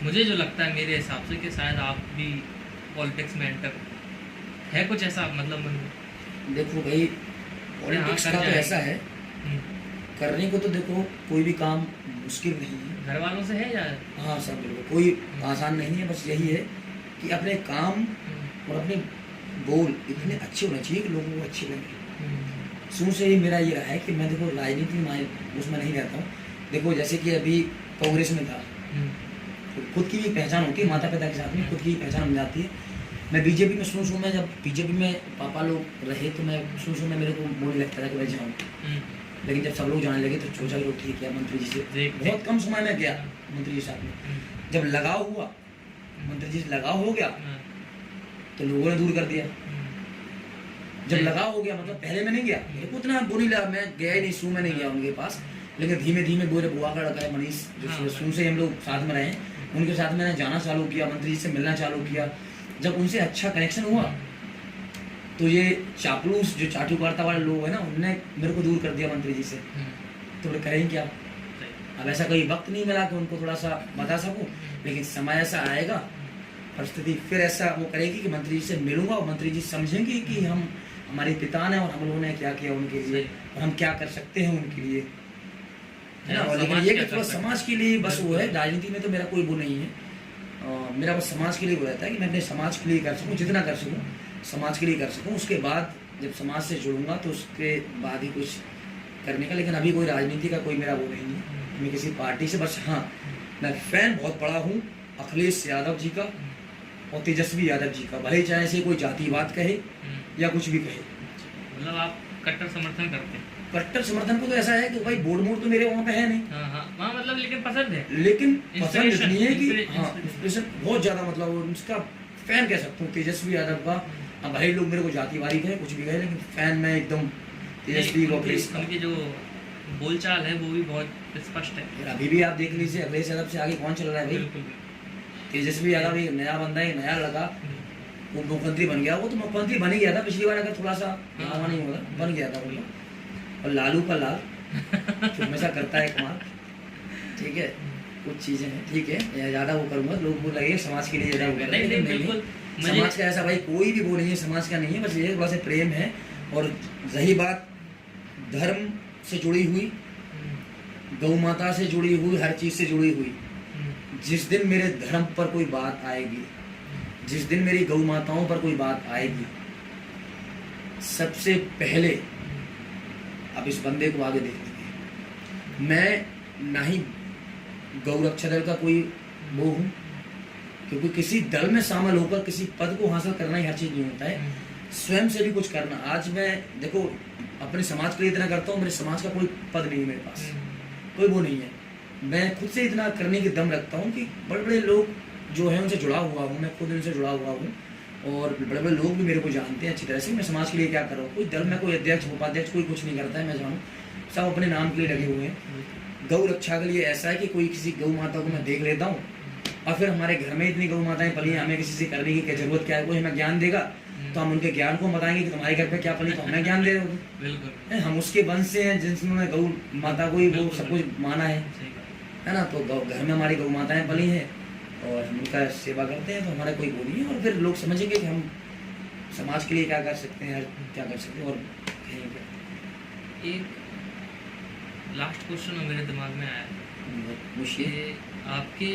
मुझे जो लगता है मेरे हिसाब से कि शायद आप भी पॉलिटिक्स में एंटर है, कुछ ऐसा मतलब मन। देखो भाई पॉलिटिक्स का तो ऐसा है, करने को तो देखो कोई भी काम मुश्किल नहीं है, घर वालों से है या हाँ सब बिल्कुल कोई आसान नहीं है। बस यही है कि अपने काम और अपने गोल इतने अच्छे होने चाहिए कि लोगों को अच्छे लगे। शुरू से ही मेरा ये रहा है कि मैं देखो राजनीति में उसमें नहीं रहता हूँ। देखो जैसे कि अभी कांग्रेस में था, तो खुद की भी पहचान होती है, माता पिता के साथ में खुद की पहचान बन जाती है। मैं बीजेपी में शुरू में, जब बीजेपी में पापा लोग रहे तो मैं शुरू में मेरे को वो नहीं लगता था कि मैं जाऊँ, लेकिन जब सब लोग जाने लगे तो सोचा लोग ठीक है मंत्री जी से बहुत कम समय में गया, मंत्री जी साथ में जब लगाव हुआ, मंत्री जी से लगाव हो गया तो लोगों ने दूर कर दिया। जब लगाव हो गया, मतलब पहले मैं नहीं गया, मेरे को उतना वो नहीं लगा, मैं गया ही नहीं, सू में नहीं गया उनके पास, लेकिन धीमे धीमे मेरे बुआ का लड़का है मनीष, जो सू से हम लोग साथ में रहे, उनके साथ मैंने जाना चालू किया, मंत्री जी से मिलना चालू किया। जब उनसे अच्छा कनेक्शन हुआ तो ये चापलूस जो चाटुकारिता वाले लोग हैं ना, उनने मेरे को दूर कर दिया मंत्री जी से। तो बोले करें क्या, अब ऐसा कोई वक्त नहीं मिला कि उनको थोड़ा सा बता सकूं, लेकिन समय ऐसा आएगा, परिस्थिति फिर ऐसा वो करेगी कि मंत्री जी से मिलूंगा और मंत्री जी समझेंगे कि हम हमारे पिता ने और हम लोगों ने क्या किया उनके लिए और हम क्या कर सकते हैं उनके लिए, है ना। लेकिन ये कि थोड़ा समाज के लिए बस वो है, राजनीति में तो मेरा कोई वो नहीं है, मेरा बस समाज के लिए वो रहता है कि मैं अपने समाज के लिए कर सकूं, जितना कर सकूं समाज के लिए कर सकूं। उसके बाद जब समाज से जुड़ूंगा तो उसके बाद ही कुछ करने का, लेकिन अभी कोई राजनीति का कोई मेरा वो नहीं है, मैं किसी पार्टी से, बस हाँ मैं फैन बहुत बड़ा हूँ अखिलेश यादव जी का और तेजस्वी यादव जी का, भले चाहे से कोई जातिवाद कहे या कुछ भी कहे। मतलब आप कट्टर समर्थन करते हैं? कट्टर समर्थन को तो ऐसा है कि भाई बोर्ड मोड तो मेरे वहाँ पे है नहीं, हाँ मतलब लेकिन पसंद है, लेकिन पसंद इतनी है कि इंस्पिरेशन हाँ इंस्पिरेशन बहुत ज्यादा, मतलब उसका फैन कह सकता हूँ तेजस्वी यादव का। अब भाई लोग मेरे को जातिवादी कहे कुछ भी कहे, लेकिन फैन मैं एकदम तेजस्वी उनकी जो बोलचाल है वो भी बहुत स्पष्ट है। अभी भी आप देख लीजिए अखिलेश यादव से आगे कौन चल रहा है भाई, तेजस्वी यादव एक नया बंदा है, नया लगा, वो मुख्यमंत्री बन गया, वो तो मुख्यमंत्री बन ही गया था पिछली बार, अगर थोड़ा सा हवा नहीं होगा बन गया था वो। और लालू का लाल जो हमेशा करता है कमाल, ठीक है कुछ चीजें हैं, ठीक है ज्यादा वो करूंगा लोग वो लगे समाज के लिए ज्यादा वो नहीं, समाज का ऐसा भाई कोई भी वो नहीं है, समाज का नहीं है, बस ये थोड़ा सा प्रेम है। और रही बात धर्म से जुड़ी हुई, गौ माता से जुड़ी हुई, हर चीज से जुड़ी हुई, जिस दिन मेरे धर्म पर कोई बात आएगी, जिस दिन मेरी गौ माताओं पर कोई बात आएगी, सबसे पहले अब इस बंदे को आगे देख लीजिए, मैं ना ही गौ रक्षा दल का कोई वो हूँ, क्योंकि किसी दल में शामिल होकर किसी पद को हासिल करना ही हर चीज नहीं होता है, स्वयं से भी कुछ करना। आज मैं देखो अपने समाज के लिए इतना करता हूँ, मेरे समाज का कोई पद नहीं है मेरे पास, कोई वो नहीं है, मैं खुद से इतना करने की दम रखता हूँ कि बड़े बड़े लोग जो है उनसे जुड़ा हुआ हूँ, मैं खुद उनसे जुड़ा हुआ हूँ और बड़े बड़े लोग भी मेरे को जानते हैं अच्छी तरह से मैं समाज के लिए क्या कर रहा हूँ। कोई दल में कोई अध्यक्ष उपाध्यक्ष कोई कुछ नहीं करता है, मैं जानूँ सब अपने नाम के लिए लगे हुए हैं। गौ रक्षा के लिए ऐसा है कि कोई किसी गौ माता को मैं देख लेता हूँ और फिर हमारे घर में इतनी गौ माताएं पली हैं, हमें किसी से करने की क्या जरूरत क्या है, कोई हमें ज्ञान देगा तो हम उनके ज्ञान को बताएंगे कि तुम्हारे घर पे क्या पली, तो हमें ज्ञान दे रहे हो, हम उसके वंश से हैं जिन्होंने गौ माता को ही वो सब कुछ माना है ना। तो घर में हमारी गौ माताएं पली हैं और हम उनका सेवा करते हैं, तो हमारा कोई वो नहीं है। और फिर लोग समझेंगे कि हम समाज के लिए क्या कर सकते हैं, क्या कर सकते हैं। और कहीं पे एक लास्ट क्वेश्चन मेरे दिमाग में आया, मुझे आपके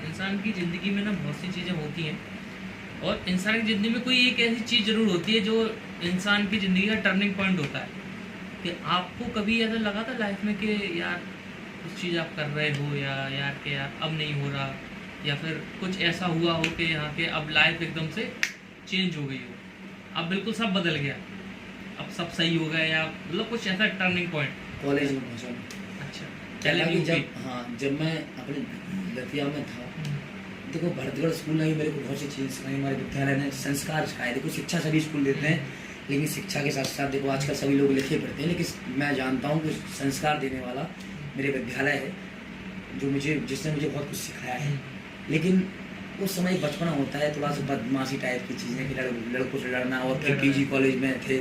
इंसान की ज़िंदगी में ना बहुत सी चीज़ें होती हैं और इंसान की ज़िंदगी में कोई एक ऐसी चीज़ ज़रूर होती है जो इंसान की ज़िंदगी का टर्निंग पॉइंट होता है। कि आपको कभी ऐसा लगा था लाइफ में कि यार कुछ चीज़ आप कर रहे हो या यार कि यार अब नहीं हो रहा, या फिर कुछ ऐसा हुआ हो कि यहाँ के अब लाइफ एकदम से चेंज हो गई हो, अब बिल्कुल सब बदल गया, अब सब सही हो गया, या मतलब कुछ ऐसा टर्निंग पॉइंट? कॉलेज में पहुँचा। अच्छा, जब मैं अपने दतिया में था, देखो भरतगढ़ स्कूल ने भी मेरे को बहुत सी चीज़ें सिखाई, हमारे विद्यालय ने संस्कार सिखाए। देखो शिक्षा सभी स्कूल देते हैं, लेकिन शिक्षा के साथ साथ देखो आजकल सभी लोग लिखे पढ़ते हैं, लेकिन मैं जानता हूँ कि संस्कार देने वाला मेरे विद्यालय है, जो जिसने मुझे बहुत कुछ सिखाया है। लेकिन उस समय बचपना होता है, थोड़ा सा बदमाशी टाइप की चीज़ें, कि लड़कों से लड़ना, और फिर पीजी कॉलेज में थे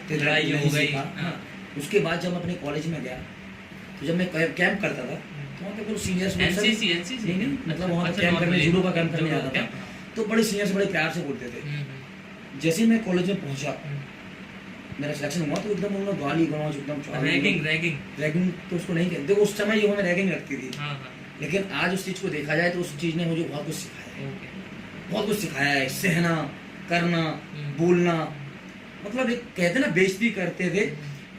तो लड़ाई हो गई। हाँ, उसके बाद जब मैं अपने कॉलेज में गया तो जब मैं कैंप करता था तो वहाँ पे सीनियर्स नहीं मतलब वहाँ पे कैंप करने, जूडो का कैंप करने आता था, तो बड़े सीनियर्स बड़े प्यार से बोलते थे। जैसे ही मैं कॉलेज में पहुँचा, मेरा सिलेक्शन हुआ, तो एकदम उन्होंने गाली गलौज एकदम रैगिंग तो उसको नहीं कहते। उस समय जो हमें रैगिंग लगती थी, लेकिन आज उस चीज़ को देखा जाए तो उस चीज़ ने मुझे बहुत कुछ सिखाया है, बहुत कुछ सिखाया है। सहना, करना, बोलना, मतलब एक कहते ना बेइज्जती करते थे,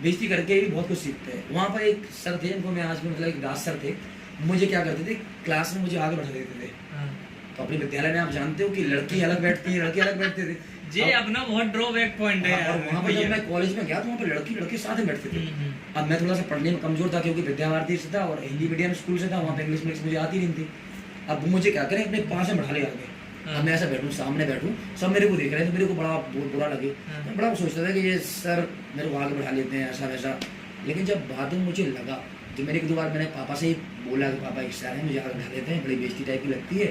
बेइज्जती करके भी बहुत कुछ सीखते हैं। वहाँ पर एक सर थे, उनको मैं आज भी मतलब एक दास सर थे, मुझे क्या करते थे क्लास में, मुझे आगे बैठा देते थे। तो अपने विद्यालय में आप जानते हो कि लड़की अलग बैठती है, लड़के अलग बैठते थे। ये अपना बहुत ड्रॉबैक पॉइंट है। और वहाँ पर जब मैं कॉलेज में गया तो वहाँ पर लड़के साथ में बैठते थे। अब मैं थोड़ा सा पढ़ने में कमजोर था, क्योंकि विद्या भारती से था और हिंदी मीडियम स्कूल से था, वहाँ पे इंग्लिश मुझे आती नहीं थी। अब मुझे क्या करें, अपने पास में बैठा ले आगे, हाँ। अब मैं ऐसा बैठूं, सामने बैठूं, सब मेरे को देख रहे हैं, तो मेरे को बड़ा बुरा लगे। हाँ। मैं बड़ा सोचता था कि ये सर मेरे को आगे बढ़ा लेते हैं, ऐसा वैसा। लेकिन जब बाद में मुझे लगा, जब मेरे एक दो बार मैंने पापा से ही बोला कि पापा एक सर है, मुझे आगे बढ़ा लेते हैं, बड़ी बेइज्जती टाइप की लगती है।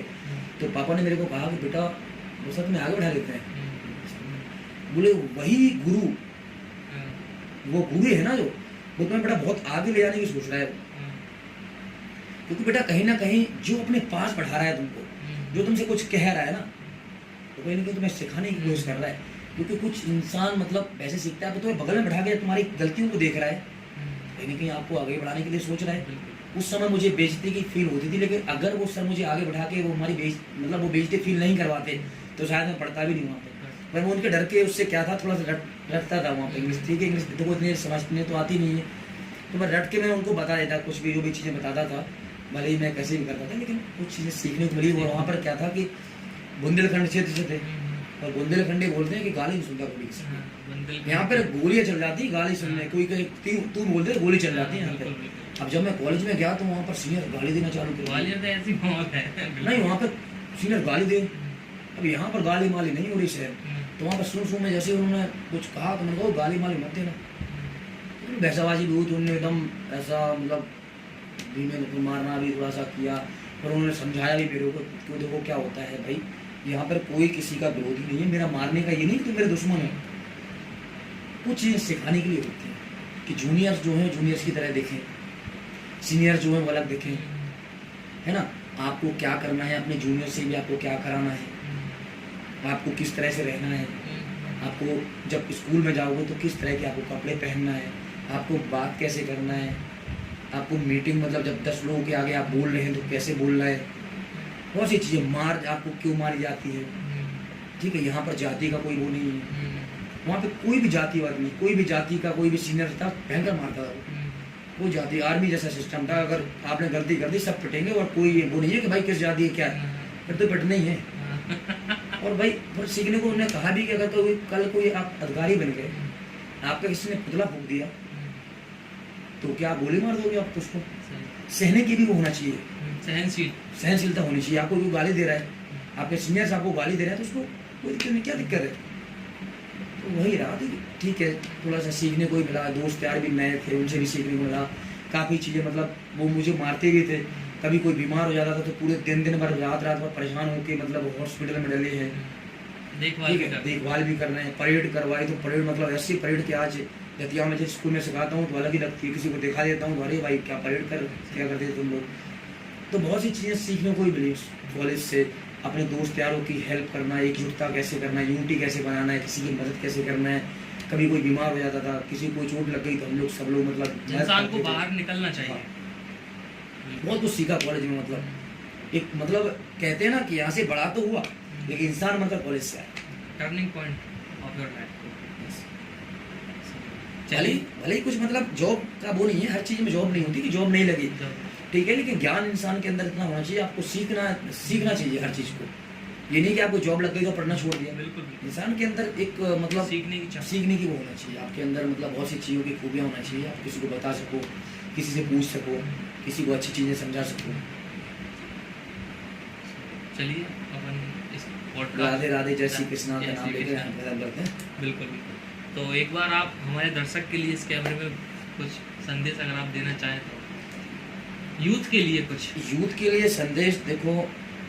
तो पापा ने मेरे को कहा कि बेटा वो सर तुम्हें आगे बढ़ा लेते हैं। बोले वही गुरु, वो गुरु है ना जो, वो तुम्हें बेटा बहुत आगे ले जाने की सोच रहा है। क्योंकि बेटा कहीं ना कहीं जो अपने पास बढ़ा रहा है तुमको, जो तुमसे कुछ कह रहा है ना, तो कहीं ना कहीं तुम्हें सिखाने की कोशिश कर रहा है। क्योंकि कुछ इंसान मतलब वैसे सीखता है, तो तुम्हें बगल में बैठा के तुम्हारी गलतियों को देख रहा है, कहीं ना कहीं आपको आगे बढ़ाने के लिए सोच रहा है। उस समय मुझे बेइज्जती की फील होती थी, लेकिन अगर वो सर मुझे आगे बढ़ा के वो हमारी वो बेइज्जती फील नहीं करवाते तो शायद मैं पढ़ता भी नहीं वहाँ पे। पर मैं उनके डर के उससे क्या था, थोड़ा सा रटता था वहाँ पे। इंग्लिश ठीक है, इंग्लिश देखो इतनी समझने तो आती नहीं है, तो मैं रट के मैं उनको बता देता, कुछ भी जो भी चीज़ें बताता था, भले ही मैं कैसे भी करता था, लेकिन कुछ चीज़ें सीखने को मिली। और वहाँ पर क्या था कि बुंदेलखंड क्षेत्र से थे, और बुंदेलखंडी बोलते हैं कि गाली नहीं सुनता कोई किसी। यहाँ पर गोलियाँ चल जाती, गाली सुनने कोई कहीं तू बोलते गोली चल जाती है यहाँ पे। अब जब मैं कॉलेज में गया तो वहाँ पर सीनियर गाली देना चालू किया। नहीं, वहाँ पर सीनियर गाली दे, अब यहाँ पर गाली माली नहीं हो रही शहर। तो वहाँ पर सुन में जैसे उन्होंने कुछ कहा तो मैंने कहा गाली माली मत देना। भैंसाबाजी भी हुई तो उन्होंने एकदम ऐसा मतलब धीमे में मारना भी थोड़ा सा किया, पर उन्होंने समझाया भी मेरे को कि देखो क्या होता है भाई, यहाँ पर कोई किसी का विरोधी नहीं है, मेरा मारने का ये नहीं कि तुम मेरे दुश्मन हो। कुछ चीज़ें सिखाने के लिए होती हैं कि जूनियर्स जो हैं जूनियर्स की तरह देखें, सीनियर जो है वो अलग देखें, है ना। आपको क्या करना है, अपने जूनियर से भी आपको क्या कराना है, आपको किस तरह से रहना है, आपको जब स्कूल में जाओगे तो किस तरह के आपको कपड़े पहनना है, आपको बात कैसे करना है, आपको मीटिंग मतलब जब 10 लोगों के आगे आप बोल रहे हैं तो कैसे बोलना है, बहुत सी चीज़ें। मार आपको क्यों मारी जाती है, ठीक है। यहाँ पर जाति का कोई वो नहीं है, वहाँ पे कोई भी जातिवाद नहीं, कोई भी जाति का कोई भी सीनियर था भयंकर मारता था। वो जाति आर्मी जैसा सिस्टम था, अगर आपने गलती कर दी सब पिटेंगे, और कोई वो नहीं है कि भाई किस जाति है क्या है, फिर तो पिटना ही है। और भाई फिर सीखने को उन्होंने कहा भी कि अगर तो कल कोई आप अधिकारी बन गए, आपका किसी ने पुतला फूंक दिया तो क्या आप गोली मार दोगे आप उसको? सहने की भी वो होना चाहिए, सहनशीलता होनी चाहिए। आपको कोई गाली दे रहा है, आपके सीनियर्स आपको गाली दे रहे हैं, तो उसको कोई दिक्कत नहीं, क्या दिक्कत है। तो वही रहा, ठीक है, थोड़ा सा सीखने को ही मिला। दोस्त यार भी नए थे, उनसे भी सीखने को मिला काफ़ी चीज़ें। मतलब वो मुझे मारते भी थे, कभी कोई बीमार हो जाता था तो पूरे दिन भर रात भर परेशान होकर मतलब हॉस्पिटल में डले हैं, देखभाल भी कर रहे हैं। परेड करवाई तो परेड मतलब ऐसी परेड कि आज जतिया में जिस स्कूल में सिखाता हूँ तो अलग ही लगती है, किसी को दिखा देता हूँ, अरे भाई क्या परेड क्या करते थे तुम लोग। तो बहुत सी चीज़ें सीखने को ही मिली उस कॉलेज से। अपने दोस्त यारों की हेल्प करना, एकजुटता कैसे करना है, यूनिटी कैसे बनाना है, किसी की मदद कैसे करना है। कभी कोई बीमार हो जाता था, किसी को चोट लग गई तो हम लोग सब लोग मतलब इंसान को बाहर निकलना चाहिए। बहुत कुछ सीखा कॉलेज में। मतलब एक मतलब कहते हैं ना कि यहाँ से बड़ा तो हुआ, लेकिन इंसान मतलब कॉलेज से आया। Turning point of your life. भले ही कुछ मतलब जॉब का वो नहीं है, हर चीज़ में जॉब नहीं होती कि जॉब नहीं लगी, ठीक है, लेकिन ज्ञान इंसान के अंदर इतना होना चाहिए, आपको सीखना चाहिए हर चीज़ को। ये नहीं कि आपको जॉब लग गई तो पढ़ना छोड़ दिया। बिल्कुल। इंसान के अंदर एक मतलब सीखने की वो होना चाहिए आपके अंदर, मतलब बहुत सी चीज़ों की खूबियाँ होना चाहिए। आप किसी को बता सको, किसी से पूछ सको, किसी को अच्छी चीज़ें समझा सको। चलिए अपन इस पॉडकास्ट राधे राधे, जय श्री कृष्णा का नाम लेकर हम खत्म करते हैं। बिल्कुल। तो एक बार आप हमारे दर्शक के लिए इस कैमरे में कुछ संदेश अगर आप देना चाहें तो, यूथ के लिए कुछ। यूथ के लिए संदेश, देखो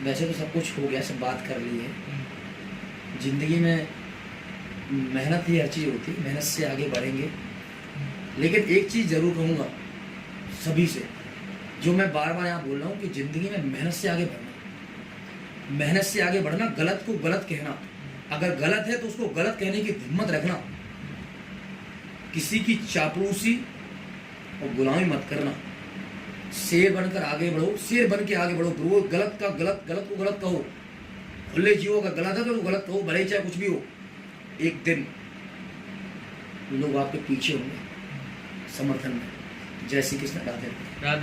वैसे तो सब कुछ हो गया, सब बात कर ली है। जिंदगी में मेहनत ही हर चीज़ होती है, मेहनत से आगे बढ़ेंगे। लेकिन एक चीज़ ज़रूर कहूँगा सभी से, जो मैं बार बार यहाँ बोल रहा हूँ कि ज़िंदगी में मेहनत से आगे बढ़ना, मेहनत से आगे बढ़ना, गलत को गलत कहना, अगर गलत है तो उसको गलत कहने की हिम्मत रखना, किसी की चापलूसी और गुलामी मत करना, शेर बनकर आगे बढ़ो, शेर बन के आगे बढ़ो। वो गलत को गलत कहो, खुले जीवों का गलत है तो गलत कहो, भले चाहे कुछ भी हो। एक दिन लोग आपके पीछे होंगे समर्थन में। जय श्री कृष्ण, राधे राधे।